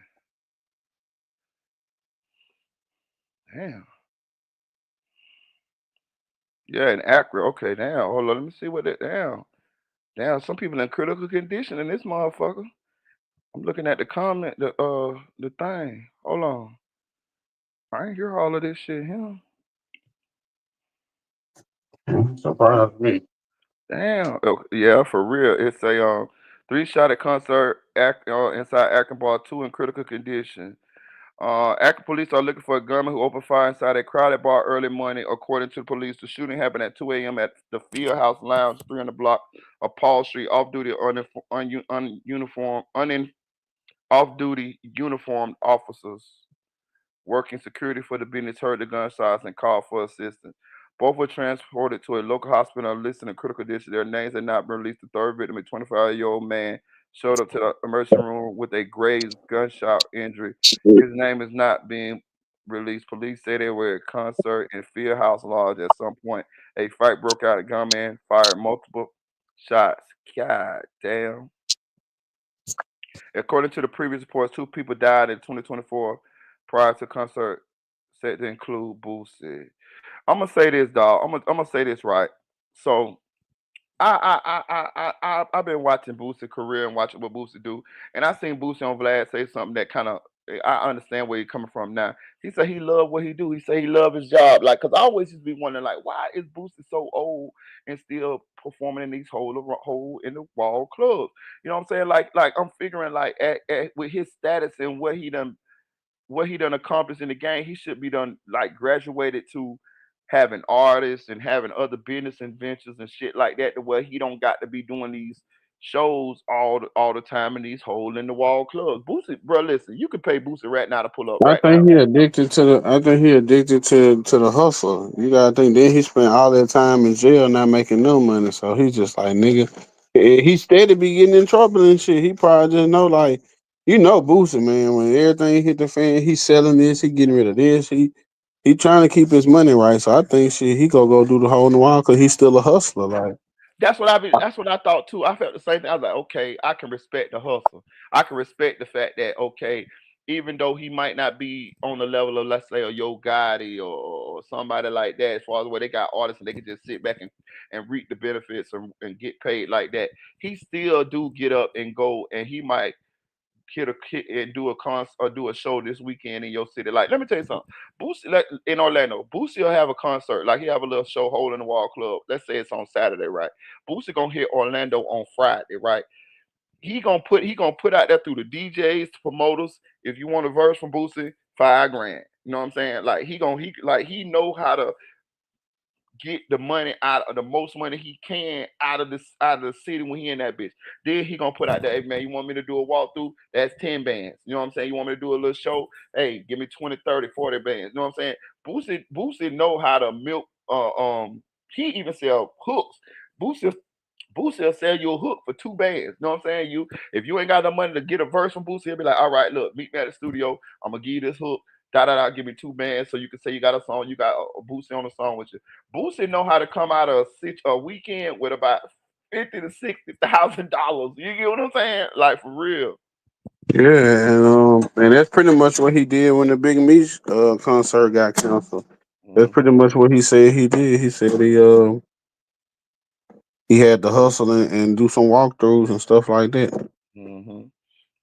Damn. Yeah, in Accra. Okay, damn. Hold on. Let me see what that damn. Damn, some people in critical condition in this motherfucker. I'm looking at the comment, the thing. Hold on. I ain't hear all of this shit here. Surprise me. Damn. Oh, yeah, for real. It's a three shot at concert inside Akron Bar, two in critical condition. Akron police are looking for a gunman who opened fire inside a crowded bar early morning. According to the police, the shooting happened at 2 a.m. at the Field House Lounge, 300 block of Paul Street. Off-duty uniformed officers working security for the business heard the gunshots and called for assistance. Both were transported to a local hospital and listed in critical condition. Their names had not been released. The third victim, a 25-year-old man, showed up to the emergency room with a grazed gunshot injury. His name is not being released. Police say they were at a concert in Fieldhouse Lodge. At some point, a fight broke out. A gunman fired multiple shots. God damn. According to the previous reports, two people died in 2024 prior to concert set to include Boosie. I'm gonna say this, dog. I'm gonna say this right. So I've been watching Boosie career and watching what Boosie do, and I seen Boosie on Vlad say something that kind of I understand where he's coming from now. He said he love what he do. He said he love his job. Like, cause I always just be wondering, like, why is Boosie so old and still performing in these hole in the wall clubs? You know what I'm saying? Like I'm figuring like with his status and what he done accomplished in the game, he should be done like graduated to having artists and having other business and ventures and shit like that to where he don't got to be doing these shows all the time in these hole in the wall clubs. Boosie, bro, listen, you could pay Boosie right now to pull up I right now. think he addicted to the. I think he addicted to the hustle. You gotta think. Then he spent all that time in jail not making no money. So he's just like nigga. He steady be getting in trouble and shit. He probably just know like Boosie man. When everything hit the fan, he selling this. He getting rid of this. He trying to keep his money right. So I think shit. He go do the hole in the wall because he's still a hustler. Like That's what I thought too. I felt the same thing. I was like, okay, I can respect the hustle. I can respect the fact that okay, even though he might not be on the level of let's say a Yo Gotti or somebody like that, as far as where they got artists and they can just sit back and reap the benefits and get paid like that, he still do get up and go and he might kid and do a concert or do a show this weekend in your city. Like, let me tell you something. Boosie like, in Orlando, Boosie will have a concert. Like he have a little show, Hole in the Wall Club. Let's say it's on Saturday, right? Boosie gonna hit Orlando on Friday, right? He gonna put out there through the DJs, promoters. If you want a verse from Boosie, $5 grand. You know what I'm saying? Like he know how to get the money out of the most money he can out of the city when he in that bitch. Then he gonna put out there, hey man, you want me to do a walkthrough? That's 10 bands. You know what I'm saying? You want me to do a little show? Hey, give me 20, 30, 40 bands. You know what I'm saying? Boosie know how to milk he even sell hooks. Boosie Boosie will sell you a hook for 2 bands. You know what I'm saying? You if you ain't got the money to get a verse from Boosie, he'll be like, all right, look, meet me at the studio. I'm gonna give you this hook. Da da da, give me 2 bands so you can say you got a song. You got a Boosie on a song with you. Boosie know how to come out of a weekend with about $50,000 to $60,000. You get what I'm saying? Like for real. Yeah, and that's pretty much what he did when the Big Meech concert got canceled. That's pretty Hmm. much what he said he did. He said he had to hustle and do some walkthroughs and stuff like that.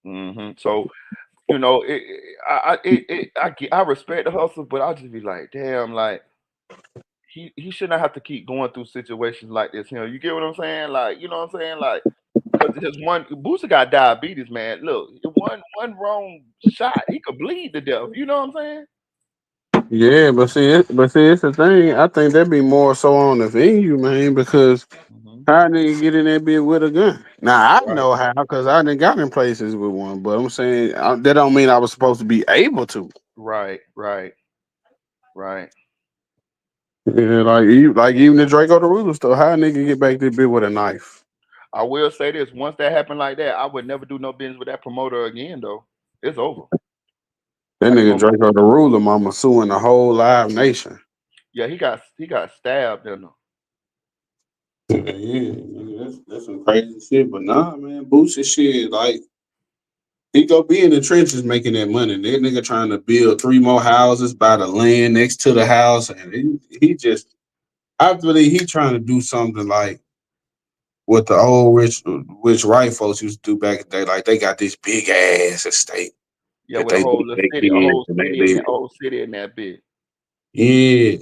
Hmm. So I respect the hustle, but I just be like, damn, like he shouldn't have to keep going through situations like this. You get what I'm saying? Like, you know what I'm saying? Like, cause his one Boosie got diabetes, man. Look, one wrong shot, he could bleed to death. You know what I'm saying? Yeah, but see, it's the thing. I think that'd be more so on the venue, man, because Hmm. how nigga get in that bit with a gun? Now I Right, know how because I done got in places with one, but I'm saying that don't mean I was supposed to be able to. right, right, right. Yeah, like even the Draco the Ruler stuff. How a nigga get back this bit with a knife? I will say this: once that happened like that, I would never do no business with that promoter again. Though it's over. That That nigga prom- Draco the Ruler, mama suing the whole live nation. yeah, he got stabbed in the. Yeah, nigga, that's some crazy shit. But nah, man, Boosie shit, like he go be in the trenches making that money. That nigga trying to build 3 more houses, buy the land next to the house, and he just, I believe he trying to do something like what the old rich white folks used to do back in the day. Like they got this big ass estate Yeah, that with a they whole leave little their city, a kids whole and they city in live. that whole city in that bit. Yeah,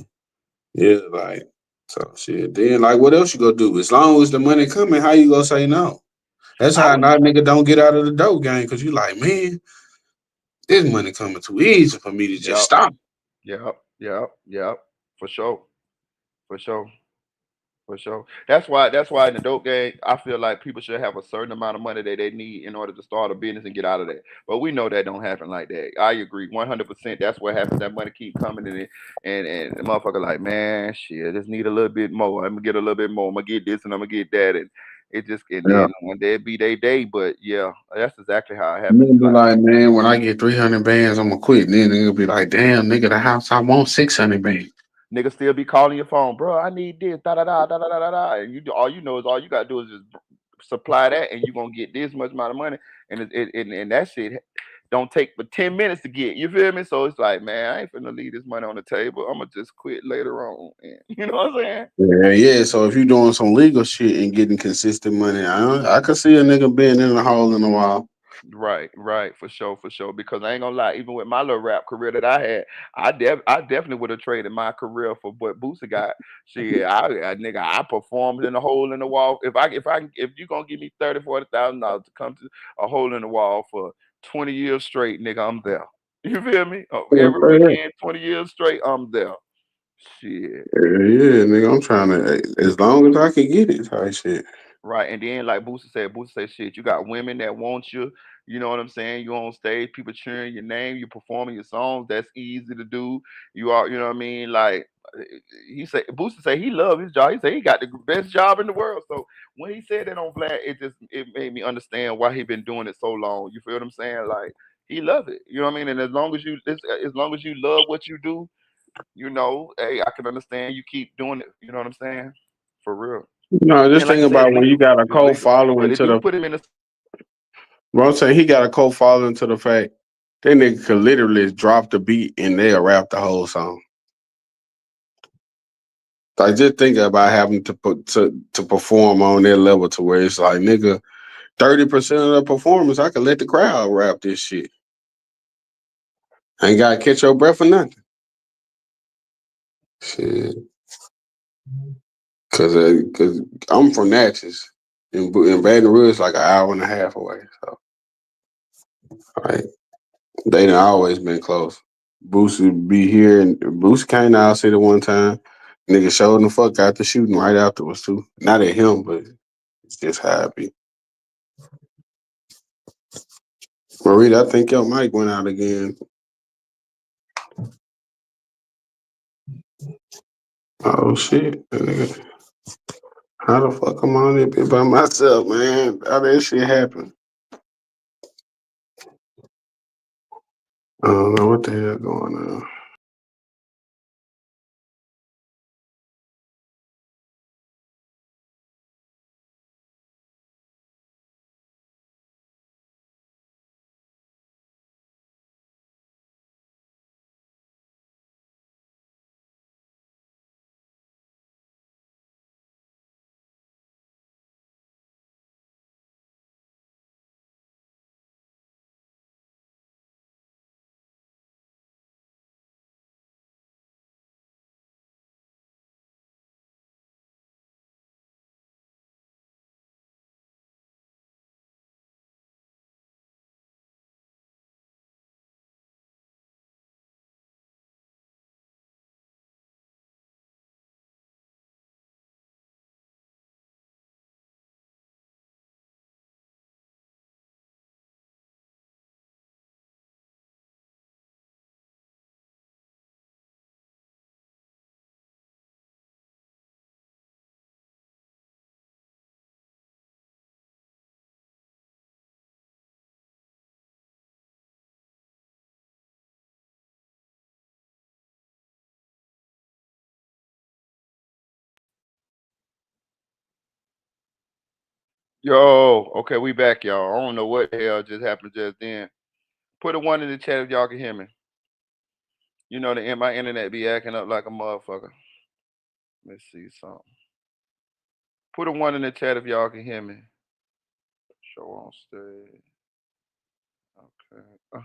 yeah, like so shit. Then like, what else you gonna do? As long as the money coming, how you gonna say no? That's I how would. not nigga don't get out of the dope game because you like, man, this money coming too easy for me to just Yep, stop. yep. For sure, for sure. For sure. That's why in the dope game, I feel like people should have a certain amount of money that they need in order to start a business and get out of that. But we know that don't happen like that. I agree 100%. That's what happens. That money keep coming in, and the motherfucker like, man, shit, I just need a little bit more. I'm gonna get a little bit more. I'm gonna get this and I'm gonna get that, and it just and Yeah. then one day it be their day. But yeah, that's exactly how it happens. Nigga be Like, like, man, when I get 300 bands, I'm gonna quit. And then nigga be like, damn, nigga, the house I want 600 bands. niggas still be calling your phone, bro. I need this, da da da da da da da da. And all you know is all you gotta do is just supply that, and you're gonna get this much amount of money, and and that shit don't take but 10 minutes to get. You feel me? So it's like, man, I ain't finna leave this money on the table. I'm gonna just quit later on. And, you know what I'm saying? Yeah, yeah. So if you doing some legal shit and getting consistent money, I could see a nigga being in a hole in a while. Right, right, for sure, for sure. Because I ain't gonna lie, even with my little rap career that I had, I definitely would have traded my career for what Boosie got. Shit, nigga, I performed in a hole in the wall. If you gonna give me $30,000, $40,000 to come to a hole in the wall for 20 years straight, nigga, I'm there. You feel me? Yeah, Every straight up. weekend, 20 years straight, I'm there. Shit. Yeah, nigga, I'm trying to, as long as I can get it, type shit. Right, and then like Boosie said, shit, you got women that want you. You know what I'm saying? You on stage, people cheering your name, you performing your songs. That's easy to do. You know what I mean? Like Boosie said he loved his job. He said he got the best job in the world. So when he said that on Vlad, it made me understand why he been doing it so long. You feel what I'm saying? Like he loves it. You know what I mean? And as long as you love what you do, hey, I can understand you keep doing it. You know what I'm saying? For real. No, And just like think you said, about it's when you legal. got a It's legal. co-following But it to do the, put him in a well, I'm saying he got a co-following to the fact that nigga could literally drop the beat and they'll rap the whole song. Like just think about having to put to perform on that level to where it's like nigga 30% of the performance I could let the crowd rap this shit. I ain't gotta catch your breath or nothing. Shit, cause I'm from Natchez and Baton Rouge like an hour and a half away. So like they done always been close. Boosie be here and Boosie came to our city one time. Nigga showed the fuck out the shooting right afterwards too. Not at him, but it's just how it be. Marita, I think your mic went out again. Oh shit. Nigga. How the fuck I'm on it bit by myself, man? How that shit happen? I don't know what the hell going on. Yo, okay, we back, y'all. I don't know what the hell just happened just then. Put a one in the chat if y'all can hear me. You know my internet be acting up like a motherfucker. Let's see something. Put a one in the chat if y'all can hear me. Show on stage. Okay.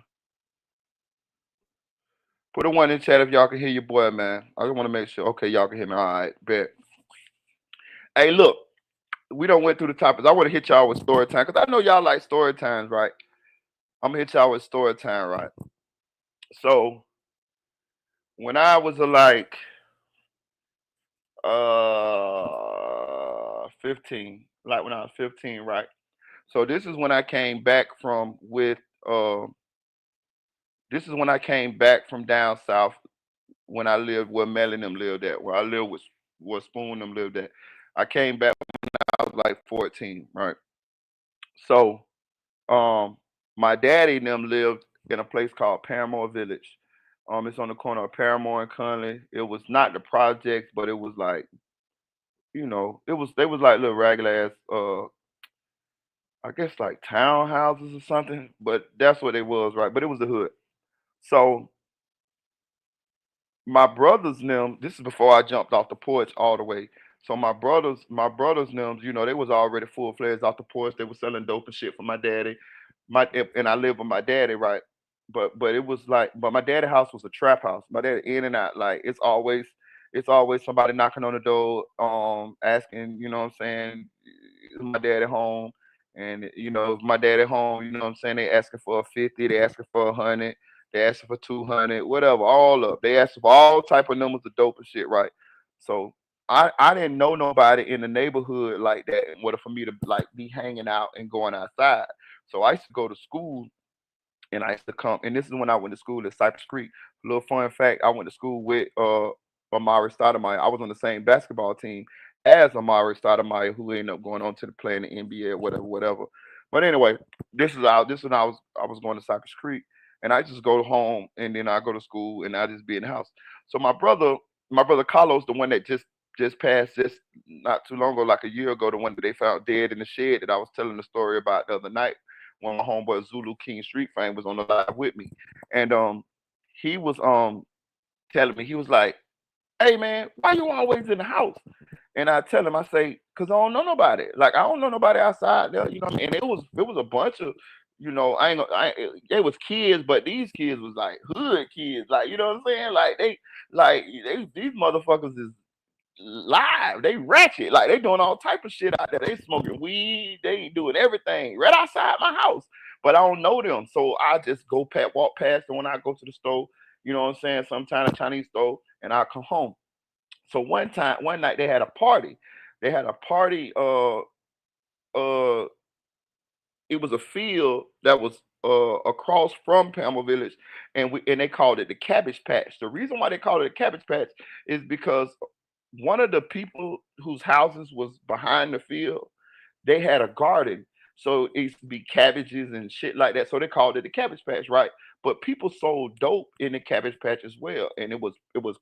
Put a one in the chat if y'all can hear your boy, man. I just want to make sure. Okay, y'all can hear me. All right, bet. Hey, look, we don't went through the topics. I want to hit y'all with story time because I know y'all like story times, right? I'm gonna hit y'all with story time, right? So when I was like 15, like when I was 15, right? So this is when I came back from this is when I came back from down south when I lived where Melly and them lived at, where I lived with where Spoon and them lived at. I came back when I was like 14, right? So um my daddy and them lived in a place called Paramore Village. It's on the corner of Paramore and Conley. It was not the projects, but it was like, they was like little regular ass I guess like townhouses or something, but that's what it was, right? But it was the hood. So my brothers and them, this is before I jumped off the porch all the way. So my brothers and them, they was already full fledged off the porch. They was selling dope and shit for my daddy. And I lived with my daddy, right? But it was like, but my daddy house was a trap house. My daddy in and out, like it's always somebody knocking on the door, asking, what I'm saying, is my daddy home? And if my daddy home, what I'm saying, they asking for a 50, they asking for 100, they asking for 200, whatever, all up. They asking for all type of numbers of dope and shit, right? So I didn't know nobody in the neighborhood like that in order for me to like be hanging out and going outside. So I used to go to school and I used to come, and this is when I went to school at Cypress Creek. Little fun fact: I went to school with Amari Stoudemire. I was on the same basketball team as Amari Stoudemire, who ended up going on to the play in the NBA or whatever, whatever. But anyway, this is when I was going to Cypress Creek, and I just go home and then I go to school and I just be in the house. So my brother Carlos, the one that just passed just not too long ago, like a year ago, the one that they found dead in the shed that I was telling the story about the other night when my homeboy Zulu King Street Fame was on the live with me. And he was telling me, he was like, "Hey man, why you always in the house?" And I tell him, I say, "Cause I don't know nobody. Like I don't know nobody outside there, you know what I mean?" And it was a bunch of, I ain't gonna- I they was kids, but these kids was like hood kids, like, you know what I'm saying? Like these motherfuckers is live. They ratchet. Like they doing all type of shit out there. They smoking weed. They doing everything right outside my house. But I don't know them. So I just walk past them when I go to the store, you know what I'm saying? Sometimes a Chinese store, and I come home. So one night they had a party. They had a party. Uh, it was a field that was across from Pamela Village, and they called it the Cabbage Patch. The reason why they called it a Cabbage Patch is because one of the people whose houses was behind the field, they had a garden. So it used to be cabbages and shit like that. So they called it the Cabbage Patch, right? But people sold dope in the Cabbage Patch as well. And it was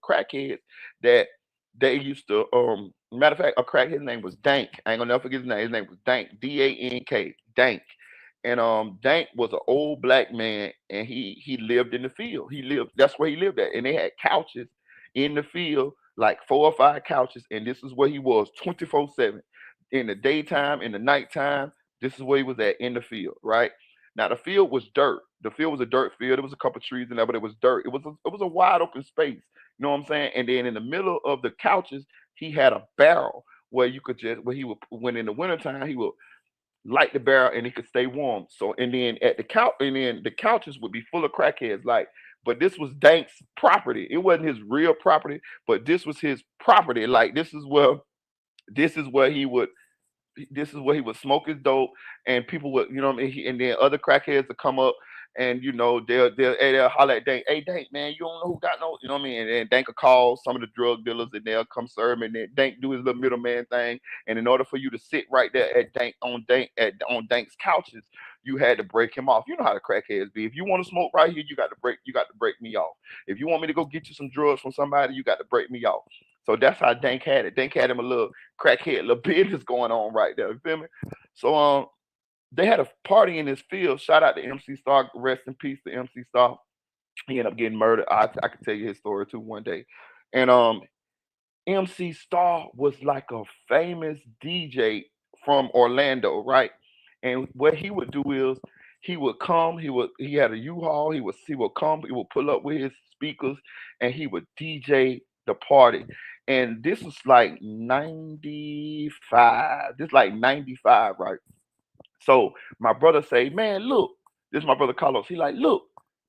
crackheads that they used to matter of fact, a crackhead's name was Dank. I ain't gonna never forget his name. His name was Dank. Dank. Dank. And Dank was an old black man and he lived in the field. That's where he lived at. And they had couches in the field, like 4 or 5 couches, and this is where he was 24/7 in the daytime, in the nighttime. This is where he was at in the field, right? Now the field was dirt. The field was a dirt field. There was a couple trees in there, but it was dirt. It was a wide open space. You know what I'm saying? And then in the middle of the couches, he had a barrel where you could just where he would when in the wintertime he would light the barrel and he could stay warm. So and then at the couch and then the couches would be full of crackheads. Like, but this was Dank's property. It wasn't his real property, but this was his property. Like this is where he would this is where he would smoke his dope, and people would, you know what I mean, and then other crackheads would come up, and they'll holler at Dank, hey Dank, man, you don't know who got no, you know what I mean, and then Dank will call some of the drug dealers, and they'll come serve him, and then Dank do his little middleman thing, and in order for you to sit right there at on Dank's couches, you had to break him off. You know how the crackheads be. If you want to smoke right here, you got to break me off. If you want me to go get you some drugs from somebody, you got to break me off. So that's how Dank had it. Dank had him a little crackhead, little business going on right there. You feel me? So they had a party in this field. Shout out to MC Star. Rest in peace to MC Star. He ended up getting murdered. I can tell you his story too one day. And MC Star was like a famous DJ from Orlando, right? And what he would do is he had a U-Haul, he would come, he would pull up with his speakers and he would DJ the party. And this was like 95. This like 95, right? So my brother say, man, look, this is my brother Carlos. He like, look,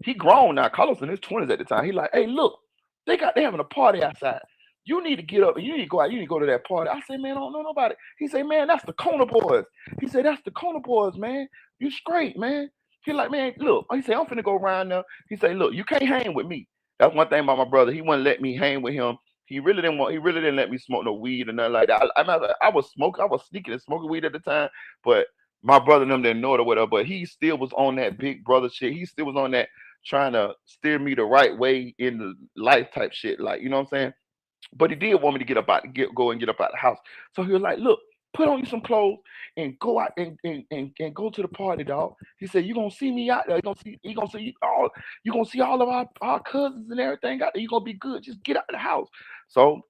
he grown now. Carlos in his 20s at the time. He like, hey, look, they having a party outside. You need to get up and you need to go out. You need to go to that party. I said, man, I don't know nobody. He said, man, that's the Kona boys. He said, that's the Kona boys, man. You straight, man. He like, man, look. He said, I'm finna go around there. He said, look, you can't hang with me. That's one thing about my brother. He wouldn't let me hang with him. He really didn't let me smoke no weed or nothing like that. I was sneaking and smoking weed at the time, but my brother and them didn't know it or whatever, but he still was on that big brother shit. He still was on that trying to steer me the right way in the life type shit. Like, you know what I'm saying? But he did want me to go and get up out of the house. So he was like, look, put on you some clothes and go out and go to the party, dog. He said, you're gonna see me out there. You're gonna see all of our cousins and everything out there. You're gonna be good. Just get out of the house. So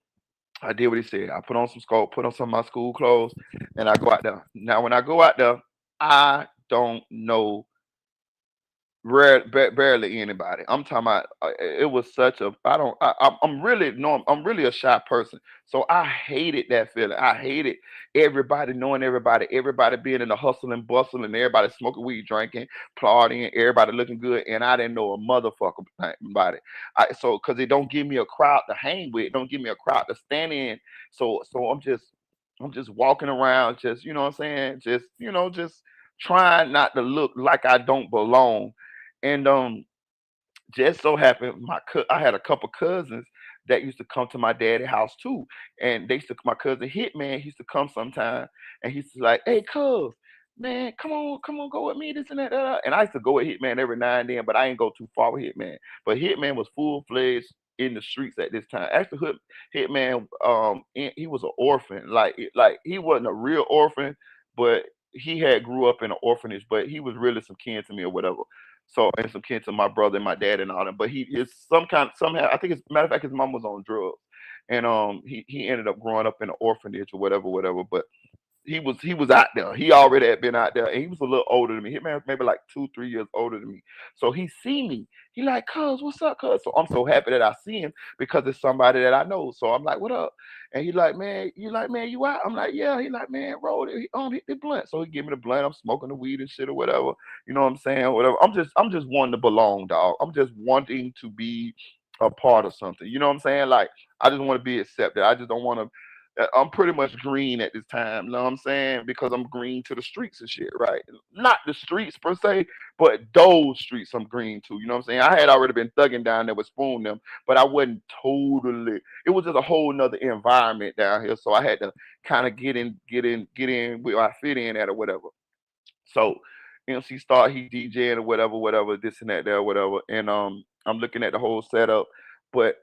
I did what he said. I put on some of my school clothes, and I go out there. Now, when I go out there, I don't know barely anybody. I'm talking about it was such a I don't I'm really no I'm really a shy person, so I hated that feeling. I hated everybody knowing everybody being in the hustle and bustle, and everybody smoking weed, drinking, partying, everybody looking good, and I didn't know a motherfucker about it. So because it don't give me a crowd to hang with, don't give me a crowd to stand in. So I'm just walking around, just you know what I'm saying, just trying not to look like I don't belong. And just so happened I had a couple cousins that used to come to my daddy's house too, and they used to my cousin Hitman he used to come sometime, and he used to like, hey, cuz, man, come on, go with me, this and that, and I used to go with Hitman every now and then, but I ain't go too far with Hitman. But Hitman was full fledged in the streets at this time. Actually, Hitman, he was an orphan, like he wasn't a real orphan, but he had grew up in an orphanage, but he was really some kin to me or whatever. So and some kin to my brother and my dad and all that. But he is somehow I think as a matter of fact his mom was on drugs. And he ended up growing up in an orphanage or whatever. But he was out there. He already had been out there, and he was a little older than me. He maybe like 2 3 years older than me. So he see me. He like, cuz, what's up, cuz? So I'm so happy that I see him because it's somebody that I know. So I'm like, what up? And he like, man, you out? I'm like, yeah. He like, man, roll it. Hit the blunt. So he give me the blunt. I'm smoking the weed and shit or whatever. You know what I'm saying? Whatever. I'm just wanting to belong, dog. I'm just wanting to be a part of something. You know what I'm saying? Like I just want to be accepted. I just don't want to. I'm pretty much green at this time. You know what I'm saying? Because I'm green to the streets and shit, right? Not the streets per se, but those streets I'm green to. You know what I'm saying? I had already been thugging down there with Spoon them, but I wasn't totally. It was just a whole nother environment down here, so I had to kind of get in where I fit in at or whatever. So MC Star, he DJing or whatever, whatever, this and that, there, whatever. And I'm looking at the whole setup, but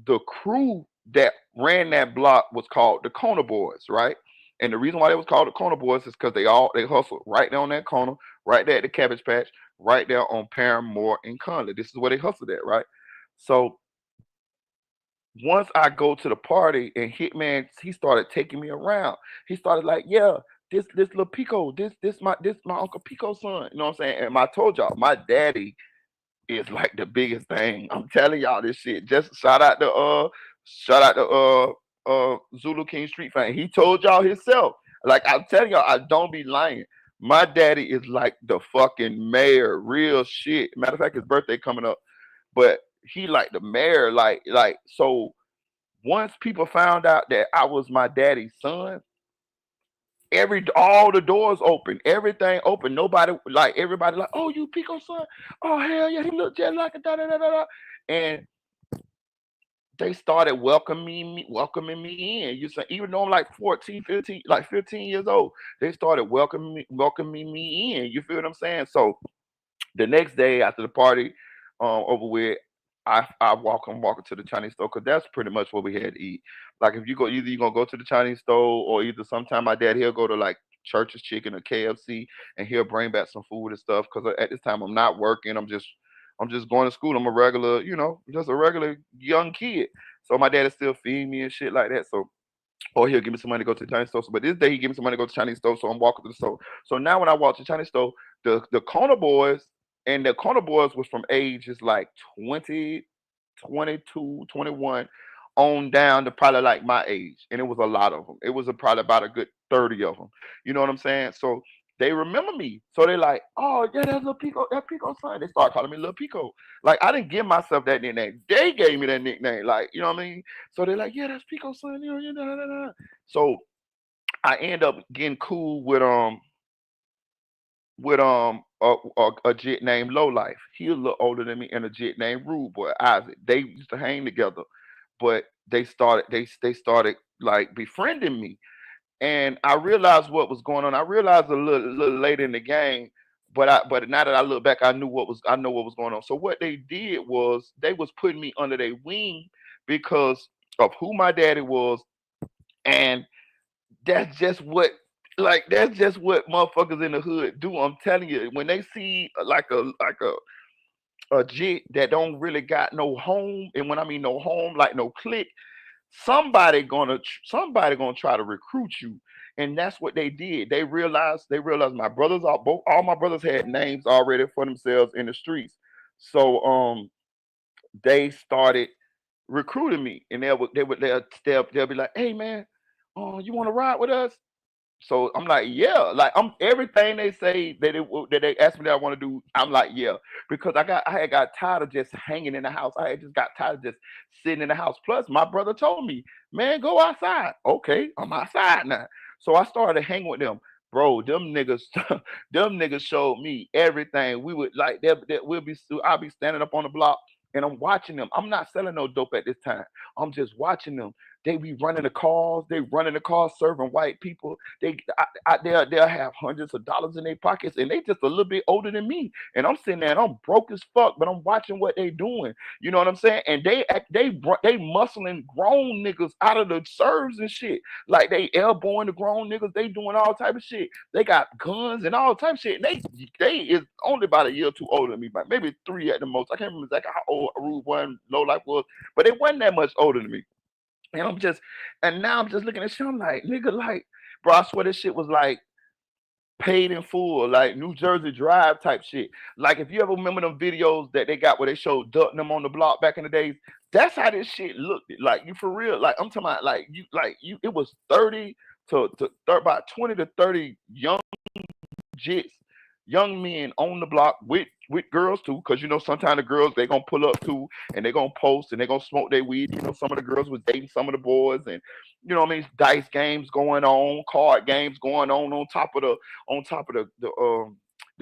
the crew that ran that block was called the Corner Boys, right? And the reason why they was called the Corner Boys is because they hustled right there on that corner, right there at the Cabbage Patch, right there on Paramore and Conley. This is where they hustled at, right? So once I go to the party and Hitman, he started taking me around. He started like, yeah, this little Pico, this my Uncle Pico son. You know what I'm saying? And I told y'all, my daddy is like the biggest thing. I'm telling y'all this shit. Just shout out to Zulu King Street fan. He told y'all himself. Like I'm telling y'all, I don't be lying. My daddy is like the fucking mayor, real shit. Matter of fact, his birthday coming up, but he like the mayor, like so. Once people found out that I was my daddy's son, all the doors open, everything open. Nobody like everybody like, oh, you Pico son? Oh hell yeah, he looked just like a da da da da da. And they started welcoming me in. You say even though I'm like 14, 15, like 15 years old, they started welcoming me in. You feel what I'm saying? So the next day after the party over with, I'm walking to the Chinese store because that's pretty much what we had to eat. Like if you go, either you're gonna go to the Chinese store or either sometime my dad he'll go to like Church's Chicken or KFC and he'll bring back some food and stuff. Because at this time I'm not working. I'm just going to school. I'm a regular, just a regular young kid. So my dad is still feeding me and shit like that. So or he'll give me some money to go to the Chinese store. So, but this day he gave me some money to go to the Chinese store. So I'm walking to the store. So now when I walk to the Chinese store, the corner boys and the corner boys was from ages like 20, 22, 21 on down to probably like my age. And it was a lot of them. It was probably about a good 30 of them. You know what I'm saying? So they remember me. So they like, oh yeah, that's Lil Pico, that Pico son. They start calling me Lil Pico. Like I didn't give myself that nickname. They gave me that nickname. Like, you know what I mean? So they're like, yeah, that's Pico son. Da, da, da. So I end up getting cool with a jit named Low Life. He a little older than me, and a jit named Rude Boy Isaac. They used to hang together, but they started like befriending me, and I realized what was going on. I realized a little later in the game, but now that I look back, I know what was going on. So what they did was they was putting me under their wing because of who my daddy was, and that's just what that's just what motherfuckers in the hood do. I'm telling you, when they see like a jit that don't really got no home, and when I mean no home, like no click, somebody gonna try to recruit you. And that's what they did. They realized my brothers all my brothers had names already for themselves in the streets. So they started recruiting me, and they'll be like, hey man, you want to ride with us? So I'm like, yeah, like I'm everything they say that they ask me that I want to do. I'm like, yeah, because I had got tired of just hanging in the house. I had just got tired of just sitting in the house. Plus, my brother told me, man, go outside. Okay, I'm outside now. So I started hanging with them. Bro, them niggas, them niggas showed me everything. We would like that I'll be standing up on the block and I'm watching them. I'm not selling no dope at this time. I'm just watching them. They be running the cars. They running the cars, serving white people. They'll have hundreds of dollars in their pockets, and they just a little bit older than me. And I'm sitting there, and I'm broke as fuck, but I'm watching what they doing. You know what I'm saying? And they muscling grown niggas out of the serves and shit. Like they elbowing the grown niggas. They doing all type of shit. They got guns and all type of shit. And they is only about a year or two older than me, but maybe 3 at the most. I can't remember exactly how old Rude One Low Life was, but they wasn't that much older than me. And now I'm just looking at shit. I'm like, nigga, like, bro, I swear this shit was like paid in full, like New Jersey Drive type shit. Like, if you ever remember them videos that they got where they showed ducking them on the block back in the days, that's how this shit looked. Like, you for real. Like, I'm talking about, it was 30 to about 20 to 30 young jits young men on the block with girls too, because sometimes the girls they gonna pull up too, and they gonna post and they gonna smoke their weed. Some of the girls was dating some of the boys, and what I mean, dice games going on, card games going on top of the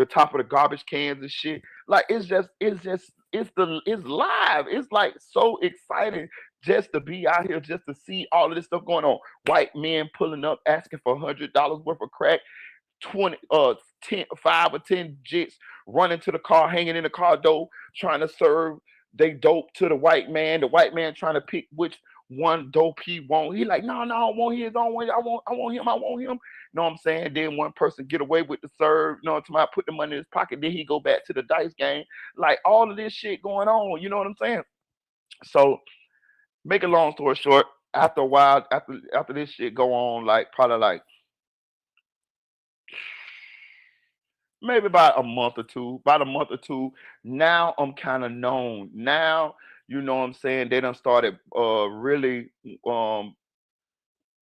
top of the garbage cans and shit. Like it's live. It's like so exciting just to be out here, just to see all of this stuff going on. White men pulling up asking for $100 worth of crack, 20 10 5 or 10 jits running to the car, hanging in the car door, trying to serve they dope to the white man trying to pick which one dope he want. He like, no, I don't want his, I don't want, I want him. You know what I'm saying? Then one person get away with the serve, to put the money in his pocket, then he go back to the dice game. Like all of this shit going on, you know what I'm saying? So make a long story short, after a while, after this shit go on, like probably like maybe about a month or two. About a month or two. Now I'm kind of known. Now, you know what I'm saying? They done started really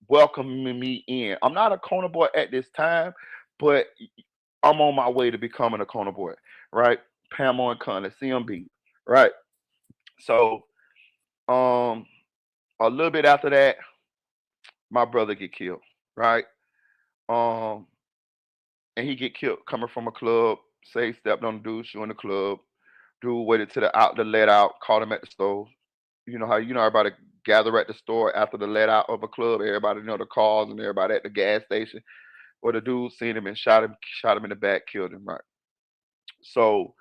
welcoming me in. I'm not a corner boy at this time, but I'm on my way to becoming a corner boy, right? Pamela and Connor, CMB, right? So um a little bit after that, my brother get killed, right? Um and he get killed coming from a club. Say he stepped on the dude shoe in the club. Dude waited to the let out, caught him at the store. You know how everybody gather at the store after the let out of a club. Everybody know the cars and everybody at the gas station. Well, the dude seen him and shot him in the back, killed him. Right. So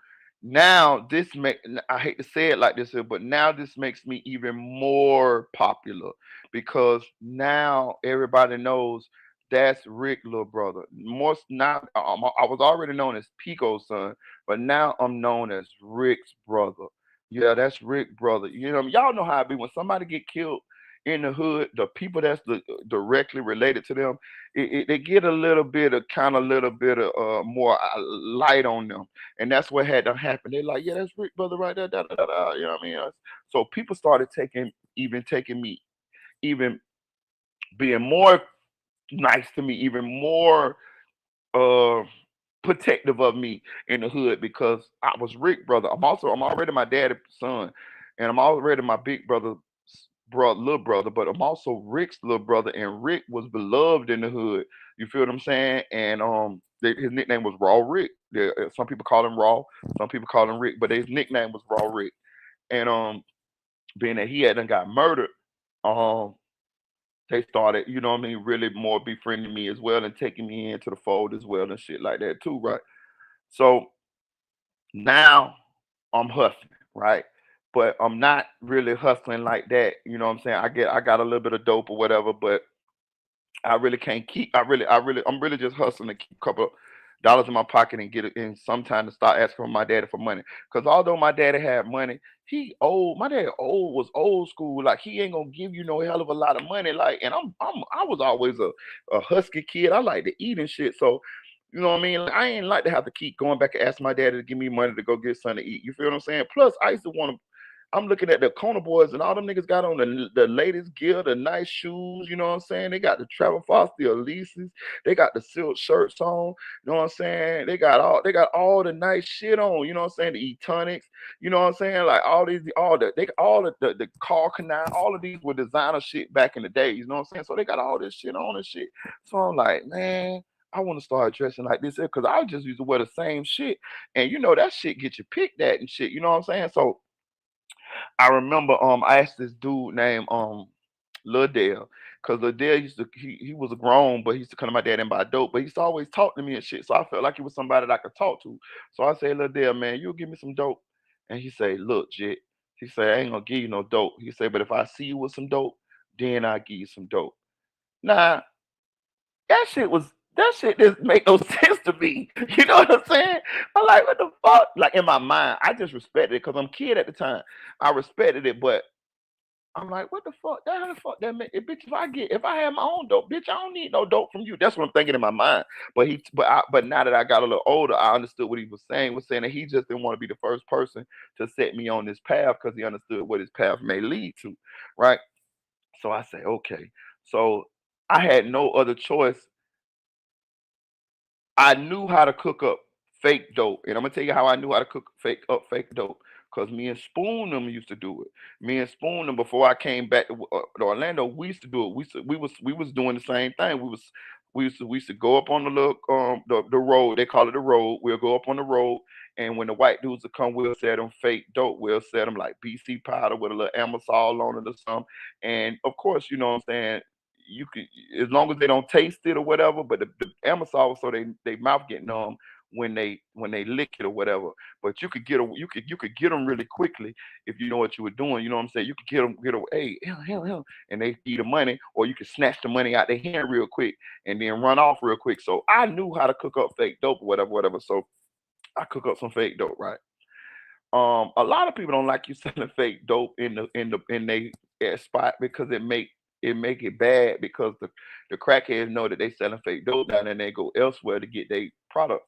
now this make I hate to say it like this here, but now this makes me even more popular because now everybody knows that's Rick little brother. Most now I was already known as Pico's son, but now I'm known as Rick's brother. Yeah, that's Rick brother. Y'all know how it be when somebody get killed in the hood. The people that's directly related to them, they get a little bit of little bit of more light on them, and that's what had to happen. They're like, yeah, that's Rick brother right there, da, da, da, da. You know what I mean? So people started taking me, even being more nice to me, even more uh protective of me in the hood because I was Rick brother. I'm already my daddy's son, and I'm already my big brother's little brother, but I'm also Rick's little brother, and Rick was beloved in the hood. You feel what I'm saying? And his nickname was Raw Rick. Some people call him Raw, some people call him Rick, but his nickname was Raw Rick. And being that he had done got murdered, um, they started, you know what I mean, really more befriending me as well and taking me into the fold as well and shit like that too, right? So now I'm hustling, right? But I'm not really hustling like that. You know what I'm saying? I got a little bit of dope or whatever, but I really can't keep. I'm really just hustling to keep a couple of dollars in my pocket and get it in sometime to start asking from my daddy for money. Because although my daddy had money, he old. My daddy was old school. Like he ain't gonna give you no hell of a lot of money. Like, and I was always a husky kid. I like to eat and shit. So you know what I mean? Like, I ain't like to have to keep going back and ask my daddy to give me money to go get something to eat. You feel what I'm saying? Plus, I used to want to. I'm looking at the corner boys and all them niggas got on the latest gear, the nice shoes, you know what I'm saying? They got the Travel Foster, the Elises, they got the silk shirts on, you know what I'm saying? They got all the nice shit on, you know what I'm saying? The E-tonics, you know what I'm saying? Like all the car canal, all of these were designer shit back in the day, you know what I'm saying? So they got all this shit on and shit. So I'm like, man, I want to start dressing like this because I just used to wear the same shit. And that shit get you picked at and shit, you know what I'm saying? So I remember I asked this dude named Lil Dale, because Lil Dale he was a grown, but he used to come to my dad and buy dope, but he used to always talk to me and shit. So I felt like he was somebody that I could talk to. So I said, Lil Dale, man, you'll give me some dope. And he said, look, Jit, he said, I ain't gonna give you no dope. He said, but if I see you with some dope, then I'll give you some dope. Now that shit didn't make no sense to me. You know what I'm saying? I'm like, what the fuck? Like in my mind, I just respected it because I'm a kid at the time. I respected it, but I'm like, what the fuck? That how the fuck that make it, bitch? If I had my own dope, bitch, I don't need no dope from you. That's what I'm thinking in my mind. But now that I got a little older, I understood what he was saying. Was saying that he just didn't want to be the first person to set me on this path because he understood what his path may lead to, right? So I say, okay. So I had no other choice. I knew how to cook up fake dope. And I'm gonna tell you how I knew how to cook fake dope. Cause me and Spoon them used to do it. Me and Spoon them before I came back to Orlando, we used to do it. We was doing the same thing. We used to go up on the little the road. They call it the road. We'll go up on the road, and when the white dudes will come, we'll sell them fake dope. We'll sell them like BC powder with a little Amasol on it or something. And of course, you know what I'm saying. You could, as long as they don't taste it or whatever, but the Amasol so they mouth get numb when they lick it or whatever. But you could get them really quickly if you know what you were doing. You know what I'm saying? You could get them. Hey, hell, and they give you the money, or you could snatch the money out their hand real quick and then run off real quick. So I knew how to cook up fake dope or whatever, whatever. So I cook up some fake dope, right? A lot of people don't like you selling fake dope in they spot because it make it bad because the crackheads know that they selling fake dope down there and they go elsewhere to get their product.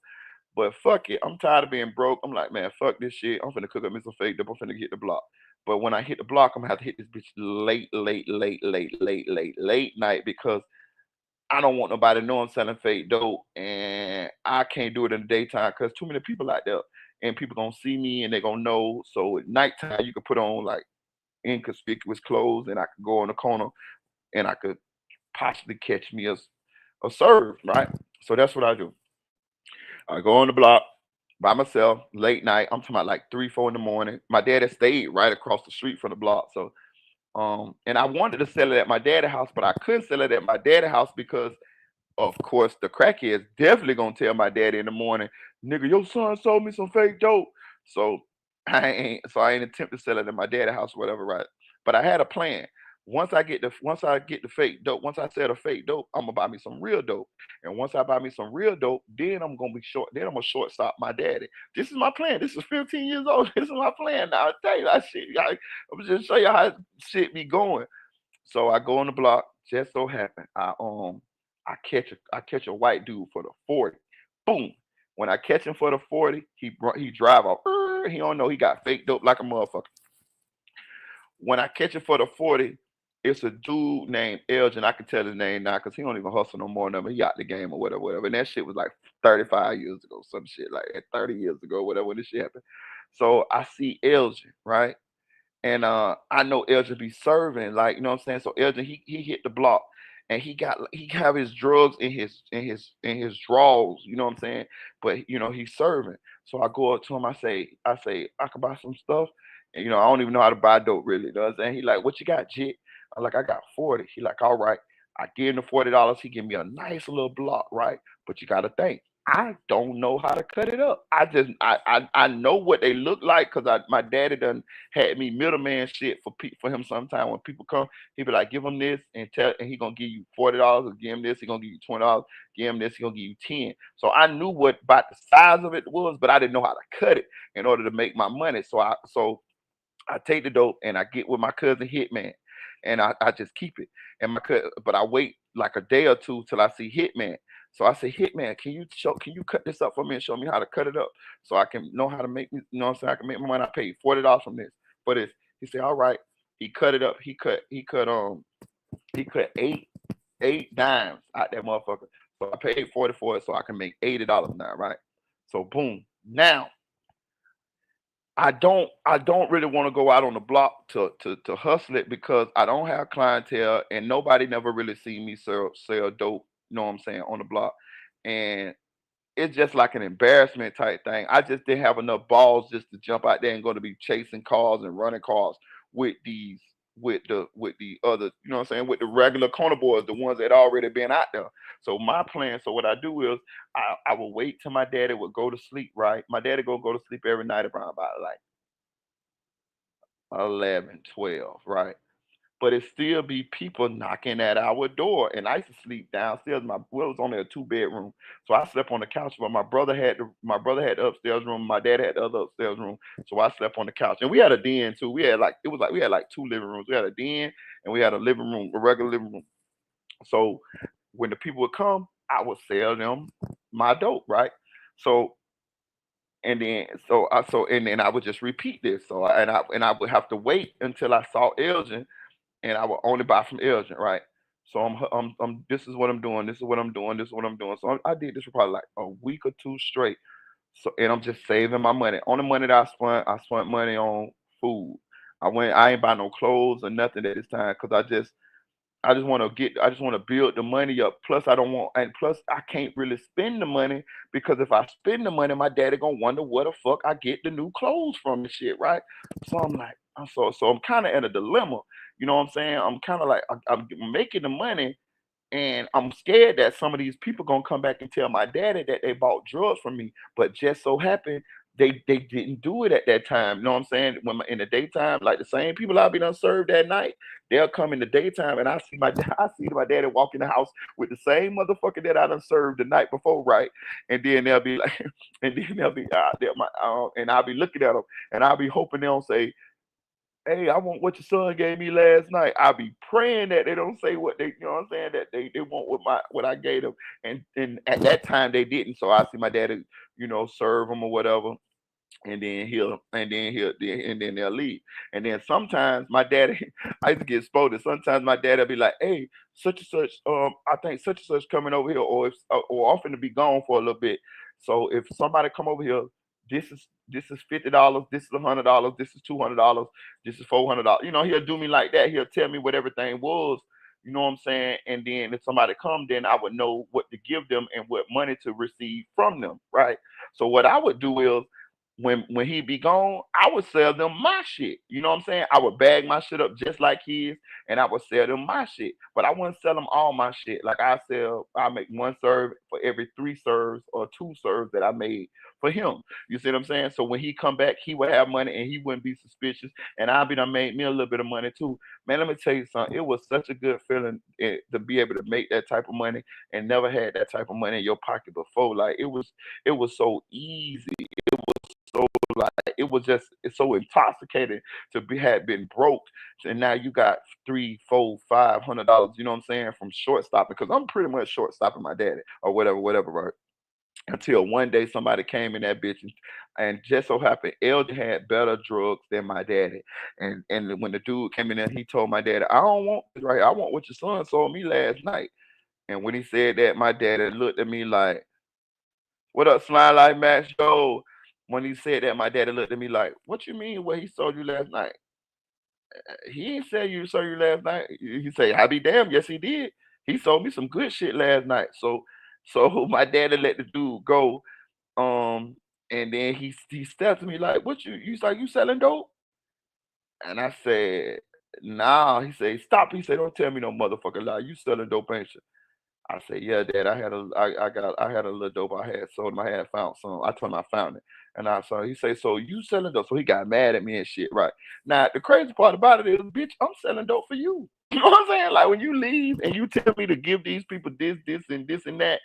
But fuck it, I'm tired of being broke. I'm like, man, fuck this shit. I'm finna cook up me some fake dope. I'm finna get the block. But when I hit the block, I'm gonna have to hit this bitch late, late, late, late, late, late, late night because I don't want nobody to know I'm selling fake dope, and I can't do it in the daytime because too many people out there, and people gonna see me and they gonna know. So at nighttime, you could put on like inconspicuous clothes, and I could go in the corner, and I could possibly catch me a serve, right? So that's what I do. I go on the block by myself late night. I'm talking about like 3, 4 in the morning. My dad had stayed right across the street from the block, so and I wanted to sell it at my dad's house, but I couldn't sell it at my dad's house because of course, the crackhead's definitely gonna tell my daddy in the morning, nigga, your son sold me some fake dope. So I ain't attempt to sell it at my daddy's house or whatever, right? But I had a plan. Once I get the fake dope, once I sell the fake dope, I'm gonna buy me some real dope. And once I buy me some real dope, then I'm gonna be short. Then I'm gonna shortstop my daddy. This is my plan. This is 15 years old. This is my plan. Now I tell you that shit. I'm just show you how shit be going. So I go on the block. Just so happen I catch a white dude for the 40. Boom. When I catch him for the 40, he drive off. He don't know he got fake dope like a motherfucker. When I catch him for the 40, it's a dude named Elgin. I can tell his name now because he don't even hustle no more. Number he out the game or whatever, whatever. And that shit was like 35 years ago, some shit like that, 30 years ago, whatever when this shit happened. So I see Elgin, right? And I know Elgin be serving, like you know what I'm saying. So Elgin, he hit the block, and he have his drugs in his drawers, you know what I'm saying. But he's serving. So I go up to him, I say I can buy some stuff, and I don't even know how to buy dope really. You know what I'm saying? He like, what you got, Jit? I'm like, I got 40. He like, all right. I give him the $40. He give me a nice little block, right? But you got to think. I don't know how to cut it up. I know what they look like because my daddy done had me middleman shit for him. Sometime when people come, he be like, give him this and he gonna give you $40 or give him this, he gonna give you $20, give him this, he gonna give you 10. So I knew what about the size of it was, but I didn't know how to cut it in order to make my money. So I take the dope and I get with my cousin Hitman, and I just keep it. But I wait like a day or two till I see Hitman. So I say, Hitman, can you cut this up for me and show me how to cut it up so I can know how to make me, what I'm saying, I can make my money. I paid $40 from this for this. He said, all right. He cut it up. He cut eight dimes out that motherfucker. So I paid 40 for it so I can make $80 now, right? So boom. Now I don't really want to go out on the block to hustle it because I don't have clientele and nobody never really seen me sell dope, you know what I'm saying, on the block. And it's just like an embarrassment type thing. I just didn't have enough balls just to jump out there and go to be chasing cars and running cars with these with the other, you know what I'm saying, with the regular corner boys, the ones that already been out there. So my plan, so what I do is I will wait till my daddy would go to sleep, right? My daddy go to sleep every night around about like 11, 12, right? But it still be people knocking at our door. And I used to sleep downstairs. Well, it was only a two-bedroom. So I slept on the couch, but my brother had the upstairs room, my dad had the other upstairs room. So I slept on the couch. And we had a den too. We had like two living rooms. We had a den and we had a living room, a regular living room. So when the people would come, I would sell them my dope, right? So and then I would just repeat this. And I would have to wait until I saw Elgin and I will only buy from Elgin, right? So this is what I'm doing. This is what I'm doing. This is what I'm doing. So I did this for probably like a week or two straight. So and I'm just saving my money. On the money that I spent money on food. I ain't buy no clothes or nothing at this time because I just want to build the money up. Plus, I don't want, and plus, I can't really spend the money because if I spend the money, my daddy gonna wonder where the fuck I get the new clothes from and shit, right? So I'm like, I'm kind of in a dilemma. You know what I'm saying? I'm kind of like, I'm making the money, and I'm scared that some of these people gonna come back and tell my daddy that they bought drugs from me. But just so happened they didn't do it at that time. You know what I'm saying? In the daytime, like the same people I be done served that night, they'll come in the daytime and I see my daddy walk in the house with the same motherfucker that I done served the night before, right? And then they'll be like, and then they'll be and I'll be looking at them and I'll be hoping they don't say, hey, I want what your son gave me last night. I'll be praying that they don't say what they, you know what I'm saying, that they want what I gave them. And at that time they didn't. So I see my daddy, serve them or whatever, and then they'll leave. And then sometimes my daddy, I used to get spoiled. Sometimes my dad'll be like, "Hey, such and such, I think such and such coming over here, or I'm finna be gone for a little bit. So if somebody come over here, this is $50, this is $100, this is $200, this is $400. He'll do me like that. He'll tell me what everything was. You know what I'm saying? And then if somebody come, then I would know what to give them and what money to receive from them, right? So what I would do is when he be gone, I would sell them my shit. You know what I'm saying? I would bag my shit up just like his, and I would sell them my shit. But I wouldn't sell them all my shit. Like I make one serve for every three serves or two serves that I made for him. You see what I'm saying? So when he come back, he would have money and he wouldn't be suspicious, and I be done made me a little bit of money too. Man, let me tell you something. It was such a good feeling to be able to make that type of money and never had that type of money in your pocket before. Like it was so easy. So like it was just it's so intoxicating to be had been broke, and now you got three, four, $500. You know what I'm saying, from shortstopping, because I'm pretty much shortstopping my daddy or whatever, right? Until one day somebody came in that bitch, and just so happened Elder had better drugs than my daddy. And when the dude came in there, he told my daddy, I don't want this right here. I want what your son sold me last night. And when he said that, my daddy looked at me like, what up, Smile Like Max? Yo. When he said that, my daddy looked at me like, what you mean what he sold you last night? He ain't say you sold you last night. He say, I be damned. Yes, he did. He sold me some good shit last night. So my daddy let the dude go. Um, and then he stepped to me like, what you like you selling dope? And I said, nah. He said, stop. He said, don't tell me no motherfucker lie. You selling dope, ain't you? I said, yeah, Dad. I had a little dope. I had sold him. I had found some. I told him I found it, and I saw. He say, so you selling dope? So he got mad at me and shit. Right now, the crazy part about it is, bitch, I'm selling dope for you. You know what I'm saying? Like when you leave and you tell me to give these people this and that,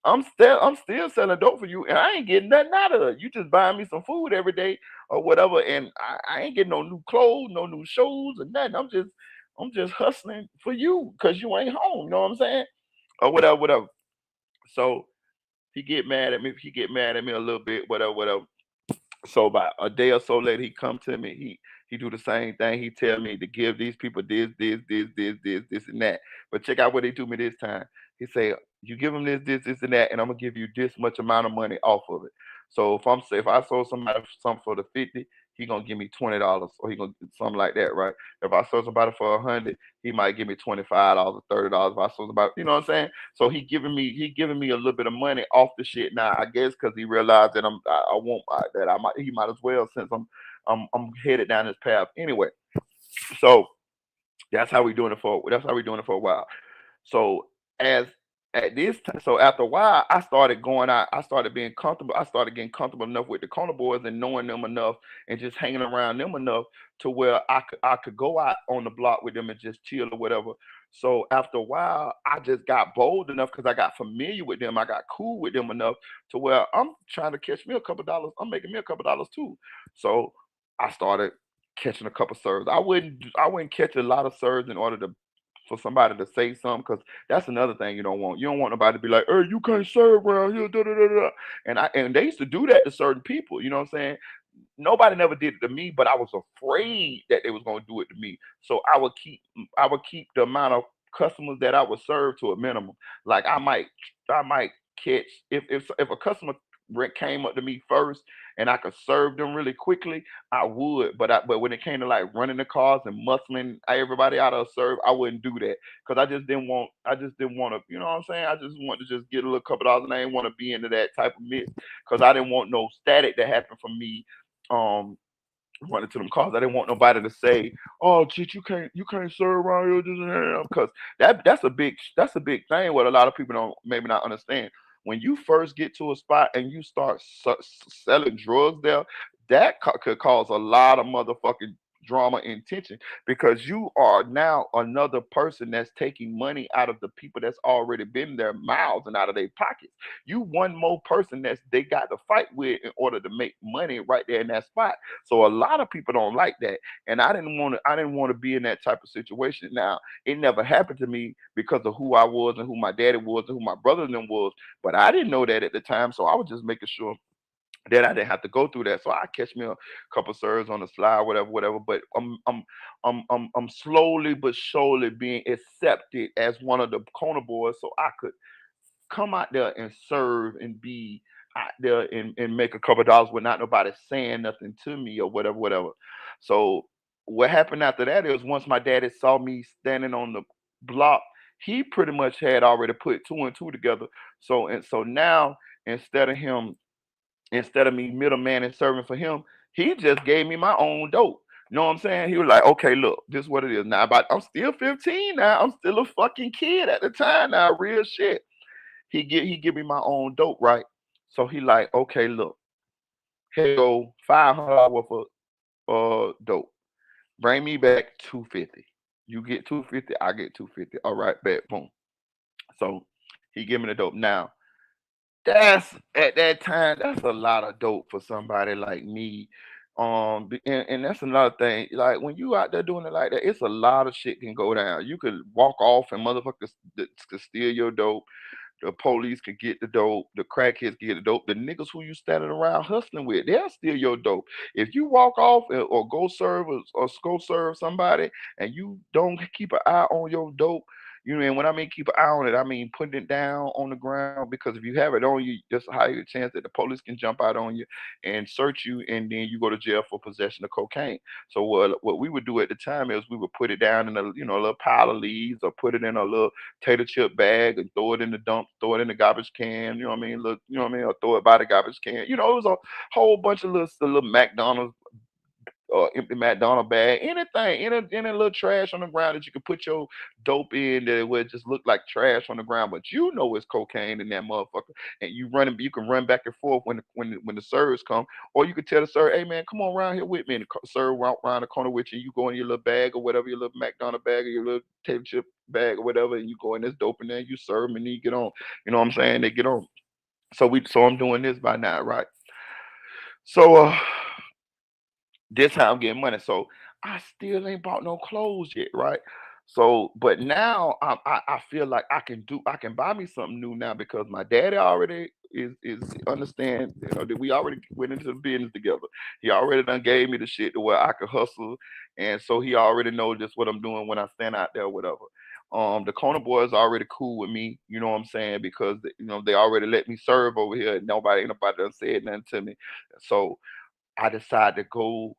I'm still selling dope for you, and I ain't getting nothing out of it. You just buying me some food every day or whatever, and I ain't getting no new clothes, no new shoes, or nothing. I'm just hustling for you because you ain't home. You know what I'm saying? Or whatever. So he get mad at me. He get mad at me a little bit, whatever. So about a day or so later, he come to me. He do the same thing. He tell me to give these people this, and that. But check out what he do me this time. He say, you give him this, and that, and I'm gonna give you this much amount of money off of it. So if I sold somebody something for the 50, he gonna give me $20, or he gonna something like that, right? If I sold somebody for 100, he might give me $25 or $30. If I sold somebody, you know what I'm saying? So he giving me a little bit of money off the shit now. I guess because he realized that I won't that I might he might as well, since I'm headed down this path anyway. So that's how we doing it for a while. So as at this time, so after a while, I started going out. I started being comfortable. I started getting comfortable enough with the corner boys and knowing them enough and just hanging around them enough to where I could go out on the block with them and just chill or whatever. So after a while, I just got bold enough because I got familiar with them. I got cool with them enough to where I'm trying to catch me a couple dollars. I'm making me a couple dollars too. So I started catching a couple serves. I wouldn't catch a lot of serves in order to for somebody to say something, because that's another thing you don't want. You don't want nobody to be like, "Hey, you can't serve around here." Da, da, da, da. And they used to do that to certain people. You know what I'm saying? Nobody never did it to me, but I was afraid that they was gonna do it to me. So I would keep the amount of customers that I would serve to a minimum. Like I might catch if a customer came up to me first and I could serve them really quickly, I would. But when it came to like running the cars and muscling everybody out of serve, I wouldn't do that because I just didn't want to. You know what I'm saying? I just wanted to just get a little couple dollars, and I didn't want to be into that type of mix because I didn't want no static to happen from me. Um, Running to them cars. I didn't want nobody to say, "Oh, Cheat, you can't serve around here," because that's a big thing. What a lot of people don't maybe not understand. When you first get to a spot and you start selling drugs there, that could cause a lot of motherfucking drama and tension because you are now another person that's taking money out of the people that's already been there miles and out of their pockets. You one more person that's they got to fight with in order to make money right there in that spot. So a lot of people don't like that, and I didn't want to be in that type of situation. Now it never happened to me because of who I was and who my daddy was and who my brother and them was, but I didn't know that at the time, so I was just making sure that I didn't have to go through that. So I catch me a couple serves on the slide, whatever, whatever. But I'm slowly but surely being accepted as one of the corner boys, so I could come out there and serve and be out there and make a couple dollars without nobody saying nothing to me or whatever, whatever. So what happened after that is once my daddy saw me standing on the block, he pretty much had already put two and two together. So now instead of him instead of me middleman and serving for him, he just gave me my own dope. You know what I'm saying? He was like, okay, look, this is what it is now. But I'm still 15 now. I'm still a fucking kid at the time now, real shit. He give me my own dope, right? So he like, okay, look, here you go, $500 worth of dope. Bring me back 250. You get 250, I get 250. All right, bet, boom. So he give me the dope. Now that's at that time, that's a lot of dope for somebody like me. And that's another thing. Like when you out there doing it like that, it's a lot of shit can go down. You could walk off and motherfuckers could steal your dope. The police could get the dope. The crackheads get the dope. The niggas who you standing around hustling with, they'll steal your dope. If you walk off or go serve or go serve somebody and you don't keep an eye on your dope, you know, and when I mean keep an eye on it, I mean putting it down on the ground because if you have it on you, there's a higher chance that the police can jump out on you and search you, and then you go to jail for possession of cocaine. So what we would do at the time is we would put it down in a little pile of leaves or put it in a little tater chip bag and throw it in the dump, throw it in the garbage can. You know what I mean? Look, you know what I mean? Or throw it by the garbage can. You know, it was a whole bunch of little McDonald's empty McDonald bag, anything, any little trash on the ground that you could put your dope in that would just look like trash on the ground, but you know it's cocaine in that motherfucker, and you can run back and forth when the servers come, or you could tell the server, hey man, come on around here with me, and the server walk around the corner with you, you go in your little bag or whatever, your little McDonald bag or your little tape chip bag or whatever, and you go in this dope in there, you serve them, and then you get on. You know what I'm saying? They get on. So I'm doing this by now, right? So this how I'm getting money. So I still ain't bought no clothes yet, right? So, but now I feel like I can buy me something new now because my daddy already is understand, you know, that we already went into the business together. He already done gave me the shit to where I could hustle, and so he already knows just what I'm doing when I stand out there, or whatever. The corner boys already cool with me, you know what I'm saying, because you know they already let me serve over here. Ain't nobody done said nothing to me, so I decided to go.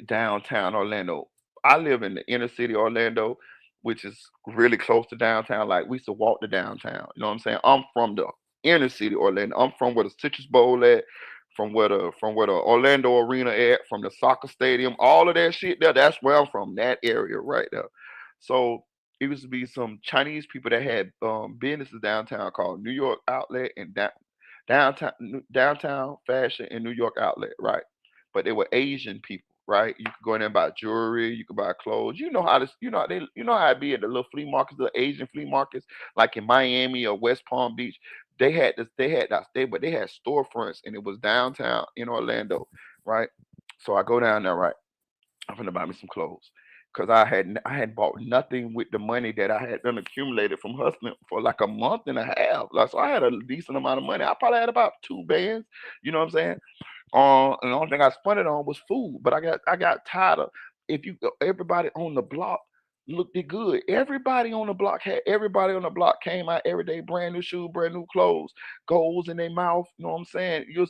Downtown Orlando. I live in the inner city Orlando, which is really close to downtown. Like we used to walk to downtown. You know what I'm saying? I'm from the inner city Orlando. I'm from where the Citrus Bowl at, from where the Orlando Arena at, from the soccer stadium, all of that shit there. That's where I'm from. That area right there. So it used to be some Chinese people that had businesses downtown called New York Outlet and downtown fashion and New York Outlet, right? But they were Asian people, right? You could go in there and buy jewelry, you could buy clothes. You know how this, you know how it be at the little flea markets, the Asian flea markets, like in Miami or West Palm Beach. But they had storefronts, and it was downtown in Orlando, right? So I go down there, right? I'm gonna buy me some clothes. Cause I had bought nothing with the money that I had done accumulated from hustling for like a month and a half. Like so I had a decent amount of money. I probably had about two bands, you know what I'm saying? And the only thing I spent it on was food. But I got tired of if you everybody on the block. looked it good. Everybody on the block came out every day, brand new shoes, brand new clothes, goals in their mouth. You know what I'm saying? You're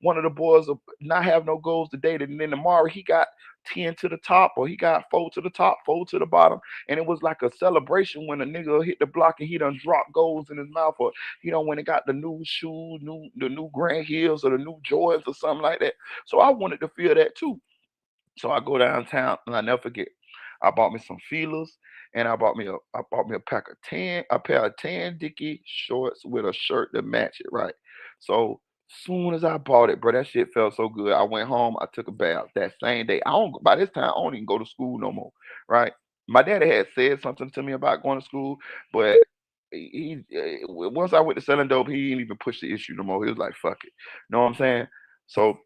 one of the boys of not have no goals today, and then tomorrow he got 10 to the top, or he got 4 to the top, 4 to the bottom. And it was like a celebration when a nigga hit the block and he done dropped goals in his mouth, or when he got the new shoes, the new Grand Hills or the new Jordans or something like that. So I wanted to feel that too. So I go downtown and I never forget. I bought me some feelers and I bought me a pair of tan Dickie shorts with a shirt to match it, right? So soon as I bought it, bro, that shit felt so good. I went home, I took a bath that same day. I don't By this time I don't even go to school no more, right? My daddy had said something to me about going to school, but once I went to selling dope, he didn't even push the issue no more. He was like, "Fuck it," know what I'm saying? So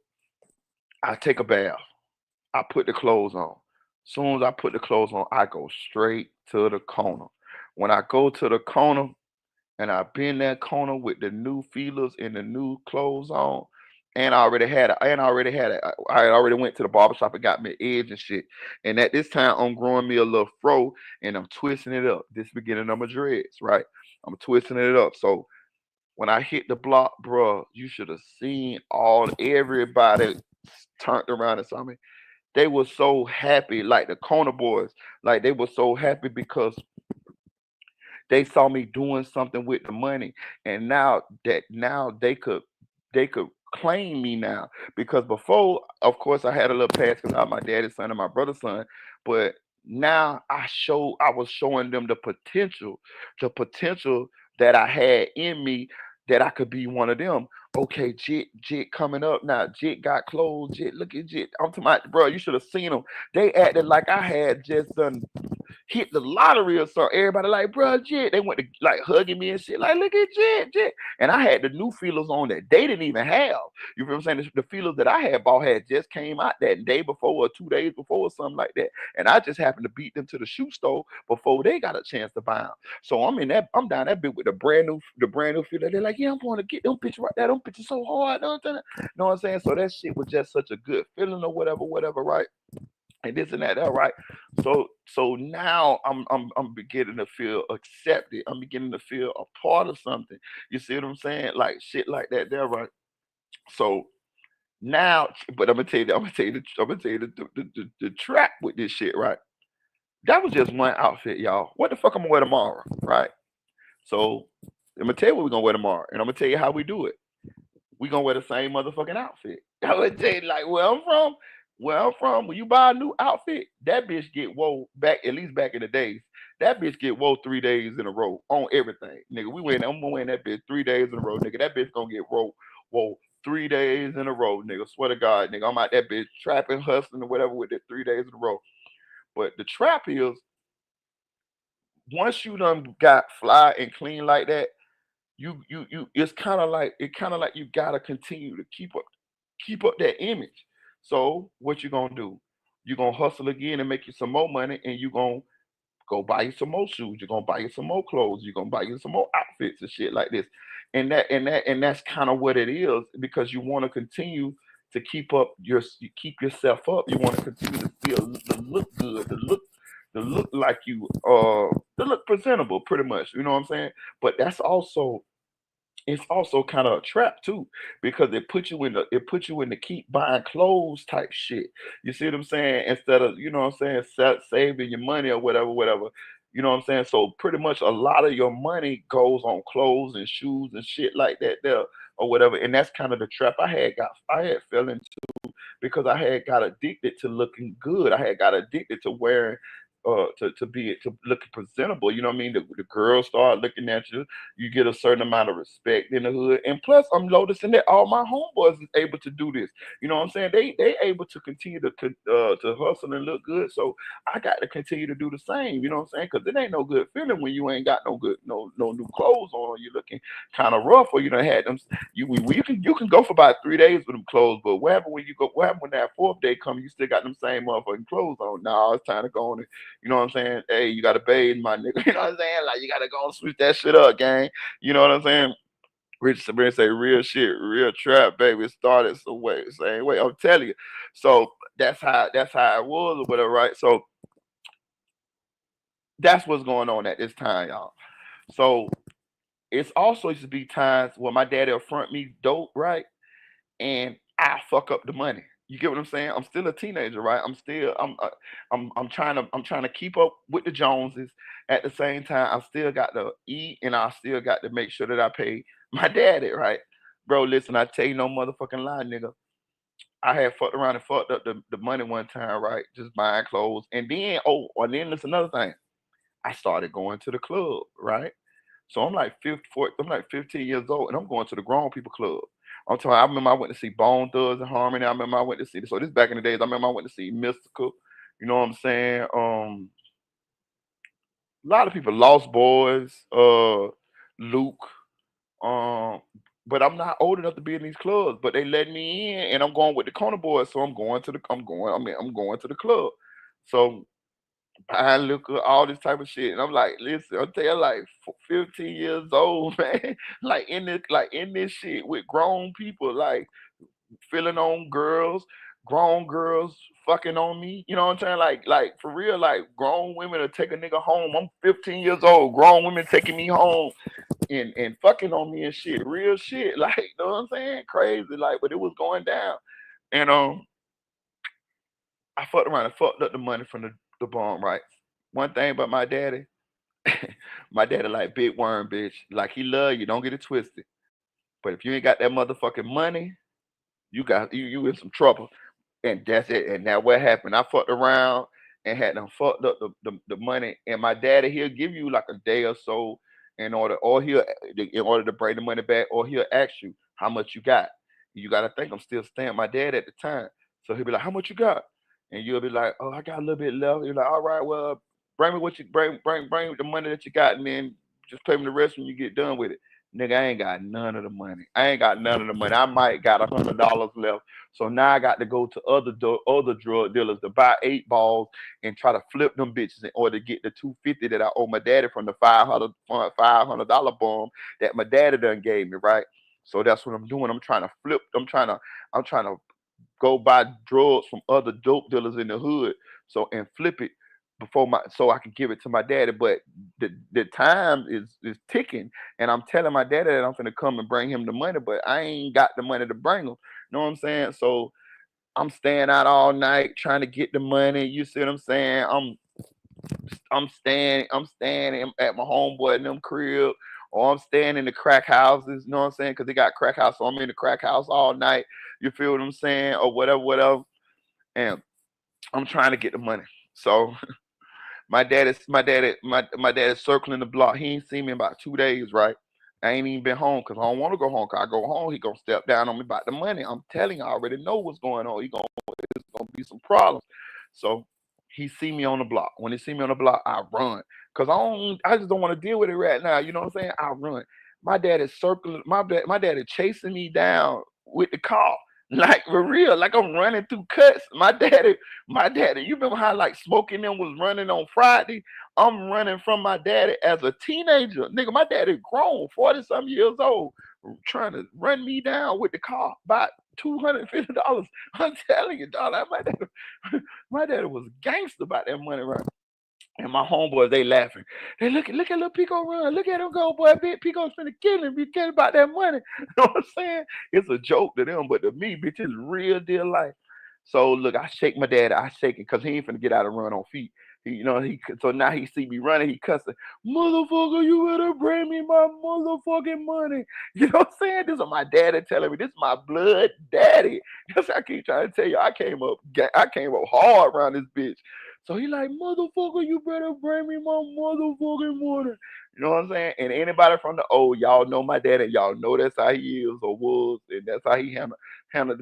I take a bath. I put the clothes on. Soon as I put the clothes on, I go straight to the corner. When I go to the corner and I bend that corner with the new feelers and the new clothes on, I had already went to the barbershop and got me an edge and shit. And at this time, I'm growing me a little fro and I'm twisting it up. This beginning of my dreads, right? I'm twisting it up. So when I hit the block, bro, you should have seen everybody turned around and saw me. They were so happy, like the corner boys, like they were so happy because they saw me doing something with the money, and now they could claim me now, because before, of course, I had a little pass because I'm my daddy's son and my brother's son, but now I was showing them the potential that I had in me, that I could be one of them. Okay, Jit coming up now. Jit got clothes. Jit, look at Jit. I'm talking about, bro. You should have seen them. They acted like I had just done hit the lottery or something. Everybody like, bro, Jit. They went to like hugging me and shit. Like, look at Jit. And I had the new feelers on that they didn't even have. You feel what I'm saying? The feelers that I had bought had just came out that day before or 2 days before or something like that. And I just happened to beat them to the shoe store before they got a chance to buy them. So I'm down that bit with the brand new feeler. They're like, yeah, I'm going to get them bitches right there. Them bitches so hard. Know what I'm saying? So that shit was just such a good feeling or whatever, right? And this and that, right? So now I'm beginning to feel accepted. I'm beginning to feel a part of something. You see what I'm saying? Like shit like that, there, right? So now, but I'm gonna tell you the trap with this shit, right? That was just one outfit, y'all. What the fuck I'm gonna wear tomorrow, right? So I'm gonna tell you what we're gonna wear tomorrow, and I'm gonna tell you how we do it. We gonna wear the same motherfucking outfit. I would tell you, like, where I'm from, when you buy a new outfit, that bitch get whoa back, at least back in the days. That bitch get whoa 3 days in a row on everything. Nigga, I'm wearing that bitch 3 days in a row, nigga. That bitch gonna get whoa 3 days in a row, nigga. Swear to God, nigga. I'm out that bitch trapping, hustling, or whatever with it 3 days in a row. But the trap is, once you done got fly and clean like that, you it's kind of like you gotta continue to keep up that image. So what you gonna do? You gonna hustle again and make you some more money, and you gonna go buy you some more shoes. You're gonna buy you some more clothes. You're gonna buy you some more outfits and shit like this. And that's kind of what it is, because you want to continue to keep yourself up. You want to continue to feel to look good, to look like to look presentable, pretty much. You know what I'm saying? But it's also kind of a trap too, because it puts you in the keep buying clothes type shit. You see what I'm saying? Instead of, what I'm saying, saving your money or whatever. You know what I'm saying? So pretty much a lot of your money goes on clothes and shoes and shit like that there, or whatever. And that's kind of the trap I had fell into, because I had got addicted to looking good. I had got addicted to wearing to looking presentable. You know what I mean? The girls start looking at you. You get a certain amount of respect in the hood. And plus, I'm noticing that all my homeboys is able to do this. You know what I'm saying? They able to continue to hustle and look good. So I got to continue to do the same. You know what I'm saying? Because it ain't no good feeling when you ain't got no new clothes on, or you looking kind of rough, or you done had them. You can go for about 3 days with them clothes, but what happened when you go? What happened when that fourth day come? You still got them same motherfucking clothes on. Nah, it's time to go on. You know what I'm saying? Hey, you gotta bathe, my nigga. You know what I'm saying? Like, you gotta go and switch that shit up, gang. You know what I'm saying? Rich Sabrina say real shit, real trap, baby. It started some way, same way. I'm telling you. So that's how it was or whatever, right? So That's what's going on at this time, y'all. So it's also used to be times where my daddy will front me dope, right? And I fuck up the money. You get what I'm saying? I'm still a teenager, right? I'm trying to keep up with the Joneses. At the same time, I still got to eat and I still got to make sure that I pay my daddy, right? Bro, listen, I tell you no motherfucking lie, nigga. I had fucked around and fucked up the money one time, right? Just buying clothes. And then there's another thing. I started going to the club, right? So I'm like 15 years old, and I'm going to the grown people club. I remember I went to see Bone Thugs and Harmony. I remember I went to see so this back in the days. I remember I went to see Mystical. You know what I'm saying? A lot of people, Lost Boys, Luke. Um, but I'm not old enough to be in these clubs. But they let me in, and I'm going with the corner boys. So I'm going to the club. So buying liquor, all this type of shit. And I'm like, listen, I'm telling you, like 15 years old, man. Like in this shit with grown people, like feeling on girls, grown girls fucking on me. You know what I'm saying? Like for real, like grown women to take a nigga home. I'm 15 years old, grown women taking me home and fucking on me and shit. Real shit. Like, you know what I'm saying? Crazy. Like, but it was going down. And I fucked around and fucked up the money from the bomb, right? One thing about my daddy, my daddy like big worm, bitch. Like he love you. Don't get it twisted. But if you ain't got that motherfucking money, you in some trouble. And that's it. And now what happened? I fucked around and had them fucked up the money. And my daddy, he'll give you like a day or so in order to bring the money back, or he'll ask you how much you got. You got to think I'm still staying with my dad at the time, so he'll be like, "How much you got?" And you'll be like, "Oh, I got a little bit left." You're like, "All right, well, bring me what you bring the money that you got, and then just pay me the rest when you get done with it." Nigga, I ain't got none of the money. I ain't got none of the money. I might got $100 left. So now I got to go to other drug dealers to buy 8 balls and try to flip them bitches in order to get the 250 that I owe my daddy from the $500 bomb that my daddy done gave me, right? So that's what I'm doing. I'm trying to go buy drugs from other dope dealers in the hood, so and flip it so I can give it to my daddy. But the time is ticking, and I'm telling my daddy that I'm gonna come and bring him the money, but I ain't got the money to bring him. You know what I'm saying? So I'm staying out all night trying to get the money. You see what I'm saying? I'm staying at my homeboy in them crib, or I'm staying in the crack houses. You know what I'm saying? Because they got crack house, so I'm in the crack house all night. You feel what I'm saying? Or whatever, whatever. And I'm trying to get the money. So my daddy's circling the block. He ain't seen me in about 2 days, right? I ain't even been home because I don't want to go home. Cause I go home, he gonna step down on me about the money. I'm telling you, I already know what's going on. It's gonna be some problems. So he see me on the block. When he see me on the block, I run. I just don't want to deal with it right now. You know what I'm saying? I run. My dad is circling my dad is chasing me down with the car. Like for real, like I'm running through cuts. My daddy, you remember how like Smoking them was running on Friday? I'm running from my daddy as a teenager. Nigga, my daddy grown, 40 some years old, trying to run me down with the car by $250. I'm telling you, dog, my daddy was gangster about that money, right? And my homeboys, they laughing. They look at little Pico run. Look at him go, boy. Big Pico's finna kill him. Be kidding about that money. You know what I'm saying? It's a joke to them, but to me, bitch, it's real deal life. So look, I shake my dad. I shake it because he ain't finna get out and run on feet. So now he see me running. He cussing, motherfucker, you better bring me my motherfucking money. You know what I'm saying? This is my daddy telling me. This is my blood daddy. That's what I keep trying to tell you. I came up hard around this bitch. So he like, motherfucker, you better bring me my motherfucking money. You know what I'm saying? And anybody from the old, y'all know my dad, and y'all know that's how he is or was, and that's how he handled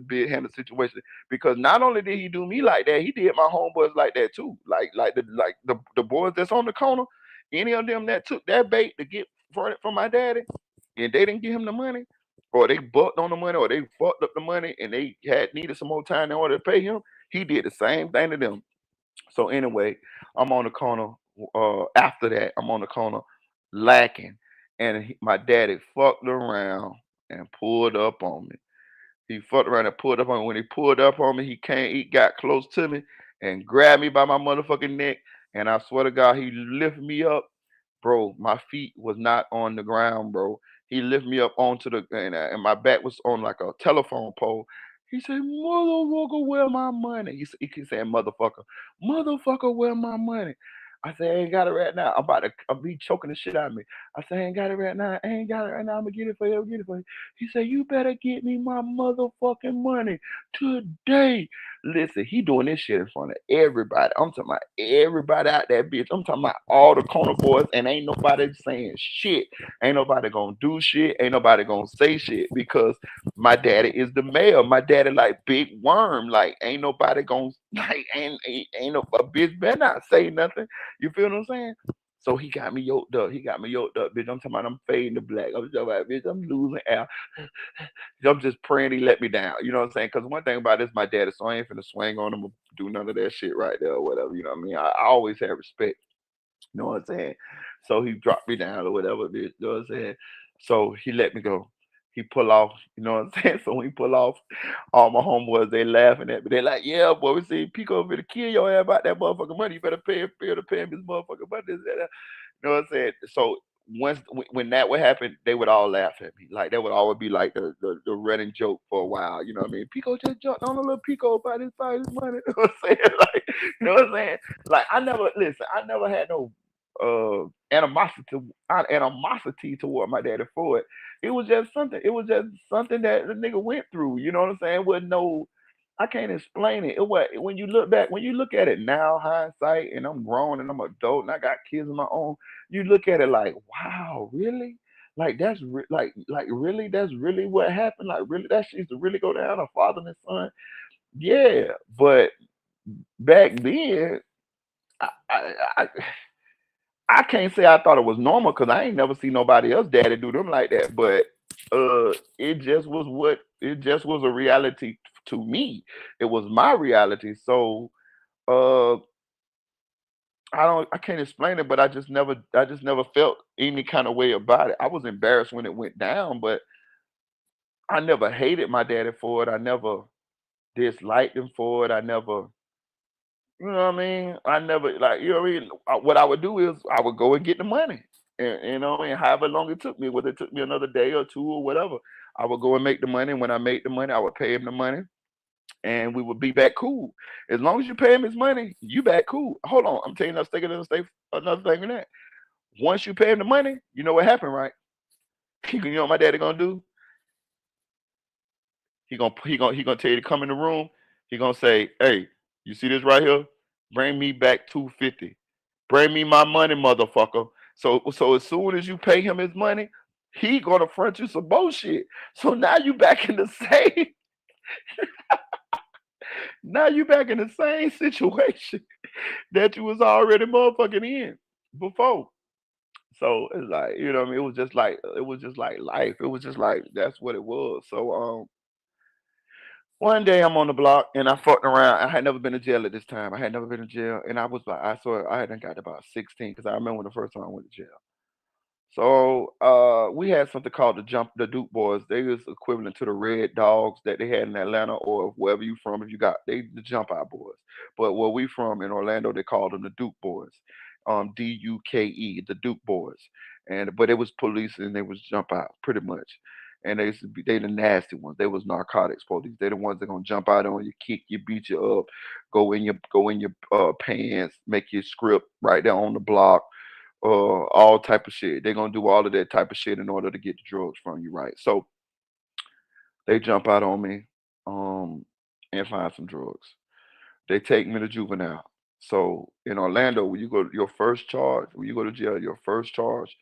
the situation. Because not only did he do me like that, he did my homeboys like that too. Like the boys that's on the corner, any of them that took that bait to get from my daddy, and they didn't give him the money, or they bucked on the money, or they fucked up the money, and they had needed some more time in order to pay him. He did the same thing to them. So anyway, I'm on the corner. After that, I'm on the corner lacking, and my daddy fucked around and pulled up on me. He fucked around and pulled up on me. When he pulled up on me, he got close to me and grabbed me by my motherfucking neck and I swear to God, he lifted me up, bro. My feet was not on the ground, bro. He lifted me up onto the and my back was on like a telephone pole. He said, "Motherfucker, where my money?" He keep saying, "Motherfucker, motherfucker, where my money?" I said, "I ain't got it right now. I'll be choking the shit out of me." I said, "I ain't got it right now. I ain't got it right now. I'm gonna get it for you. I'll get it for you." He said, "You better get me my motherfucking money today." Listen, he doing this shit in front of everybody. I'm talking about everybody out there, bitch. I'm talking about all the corner boys, and ain't nobody saying shit. Ain't nobody gonna do shit. Ain't nobody gonna say shit because my daddy is the mayor. My daddy like big worm. Like ain't nobody gonna like ain't no a bitch better not say nothing. You feel what I'm saying? So he got me yoked up. He got me yoked up, bitch. I'm talking about I'm fading to black. I'm talking about bitch. I'm losing air. I'm just praying he let me down. You know what I'm saying? Because one thing about this, my daddy, so I ain't finna swing on him or do none of that shit right there or whatever. You know what I mean? I always have respect. You know what I'm saying? So he dropped me down or whatever, bitch. You know what I'm saying? So he let me go. He pull off, you know what I'm saying? So when he pull off, all my homeboys, they laughing at me. They like, yeah, boy, we see Pico over to kill your ass about that motherfucking money. You better pay him his motherfucking money. This, that, that. You know what I'm saying? So once when that would happen, they would all laugh at me. Like that would always be like the running joke for a while. You know what I mean? Pico just jumped on a little Pico about his money. You know what I'm saying? Like, you know what I'm saying? Like I never listen. I never had no animosity toward my daddy for it. It was just something. It was just something that the nigga went through. You know what I'm saying? With no, I can't explain it. It was when you look back, when you look at it now, hindsight, and I'm grown and I'm adult and I got kids of my own. You look at it like, wow, really? Like like really? That's really what happened? Like really? That shit used to really go down a father and son? Yeah, but back then, I, I, I I can't say I thought it was normal because I ain't never seen nobody else daddy do them like that. But it just was a reality to me. It was my reality. So uh, I can't explain it, but I just never felt any kind of way about it. I was embarrassed when it went down, but I never hated my daddy for it. I never disliked him for it. I never You know what I mean? I never like you know what I mean. What I would do is I would go and get the money, and you know, and however long it took me, whether it took me another day or two or whatever, I would go and make the money. When I made the money, I would pay him the money, and we would be back cool. As long as you pay him his money, you back cool. Hold on, I'm telling you another thing in that. Once you pay him the money, you know what happened, right? You know what my daddy gonna do? He gonna tell you to come in the room. He gonna say, "Hey, you see this right here? Bring me back 250. Bring me my money, motherfucker." So as soon as you pay him his money, he gonna front you some bullshit. So now you back in the same now you back in the same situation that you was already motherfucking in before. So it's like, you know what I mean? It was just like life. It was just like that's what it was. So one day I'm on the block and I fucked around. I had never been to jail at this time. I had never been to jail, and I was like, I saw I hadn't got about 16 because I remember when the first time I went to jail. So we had something called the Duke Boys. They was equivalent to the Red Dogs that they had in Atlanta or wherever you from. If you got they the Jump Out Boys, but where we from in Orlando, they called them the Duke Boys, Duke, the Duke Boys. And but it was police and they was jump out pretty much. And they used to be they the nasty ones. They was narcotics police. They the ones that gonna jump out on you, kick you, beat you up, go in your pants, make you script right there on the block, all type of shit. They're gonna do all of that type of shit in order to get the drugs from you, right? So they jump out on me, and find some drugs. They take me to juvenile. So in Orlando, when you go your first charge, when you go to jail, your first charge,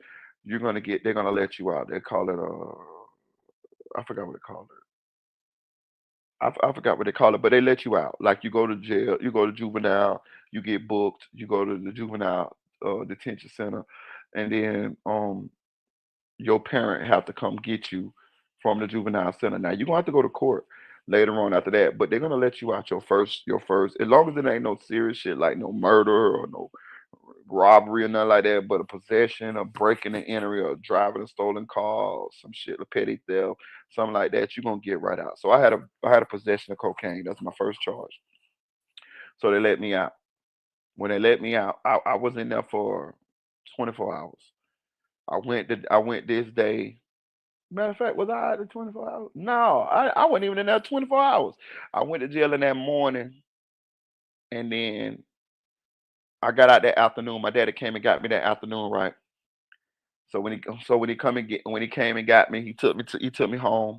they're gonna let you out. They call it I forgot what they call it. I forgot what they call it, but they let you out. Like you go to jail, you go to juvenile, you get booked, you go to the juvenile detention center, and then your parent have to come get you from the juvenile center. Now you're gonna have to go to court later on after that, but they're gonna let you out your first as long as it ain't no serious shit like no murder or no robbery or nothing like that, but a possession, a breaking and entering, or driving a stolen car, or some shit, a petty theft, something like that, you're gonna get right out. So I had a possession of cocaine. That's my first charge. So they let me out. When they let me out, I was in there for 24 hours. I went this day. Matter of fact, was I out the 24 hours? No, I wasn't even in there 24 hours. I went to jail in that morning, and then I got out that afternoon. My daddy came and got me that afternoon, right? When he came and got me, he took me home.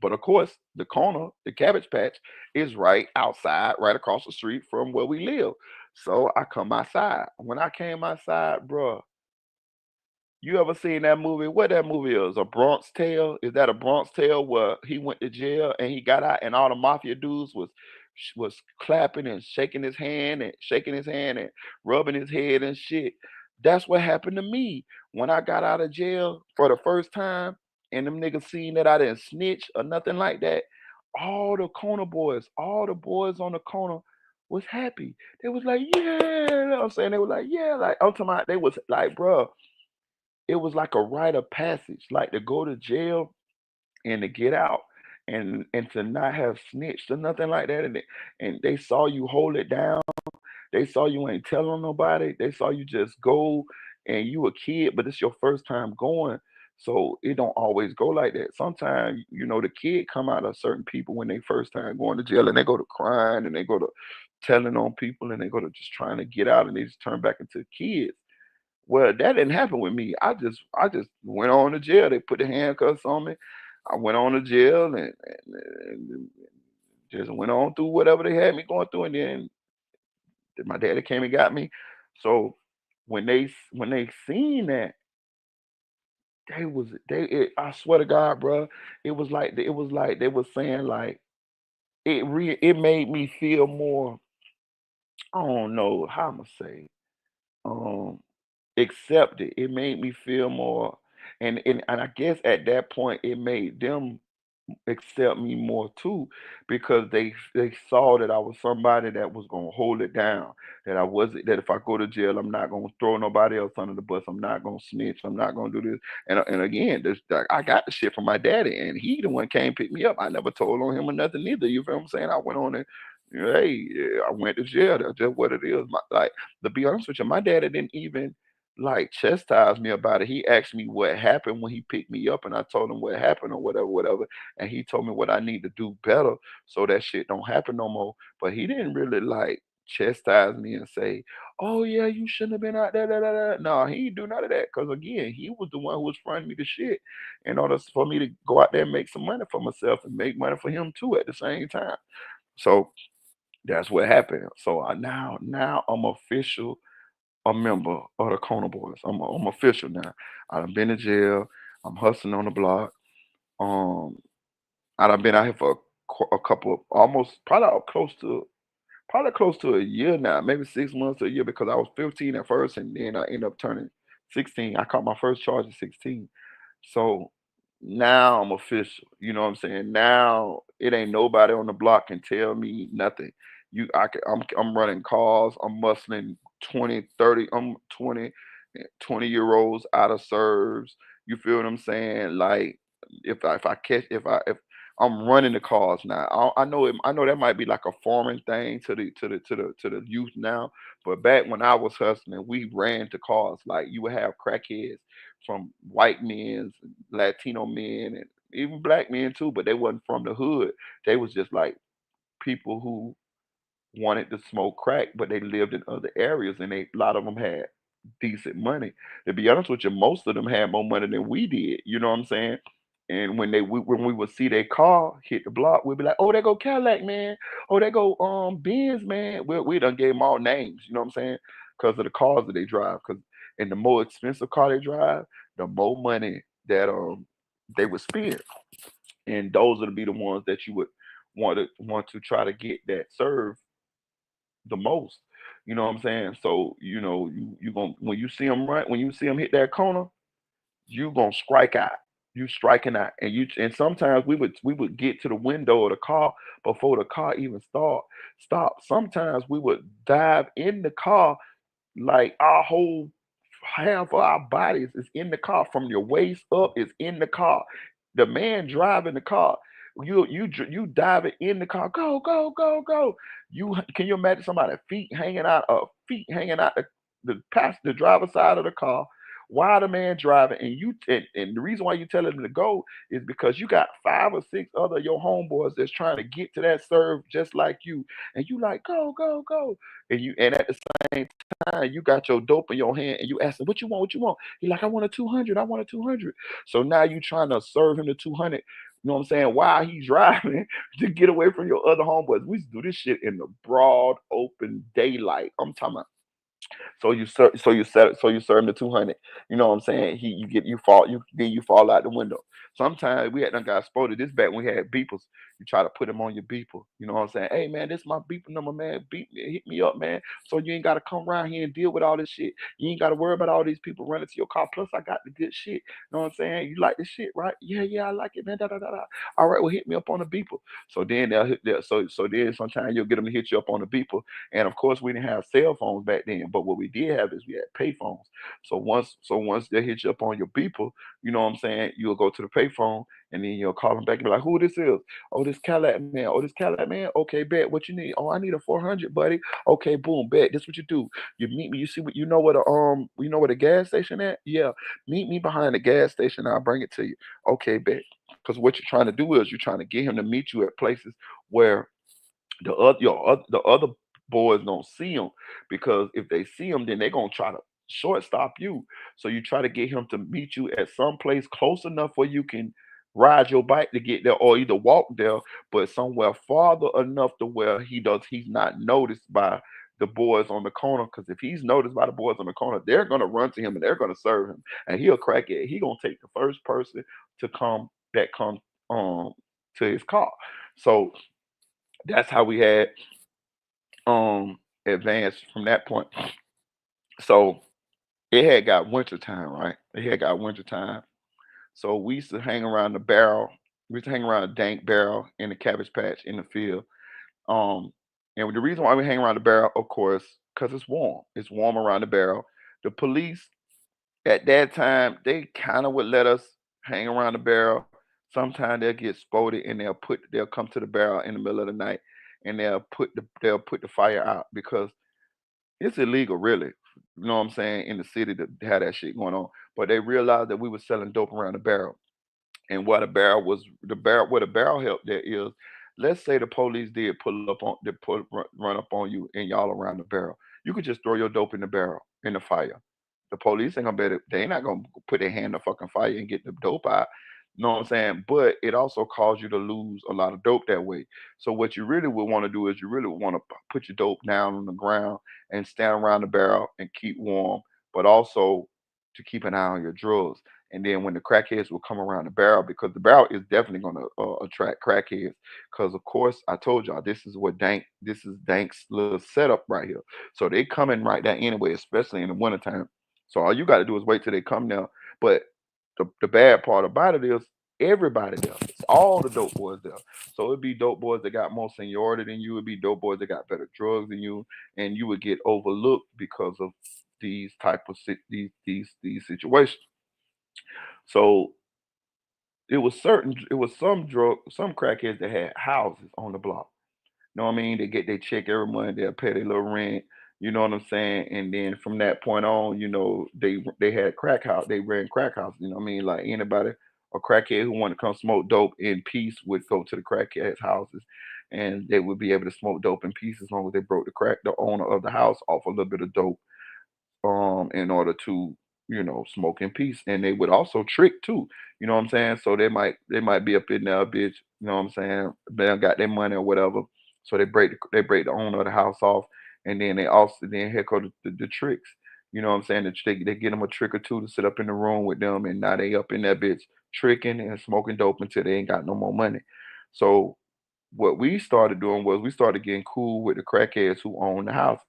But of course, the corner, the cabbage patch, is right outside, right across the street from where we live. So I come outside. When I came outside, bruh, you ever seen that movie? What that movie is? A Bronx Tale? Is that a Bronx Tale where he went to jail and he got out and all the mafia dudes was clapping and shaking his hand and rubbing his head and shit. That's what happened to me when I got out of jail for the first time and them niggas seen that I didn't snitch or nothing like that. All the corner boys, all the boys on the corner was happy. They was like, yeah, you know what I'm saying? They were like, yeah, like I'm talking about they was like, bruh, it was like a rite of passage, like to go to jail and to get out and to not have snitched or nothing like that. And they saw you hold it down. They saw you ain't telling nobody. They saw you just go and you a kid, but it's your first time going. So it don't always go like that. Sometimes, you know, the kid come out of certain people when they first time going to jail and they go to crying and they go to telling on people and they go to just trying to get out and they just turn back into kids. Well, that didn't happen with me. I just went on to jail. They put the handcuffs on me. I went on to jail and just went on through whatever they had me going through, and then my daddy came and got me. So when they seen that, I swear to God, bro, it was like they was saying like it made me feel more. I don't know how I'm gonna say. Um, accepted. It made me feel more, and I guess at that point it made them accept me more too, because they saw that I was somebody that was gonna hold it down. That I wasn't that if I go to jail, I'm not gonna throw nobody else under the bus. I'm not gonna snitch. I'm not gonna do this. And again, I got the shit from my daddy, and he the one came pick me up. I never told on him or nothing either. You feel what I'm saying? I went on and. Hey, yeah, I went to jail. That's just what it is. Like to be honest with you, my daddy didn't even like chastise me about it. He asked me what happened when he picked me up, and I told him what happened or whatever, whatever. And he told me what I need to do better so that shit don't happen no more. But he didn't really like chastise me and say, "Oh yeah, you shouldn't have been out there." Da, da, da. No, he didn't do none of that. Cause again, he was the one who was fronting me the shit in order for me to go out there and make some money for myself and make money for him too at the same time. So that's what happened. So now I'm official a member of the Corner Boys. I'm official now. I done been to jail. I'm hustling on the block. Um, I done been out here for a couple of almost probably close to a year now, maybe 6 months to a year because I was 15 at first and then I ended up turning 16. I caught my first charge at 16. So now I'm official. You know what I'm saying? Now it ain't nobody on the block can tell me nothing. I'm running cars. I'm muscling 20, 30, 20, 20-year olds out of serves. You feel what I'm saying? Like if I'm running the cars now. I know that might be like a foreign thing to the youth now, but back when I was hustling, we ran to cars. Like you would have crackheads from white men, Latino men, and even black men too, but they wasn't from the hood. They was just like people who wanted to smoke crack, but they lived in other areas, and a lot of them had decent money. To be honest with you, most of them had more money than we did. You know what I'm saying? And when we would see their car hit the block, we'd be like, "Oh, there go Cadillac, man. Oh, there go Benz, man." We done gave them all names. You know what I'm saying? Because of the cars that they drive. Because and the more expensive car they drive, the more money that they would spend. And those would be the ones that you would want to try to get that serve the most. You know what I'm saying? So you know you gonna when you see them hit that corner, you gonna strike out. You striking out, and sometimes we would get to the window of the car before the car even stop. Sometimes we would dive in the car like our whole half of our bodies is in the car from your waist up is in the car. The man driving the car. You diving in the car, go, go, go, go. Can you imagine somebody feet hanging out the driver's side of the car while the man driving, and the reason why you telling him to go is because you got 5 or 6 other of your homeboys that's trying to get to that serve just like you, and you like go, go, go, and at the same time you got your dope in your hand and you asking what you want, what you want. He like, I want a 200, I want a 200. So now you trying to serve him the 200. You know what I'm saying? While he's driving to get away from your other homeboys. We used to do this shit in the broad open daylight. I'm talking about. So you serve him the 200. You know what I'm saying? You fall out the window. Sometimes we had done got spotted. This back when we had beepers. You try to put them on your beeper. You know what I'm saying? Hey man, this my beeper number, man. Beep me, hit me up, man. So you ain't gotta come around here and deal with all this shit. You ain't gotta worry about all these people running to your car. Plus I got the good shit. You know what I'm saying? You like this shit, right? Yeah, yeah, I like it, man. Da da da da. All right, well hit me up on the beeper. So then they'll hit that. So then sometimes you'll get them to hit you up on the beeper. And of course, we didn't have cell phones back then, but what we did have is we had pay phones. So once they hit you up on your beeper, you know what I'm saying, you'll go to the payphone and then you'll call them back and be like, "Who this is? Oh, this Cadillac man. Oh, this Cadillac man. Okay, bet. What you need? Oh, I need a 400, buddy. Okay, boom, bet. This what you do. You meet me. You see what you know what a gas station at? Yeah, meet me behind the gas station. I'll bring it to you. Okay, bet. Because what you're trying to do is you're trying to get him to meet you at places where the other boys don't see him, because if they see him, then they're gonna try to shortstop you. So you try to get him to meet you at some place close enough where you can ride your bike to get there, or either walk there, but somewhere farther enough to where he's not noticed by the boys on the corner. Because if he's noticed by the boys on the corner, they're gonna run to him and they're gonna serve him, and he'll crack it. He gonna take the first person to come um to his car. So that's how we had advanced from that point. So it had got winter time, right? It had got winter time. So we used to hang around the barrel. We used to hang around a dank barrel in the cabbage patch in the field. Um, and the reason why we hang around the barrel, of course, because it's warm. It's warm around the barrel. The police at that time, they kind of would let us hang around the barrel. Sometimes they'll get spotted and they'll come to the barrel in the middle of the night and they'll put the fire out because it's illegal, really. You know what I'm saying? In the city to have that shit going on. But they realized that we were selling dope around the barrel. And what a barrel was the barrel what a barrel help there is, let's say the police did pull up on they pull run up on you and y'all around the barrel. You could just throw your dope in the barrel in the fire. The police ain't gonna they ain't not gonna put their hand in the fucking fire and get the dope out. You know what I'm saying? But it also caused you to lose a lot of dope that way. So what you really would want to do is you really want to put your dope down on the ground and stand around the barrel and keep warm, but also to keep an eye on your drugs. And then when the crackheads will come around the barrel, because the barrel is definitely going to attract crackheads. Because of course, I told y'all this is Dank's little setup right here. So they come in right there anyway, especially in the wintertime. So all you got to do is wait till they come down. But the bad part about it is everybody there. It's all the dope boys there. So it'd be dope boys that got more seniority than you. It'd be dope boys that got better drugs than you, and you would get overlooked because of these situations. So it was some crackheads that had houses on the block. Know what I mean? They get their check every month, they'll pay their little rent, you know what I'm saying? And then from that point on, they had crack house, they ran crack houses, you know what I mean? Like anybody, a crackhead who wanted to come smoke dope in peace would go to the crackheads' houses and they would be able to smoke dope in peace as long as they broke the owner of the house off a little bit of dope in order to smoke in peace. And they would also trick too, you know what I'm saying? So they might be up in there, bitch, you know what I'm saying? They done got their money or whatever, so they break the owner of the house off, and then they also then here go the tricks, you know what I'm saying? They get them a trick or two to sit up in the room with them, and now they up in that bitch tricking and smoking dope until they ain't got no more money. So what we started doing was we started getting cool with the crackheads who own the houses.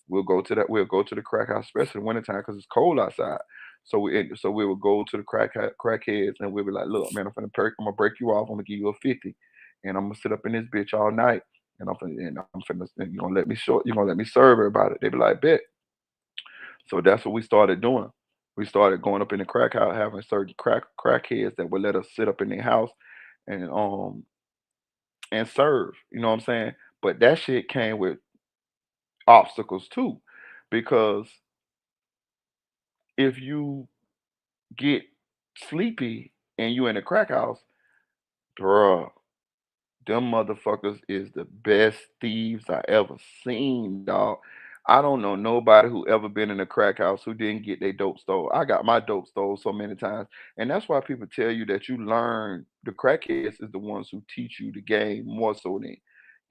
We'll go to the crack house, especially in the wintertime because it's cold outside. So we would go to the crackheads and we'll be like, look, man, I'm gonna break you off. I'm gonna give you a 50, and I'm gonna sit up in this bitch all night, and you're gonna let me serve everybody. They be like, bet. So that's what we started doing. We started going up in the crack house, having certain crackheads that would let us sit up in their house, and and serve. You know what I'm saying? But that shit came with obstacles too, because if you get sleepy and you in a crack house, bruh, them motherfuckers is the best thieves I ever seen, dog. I don't know nobody who ever been in a crack house who didn't get their dope stole. I got my dope stole so many times. And that's why people tell you that you learn the crackheads is the ones who teach you the game more so than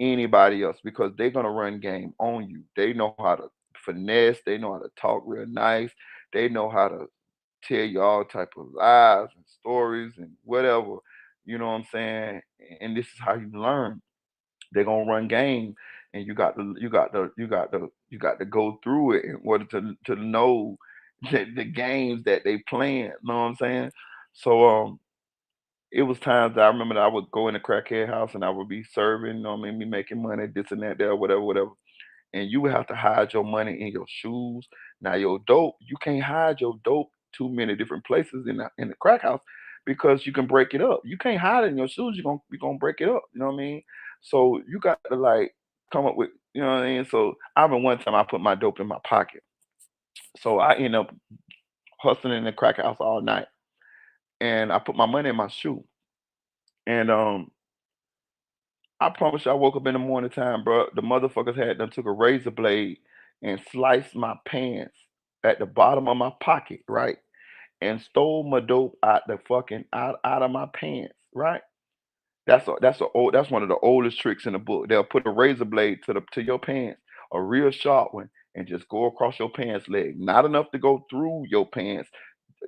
anybody else, because they're gonna run game on you. They know how to finesse, they know how to talk real nice, they know how to tell you all type of lies and stories and whatever. You know what I'm saying? And this is how you learn. They're gonna run game, and you got to go through it in order to know the games that they playing. You know what I'm saying? So it was times that I remember that I would go in the crackhead house and I would be serving, you know what I mean, me making money, this and that, there, whatever, whatever, and you would have to hide your money in your shoes. Now your dope, you can't hide your dope too many different places in the crack house, because you can break it up. You can't hide it in your shoes. You're gonna break it up. You know what I mean? So you got to like come up with, you know what I mean. So I remember one time I put my dope in my pocket. So I end up hustling in the crack house all night, and I put my money in my shoe. And I promise you, I woke up in the morning time, bro. The motherfuckers had done took a razor blade and sliced my pants at the bottom of my pocket, right? And stole my dope out the fucking out of my pants, right? That's one of the oldest tricks in the book. They'll put a razor blade to your pants, a real sharp one, and just go across your pants leg. Not enough to go through your pants,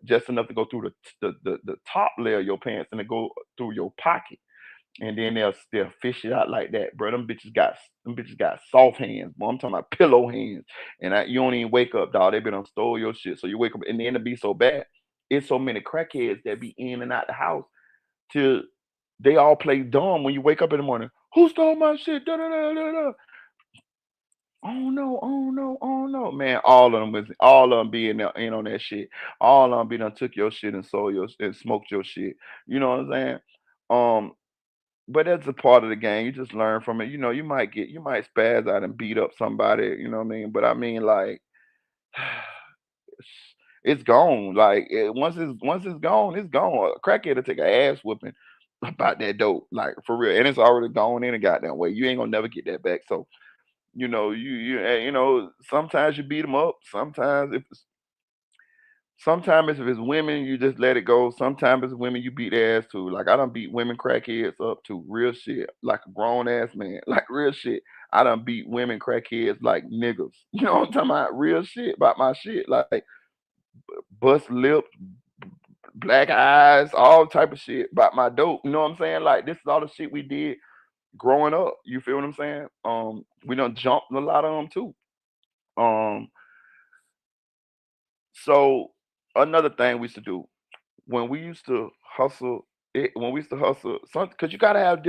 just enough to go through the top layer of your pants and to go through your pocket, and then they'll fish it out like that, bro. Them bitches got soft hands, boy. I'm talking about pillow hands, and you don't even wake up, dog. They been on stole your shit, so you wake up, and then it be so bad. It's so many crackheads that be in and out the house till they all play dumb when you wake up in the morning. Who stole my shit? Da da da da da. Oh no, oh no, oh no, man! All of them be in on that shit. All of them be done took your shit and sold your and smoked your shit. You know what I'm saying? Um, but that's a part of the game. You just learn from it. You might spaz out and beat up somebody. You know what I mean? But I mean, like, it's, it's gone. Like once it's gone, it's gone. A crackhead will take a ass whooping about that dope, like for real, and it's already gone in a goddamn way. You ain't gonna never get that back. So sometimes you beat them up. Sometimes if it's women, you just let it go. Sometimes it's women, you beat their ass too. Like I done beat women crackheads up to real shit, like a grown ass man, like real shit. I done beat women crackheads like niggas. You know what I'm talking about? Real shit about my shit, like bust lips, black eyes, all type of shit about my dope. You know what I'm saying? Like this is all the shit we did growing up. You feel what I'm saying? We done jumped a lot of them too. Um, so another thing we used to do when we used to hustle when we used to hustle, because you gotta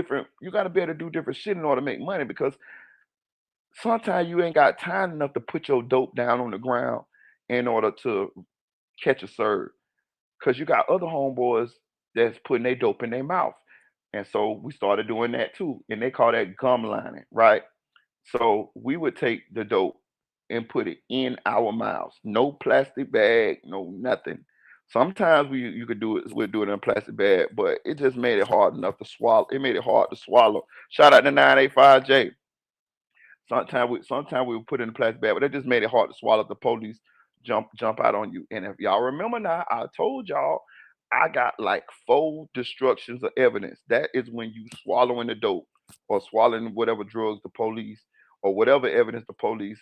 be able to do different shit in order to make money, because sometimes you ain't got time enough to put your dope down on the ground in order to catch a serve, because you got other homeboys that's putting their dope in their mouth, and so we started doing that too, and they call that gum lining, right? So we would take the dope and put it in our mouths. No plastic bag, no nothing. Sometimes you could do it, we'll do it in a plastic bag, but it just made it hard enough to swallow. It made it hard to swallow. Shout out to 985J. Sometimes we would put it in a plastic bag, but it just made it hard to swallow if the police jump out on you. And if y'all remember now, I told y'all I got like four destructions of evidence. That is when you swallowing the dope or swallowing whatever drugs the police or whatever evidence the police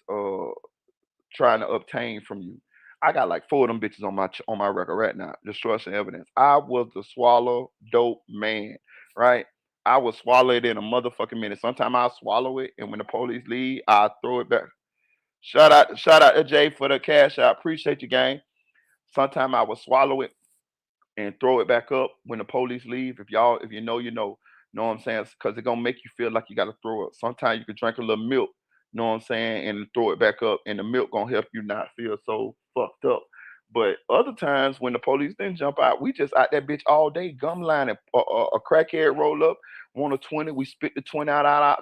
trying to obtain from you. I got like four of them bitches on my record right now. Destruction evidence. I was the swallow dope man, right? I would swallow it in a motherfucking minute. Sometimes I'll swallow it, and when the police leave, I throw it back. Shout out to Jay for the cash. I appreciate you, gang. Sometimes I would swallow it and throw it back up when the police leave. If you know, you know what I'm saying? Because it's gonna make you feel like you gotta throw it. Sometimes you can drink a little milk, know what I'm saying, and throw it back up, and the milk gonna help you not feel so fucked up. But other times when the police didn't jump out, we just out that bitch all day, gum lining, a crackhead roll up. want a 20, we spit the 20 out our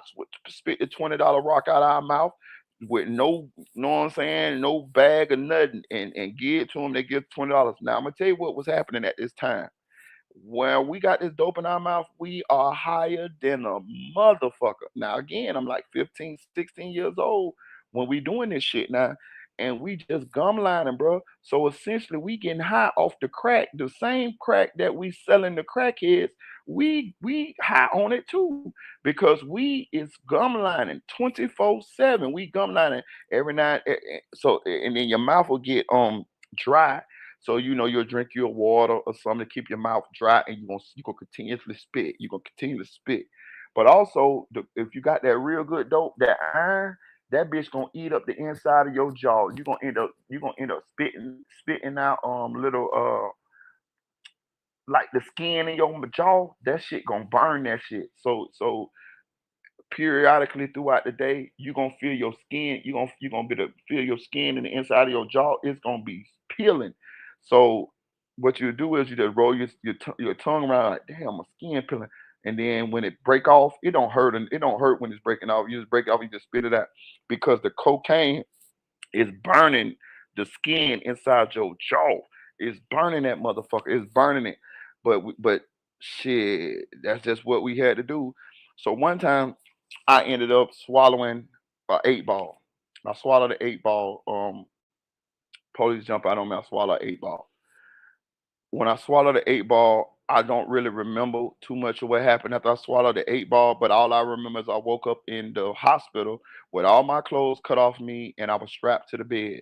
spit the $20 rock out our mouth with no, know what I'm saying, no bag or nothing, and give it to them. They give $20. Now I'm gonna tell you what was happening at this time. When we got this dope in our mouth, we are higher than a motherfucker. Now again, I'm like 15, 16 years old when we doing this shit now. And we just gum lining, bro. So essentially we getting high off the crack, the same crack that we selling the crackheads. We high on it too. Because we is gum lining 24/7. We gum lining every night. So and then your mouth will get dry, so you'll drink your water or something to keep your mouth dry, and you gonna continuously spit. You're gonna continue to spit. But also, if you got that real good dope, that iron, that bitch gonna eat up the inside of your jaw. You're gonna end up spitting out little like the skin in your jaw. That shit gonna burn that shit. So periodically throughout the day, you're gonna feel your skin. You're gonna be to feel your skin in the inside of your jaw. It's gonna be peeling. So what you do is you just roll your tongue around like, damn, my skin peeling. And then when it break off, it don't hurt, and it don't hurt when it's breaking off. You just break it off, you just spit it out because the cocaine is burning the skin inside your jaw. It's burning that motherfucker. It's burning it. But shit, that's just what we had to do. So one time, I ended up swallowing a 8 ball. I swallowed the 8 ball. Police jump out on me. I swallowed an 8 ball. When I swallowed the 8 ball, I don't really remember too much of what happened after I swallowed the 8 ball. But all I remember is I woke up in the hospital with all my clothes cut off me, and I was strapped to the bed.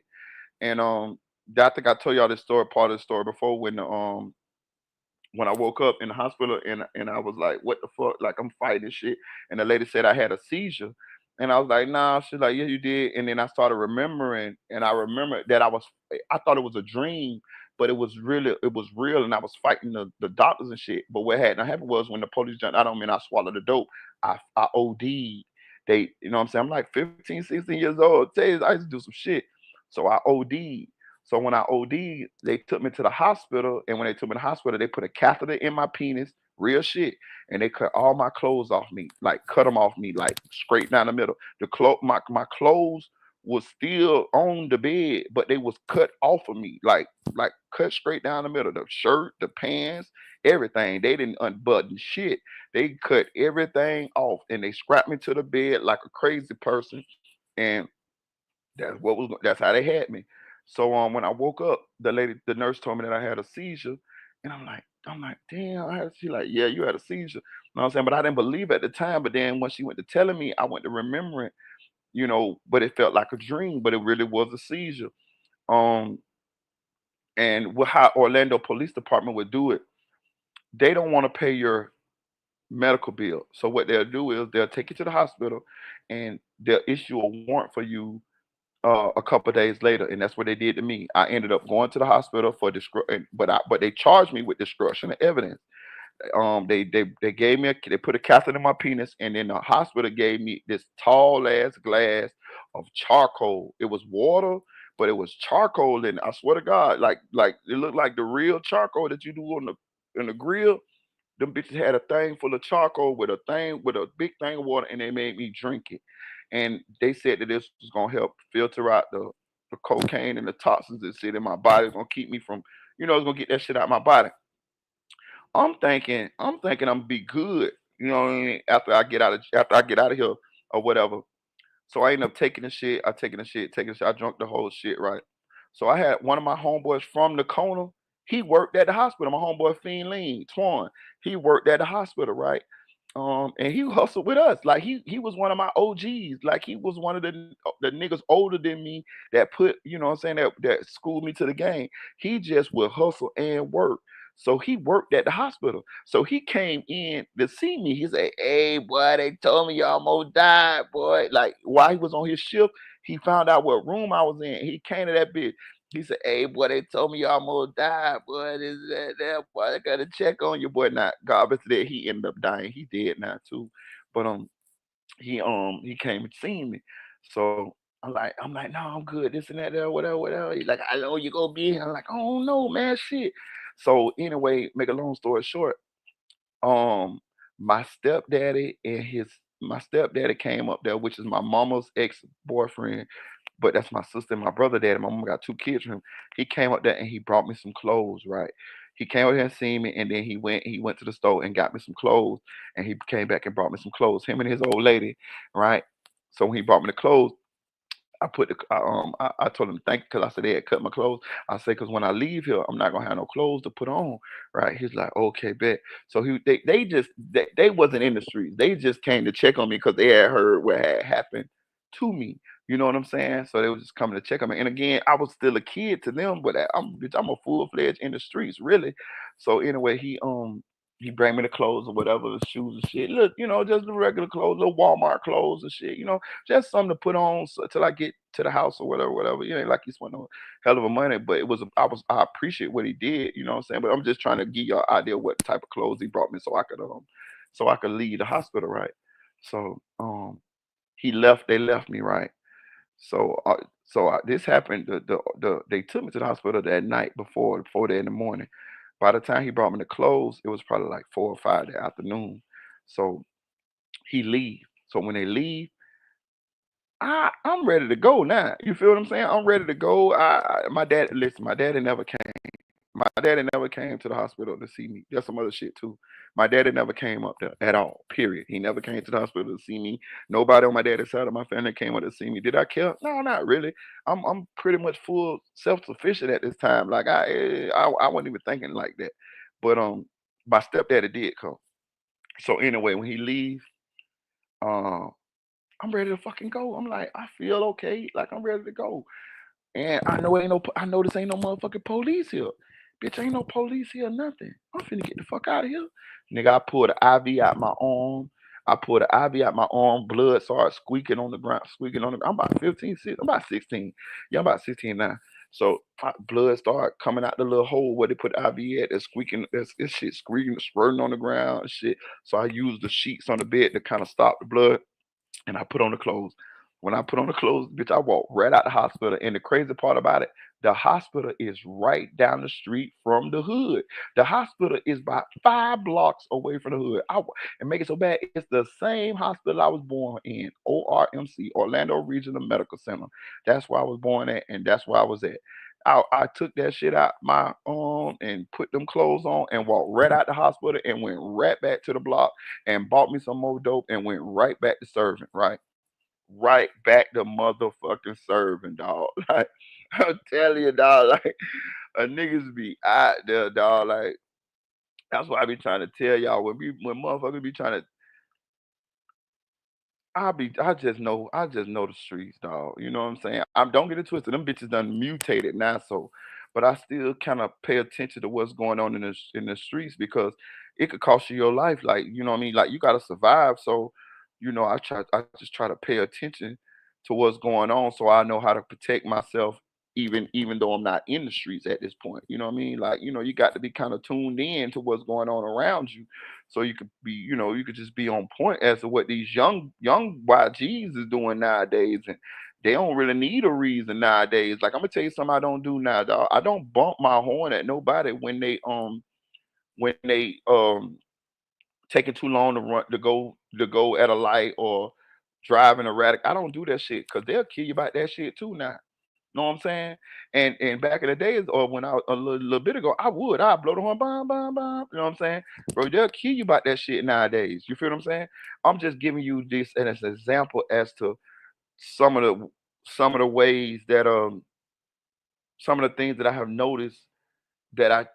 And I think I told y'all this story, part of the story before, when I woke up in the hospital, and I was like, what the fuck? Like I'm fighting shit. And the lady said I had a seizure. And I was like, nah. She's like, yeah, you did. And then I started remembering, and I remembered that I thought it was a dream, but it was real, and I was fighting the doctors and shit. But what had not happened was when the police jumped, I don't mean I swallowed the dope. I OD'd. What I'm saying? I'm like 15, 16 years old. Tell you, I used to do some shit. So I OD'd. So when I OD'd, they took me to the hospital, and when they took me to the hospital, they put a catheter in my penis, real shit, and they cut all my clothes off me, like cut them off me, like straight down the middle. My clothes was still on the bed, but they was cut off of me, like cut straight down the middle. The shirt, the pants, everything. They didn't unbutton shit. They cut everything off, and they strapped me to the bed like a crazy person, and that's how they had me. So when I woke up, the nurse told me that I had a seizure, and I'm like, damn, I had a seizure. Like, yeah, you had a seizure. You know what I'm saying? But I didn't believe it at the time. But then when she went to telling me, I went to remembering, but it felt like a dream, but it really was a seizure. Um, and how Orlando Police Department would do it, they don't want to pay your medical bill. So what they'll do is they'll take you to the hospital, and they'll issue a warrant for you a couple of days later, and that's what they did to me. I ended up going to the hospital for but they charged me with destruction of evidence. They gave me they put a catheter in my penis, and then the hospital gave me this tall ass glass of charcoal. It was water, but it was charcoal, and I swear to God, like it looked like the real charcoal that you do on the grill. Them bitches had a thing full of charcoal with a big thing of water, and they made me drink it. And they said that this was gonna help filter out the cocaine and the toxins that sit in my body. It's gonna keep me from, it's gonna get that shit out of my body. I'm thinking I'm gonna be good, you know what I mean, after I get out of here or whatever. So I ended up taking the shit. Taking the shit. I drunk the whole shit, right? So I had one of my homeboys from the corner. He worked at the hospital. My homeboy Fiend Lean, Twan. He worked at the hospital, right? And he hustled with us. Like he was one of my OGs. Like he was one of the niggas older than me that put, what I'm saying, that schooled me to the game. He just would hustle and work. So he worked at the hospital. So he came in to see me. He said, "Hey, boy, they told me you almost died, boy." Like while he was on his shift, he found out what room I was in. He came to that bitch. He said, "Hey, boy, they told me you almost died, boy. This, that, boy. I gotta check on you, boy." Now, God bless that he ended up dying. He dead now too. But he came and seen me. So I'm like, no, I'm good. This and that, there, whatever, whatever. He's like, I know you gonna be here. I'm like, oh no, man, shit. So anyway, make a long story short, um, My stepdaddy and his my stepdaddy came up there, which is my mama's ex-boyfriend, but that's my sister and my brother daddy. My mama got two kids from him. He came up there and he brought me some clothes, right? He came over here and seen me, and then he went to the store and got me some clothes, and he came back and brought me some clothes. Him and his old lady, right? So when he brought me the clothes, I told him thank you because I said they had cut my clothes. I said because when I leave here, I'm not gonna have no clothes to put on, right? He's like, okay, bet. So they wasn't in the streets. They just came to check on me because they had heard what had happened to me. You know what I'm saying? So they was just coming to check on me. And again, I was still a kid to them, but I'm a full fledged in the streets, really. So anyway, he bring me the clothes or whatever, the shoes and shit. Look, just the regular clothes, little Walmart clothes and shit. Just something to put on till I get to the house or whatever, whatever. You ain't like he spent no hell of a money, but I appreciate what he did. You know what I'm saying? But I'm just trying to give y'all an idea what type of clothes he brought me so I could leave the hospital, right? So they left me, right? So this happened. They took me to the hospital that night before 4 day in the morning. By the time he brought me the clothes, it was probably like 4 or 5 that afternoon. So he leave. So when they leave, I'm ready to go now. You feel what I'm saying? I'm ready to go. My dad, listen, my daddy never came. My daddy never came to the hospital to see me. There's some other shit too. My daddy never came up there at all. Period. He never came to the hospital to see me. Nobody on my daddy's side of my family came up to see me. Did I care? No, not really. I'm pretty much full self sufficient at this time. Like I wasn't even thinking like that. But my stepdaddy did come. So anyway, when he leaves, um, I'm ready to fucking go. I'm like, I feel okay. Like I'm ready to go. And I know this ain't no motherfucking police here. Bitch, ain't no police here, nothing. I'm finna get the fuck out of here. Nigga, I pulled the IV out my arm. I pulled the IV out my arm. Blood started squeaking on the ground, squeaking on the I'm about 15, I'm about 16. Yeah, I'm about 16 now. So blood started coming out the little hole where they put the IV at. It's squeaking, it's shit squeaking, spurting on the ground and shit. So I used the sheets on the bed to kind of stop the blood, and I put on the clothes. When I put on the clothes, bitch, I walked right out the hospital. And the crazy part about it, the hospital is right down the street from the hood. The hospital is about 5 blocks away from the hood. And make it so bad, it's the same hospital I was born in, ORMC, Orlando Regional Medical Center. That's where I was born at, and that's where I was at. I took that shit out my arm and put them clothes on and walked right out the hospital and went right back to the block and bought me some more dope and went right back to serving, right? Right back to motherfucking serving, dog. Like, I'm telling you, dog, like, a niggas be out there, dog. Like, that's why I be trying to tell y'all when motherfuckers be trying to I just know the streets, dog. You know what I'm saying? Don't get it twisted. Them bitches done mutated now, so but I still kind of pay attention to what's going on in the streets because it could cost you your life. Like, you know what I mean? Like you gotta survive. So, I just try to pay attention to what's going on so I know how to protect myself even though I'm not in the streets at this point. You know what I mean? Like, you got to be kind of tuned in to what's going on around you so you could just be on point as to what these young YGs is doing nowadays, and they don't really need a reason nowadays. Like I'm gonna tell you something I don't do now, dog. I don't bump my horn at nobody when they taking too long to run to go at a light or driving erratic. I don't do that shit because they'll kill you about that shit too now. Know what I'm saying? And back in the days, or when I a little bit ago, I'd blow the horn, bam, bam, bam. You know what I'm saying? Bro, they'll kill you about that shit nowadays. You feel what I'm saying? I'm just giving you this as an example as to some of the some of the ways that some of the things that I have noticed that I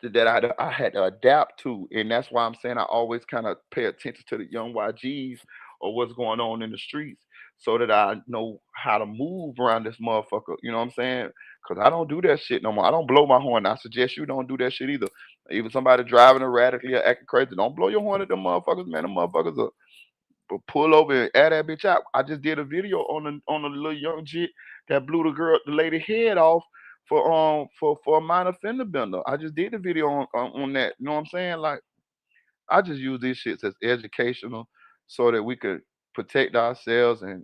had to adapt to, and that's why I'm saying I always kind of pay attention to the young YGs or what's going on in the streets, so that I know how to move around this motherfucker. You know what I'm saying? Because I don't do that shit no more. I don't blow my horn. I suggest you don't do that shit either. Even somebody driving erratically or acting crazy, don't blow your horn at them motherfuckers, man. Them motherfuckers are but pull over and add that bitch out. I just did a video on a little young jit that blew the lady head off for a minor fender bender. I just did the video on that. You know what I'm saying? Like I just use these shits as educational so that we could protect ourselves and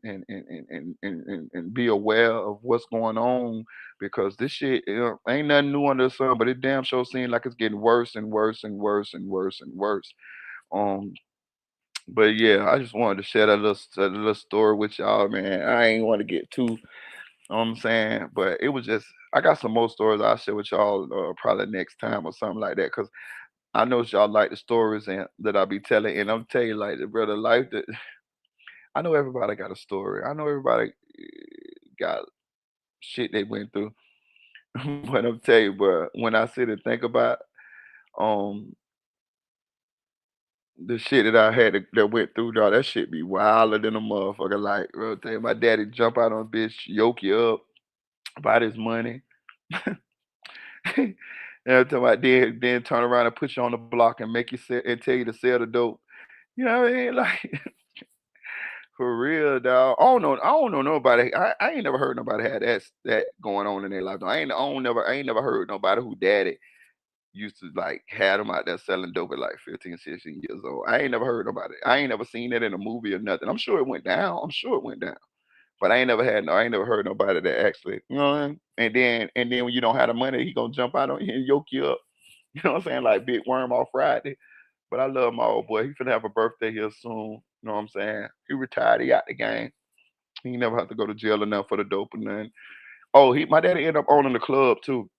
be aware of what's going on because this shit ain't nothing new under the sun, but it damn sure seems like it's getting worse and worse and worse and worse and worse. Um But yeah, I just wanted to share that little story with y'all, man. I ain't want to get too, you know what I'm saying, but it was just I got some more stories I'll share with y'all probably next time or something like that, cause I know y'all like the stories and that I be telling, and I'm telling you like the brother life that I know everybody got a story. I know everybody got shit they went through, but I'm telling you, but when I sit and think about um the shit that I had that went through, dog, that shit be wilder than a motherfucker. Like, real thing, my daddy jump out on a bitch, yoke you up, about his money. Every time I did, then turn around and put you on the block and make you sell and tell you to sell the dope. You know what I mean? Like for real, dog. I don't know nobody. I ain't never heard nobody had that going on in their life. I ain't never heard nobody who daddy used to like had them out there selling dope at like 15, 16 years old. I ain't never heard nobody. I ain't never seen that in a movie or nothing. I'm sure it went down. I'm sure it went down. But I ain't never heard nobody that actually, you know what I mean? And then when you don't have the money, he gonna jump out on you and yoke you up. You know what I'm saying? Like Big Worm off Friday. But I love my old boy. He finna have a birthday here soon. You know what I'm saying? He retired. He out the game. He ain't never have to go to jail enough for the dope and nothing. Oh, my daddy ended up owning the club too.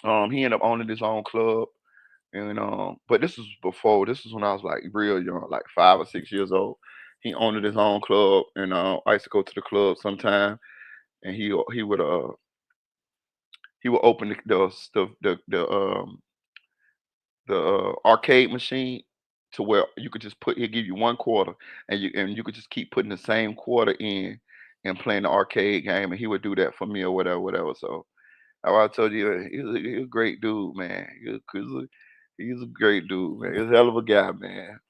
He ended up owning his own club. And but this was before. This was when I was like real young, like 5 or 6 years old. He owned his own club, and I used to go to the club sometime, and he would open the arcade machine to where you could just put. He'll give you 1 quarter, and you could just keep putting the same quarter in and playing the arcade game, and he would do that for me or whatever, whatever. So I told you he's a great dude, man. He's a great dude, man. He's a hell of a guy, man.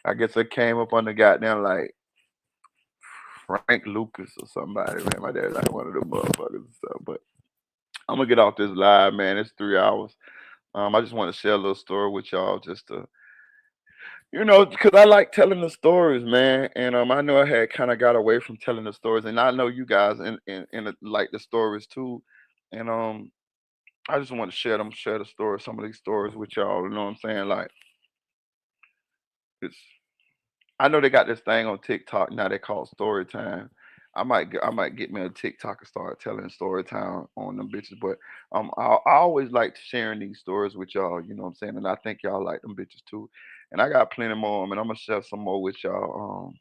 I guess I came up on the goddamn like Frank Lucas or somebody, man. My dad like one of them motherfuckers and stuff. But I'm gonna get off this live, man. It's 3 hours. I just want to share a little story with y'all, just to, because I like telling the stories, man. And I know I had kind of got away from telling the stories, and I know you guys like the stories too. And I just want to share the story, some of these stories with y'all. You know what I'm saying? Like it's I know they got this thing on TikTok now they call story time. I might get me a TikTok and start telling story time on them bitches. But I always like sharing these stories with y'all. You know what I'm saying? And I think y'all like them bitches too. And I got plenty more. And I'm gonna share some more with y'all.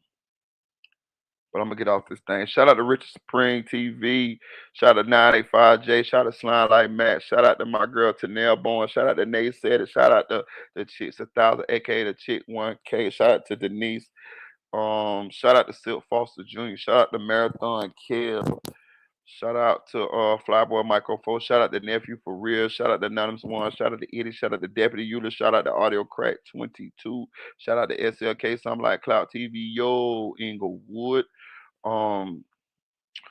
But I'm gonna get off this thing. Shout out to Richard Spring TV. Shout out to 985J. Shout out to Slime Like Matt. Shout out to my girl Tanel Bowen. Shout out to Nate Said it. Shout out to the Chicks 1000, aka the Chick 1K. Shout out to Denise. Shout out to Silk Foster Jr. Shout out to Marathon Kev. Shout out to Flyboy Micro 4. Shout out to Nephew for real. Shout out to Anonymous One. Shout out to Eddie. Shout out to Deputy Euler. Shout out to Audio Crack 22. Shout out to SLK. Something like Cloud TV. Yo, Inglewood. Um,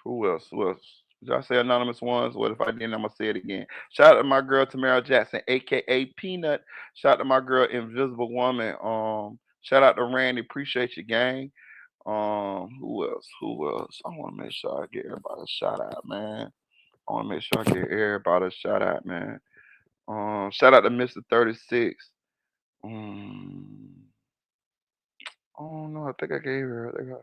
who else? Who else? Did I say anonymous ones? What if I didn't? I'm gonna say it again. Shout out to my girl Tamara Jackson, aka Peanut. Shout out to my girl Invisible Woman. Shout out to Randy. Appreciate your gang. Who else? Who else? I want to make sure I get everybody a shout out, man. I want to make sure I get everybody a shout out, man. Shout out to Mr. 36. Um, I don't know. I think I gave her.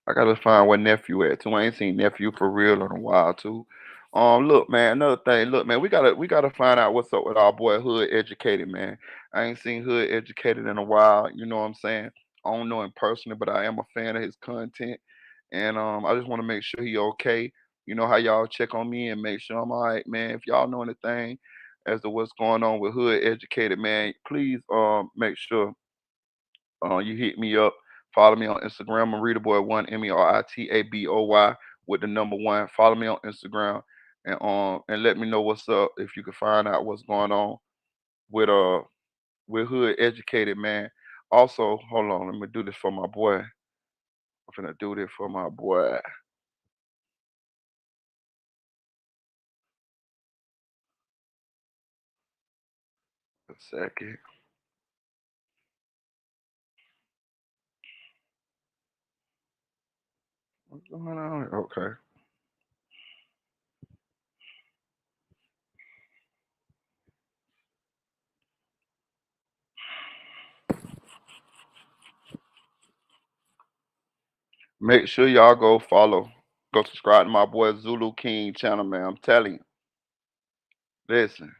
I gotta find where nephew at too. I ain't seen nephew for real in a while too. Look, man. Another thing. Look, man. We gotta find out what's up with our boy Hood Educated, man. I ain't seen Hood Educated in a while. You know what I'm saying? I don't know him personally, but I am a fan of his content, and I just want to make sure he okay. You know how y'all check on me and make sure I'm all right, man. If y'all know anything as to what's going on with Hood Educated, man, please make sure you hit me up. Follow me on Instagram, Maritaboy1, Meritaboy with the number one. Follow me on Instagram and let me know what's up if you can find out what's going on with Hood Educated, man. Also, hold on, let me do this for my boy. I'm finna do this for my boy. A second. What's going on? Okay. Make sure y'all go follow, go subscribe to my boy Zulu King channel, man. I'm telling you, listen,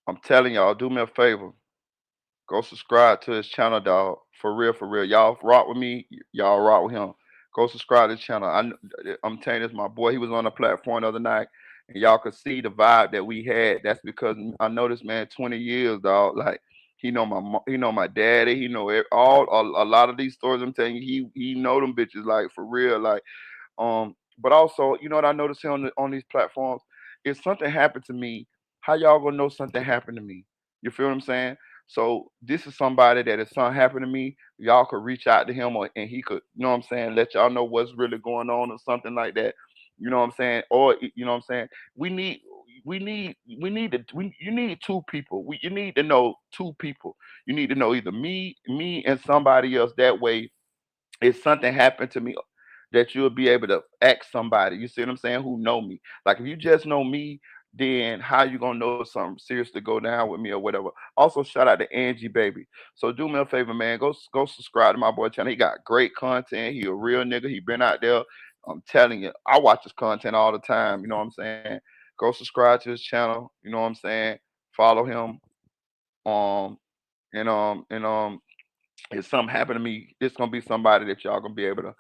I'm telling y'all, do me a favor. Go subscribe to his channel, dog. For real, for real. Y'all rock with me. Y'all rock with him. Go subscribe to the channel. I'm telling you, this my boy. He was on the platform the other night, and y'all could see the vibe that we had. That's because I know this man 20 years, dog. Like he know my daddy. He know all a lot of these stories. I'm telling you, he know them bitches like for real. Like but also, you know what I noticed here on these platforms? If something happened to me, how y'all gonna know something happened to me? You feel what I'm saying? So this is somebody that if something happened to me, y'all could reach out to him and he could, you know what I'm saying, let y'all know what's really going on or something like that. You know what I'm saying? Or you know what I'm saying? We need you need two people. You need to know two people. You need to know either me and somebody else. That way if something happened to me that you'll be able to ask somebody, you see what I'm saying, who know me. Like if you just know me, then how you gonna know something serious to go down with me or whatever. Also, shout out to Angie Baby. So do me a favor, man. Go subscribe to my boy channel. He got great content. He a real nigga. He been out there. I'm telling you, I watch his content all the time. You know what I'm saying? Go subscribe to his channel. You know what I'm saying? Follow him. Um and if something happened to me, it's gonna be somebody that y'all gonna be able to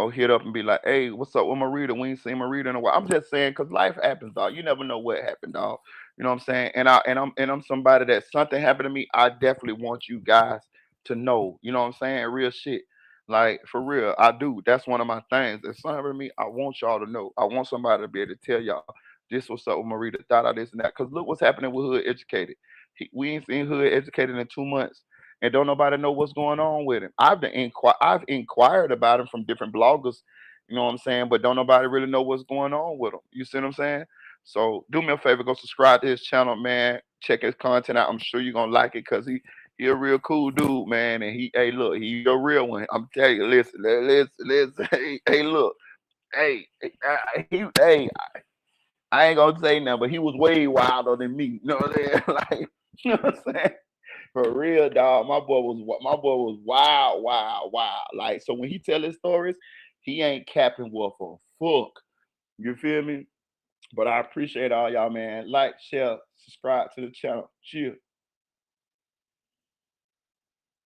hit up and be like, "Hey, what's up with Marita? We ain't seen Marita in a while." I'm just saying, cause life happens, dog. You never know what happened, dog. You know what I'm saying? And I'm somebody that something happened to me. I definitely want you guys to know. You know what I'm saying? Real shit. Like for real, I do. That's one of my things. If something happened to me, I want y'all to know. I want somebody to be able to tell y'all this what's up with Marita, da this and that. Cause look what's happening with Hood Educated. We ain't seen Hood Educated in 2 months and don't nobody know what's going on with him. I've inquired about him from different bloggers, you know what I'm saying, but don't nobody really know what's going on with him. You see what I'm saying? So do me a favor, go subscribe to his channel, man. Check his content out. I'm sure you're gonna like it because he a real cool dude, man. And hey look, he a real one. I'm telling you, listen, hey look, I ain't gonna say nothing, but he was way wilder than me. You know what I'm saying? Like, you know what I'm saying? For real, dog. My boy was wild, wild, wild. Like so, when he tell his stories, he ain't capping worth a fuck. You feel me? But I appreciate all y'all, man. Like, share, subscribe to the channel. Cheers.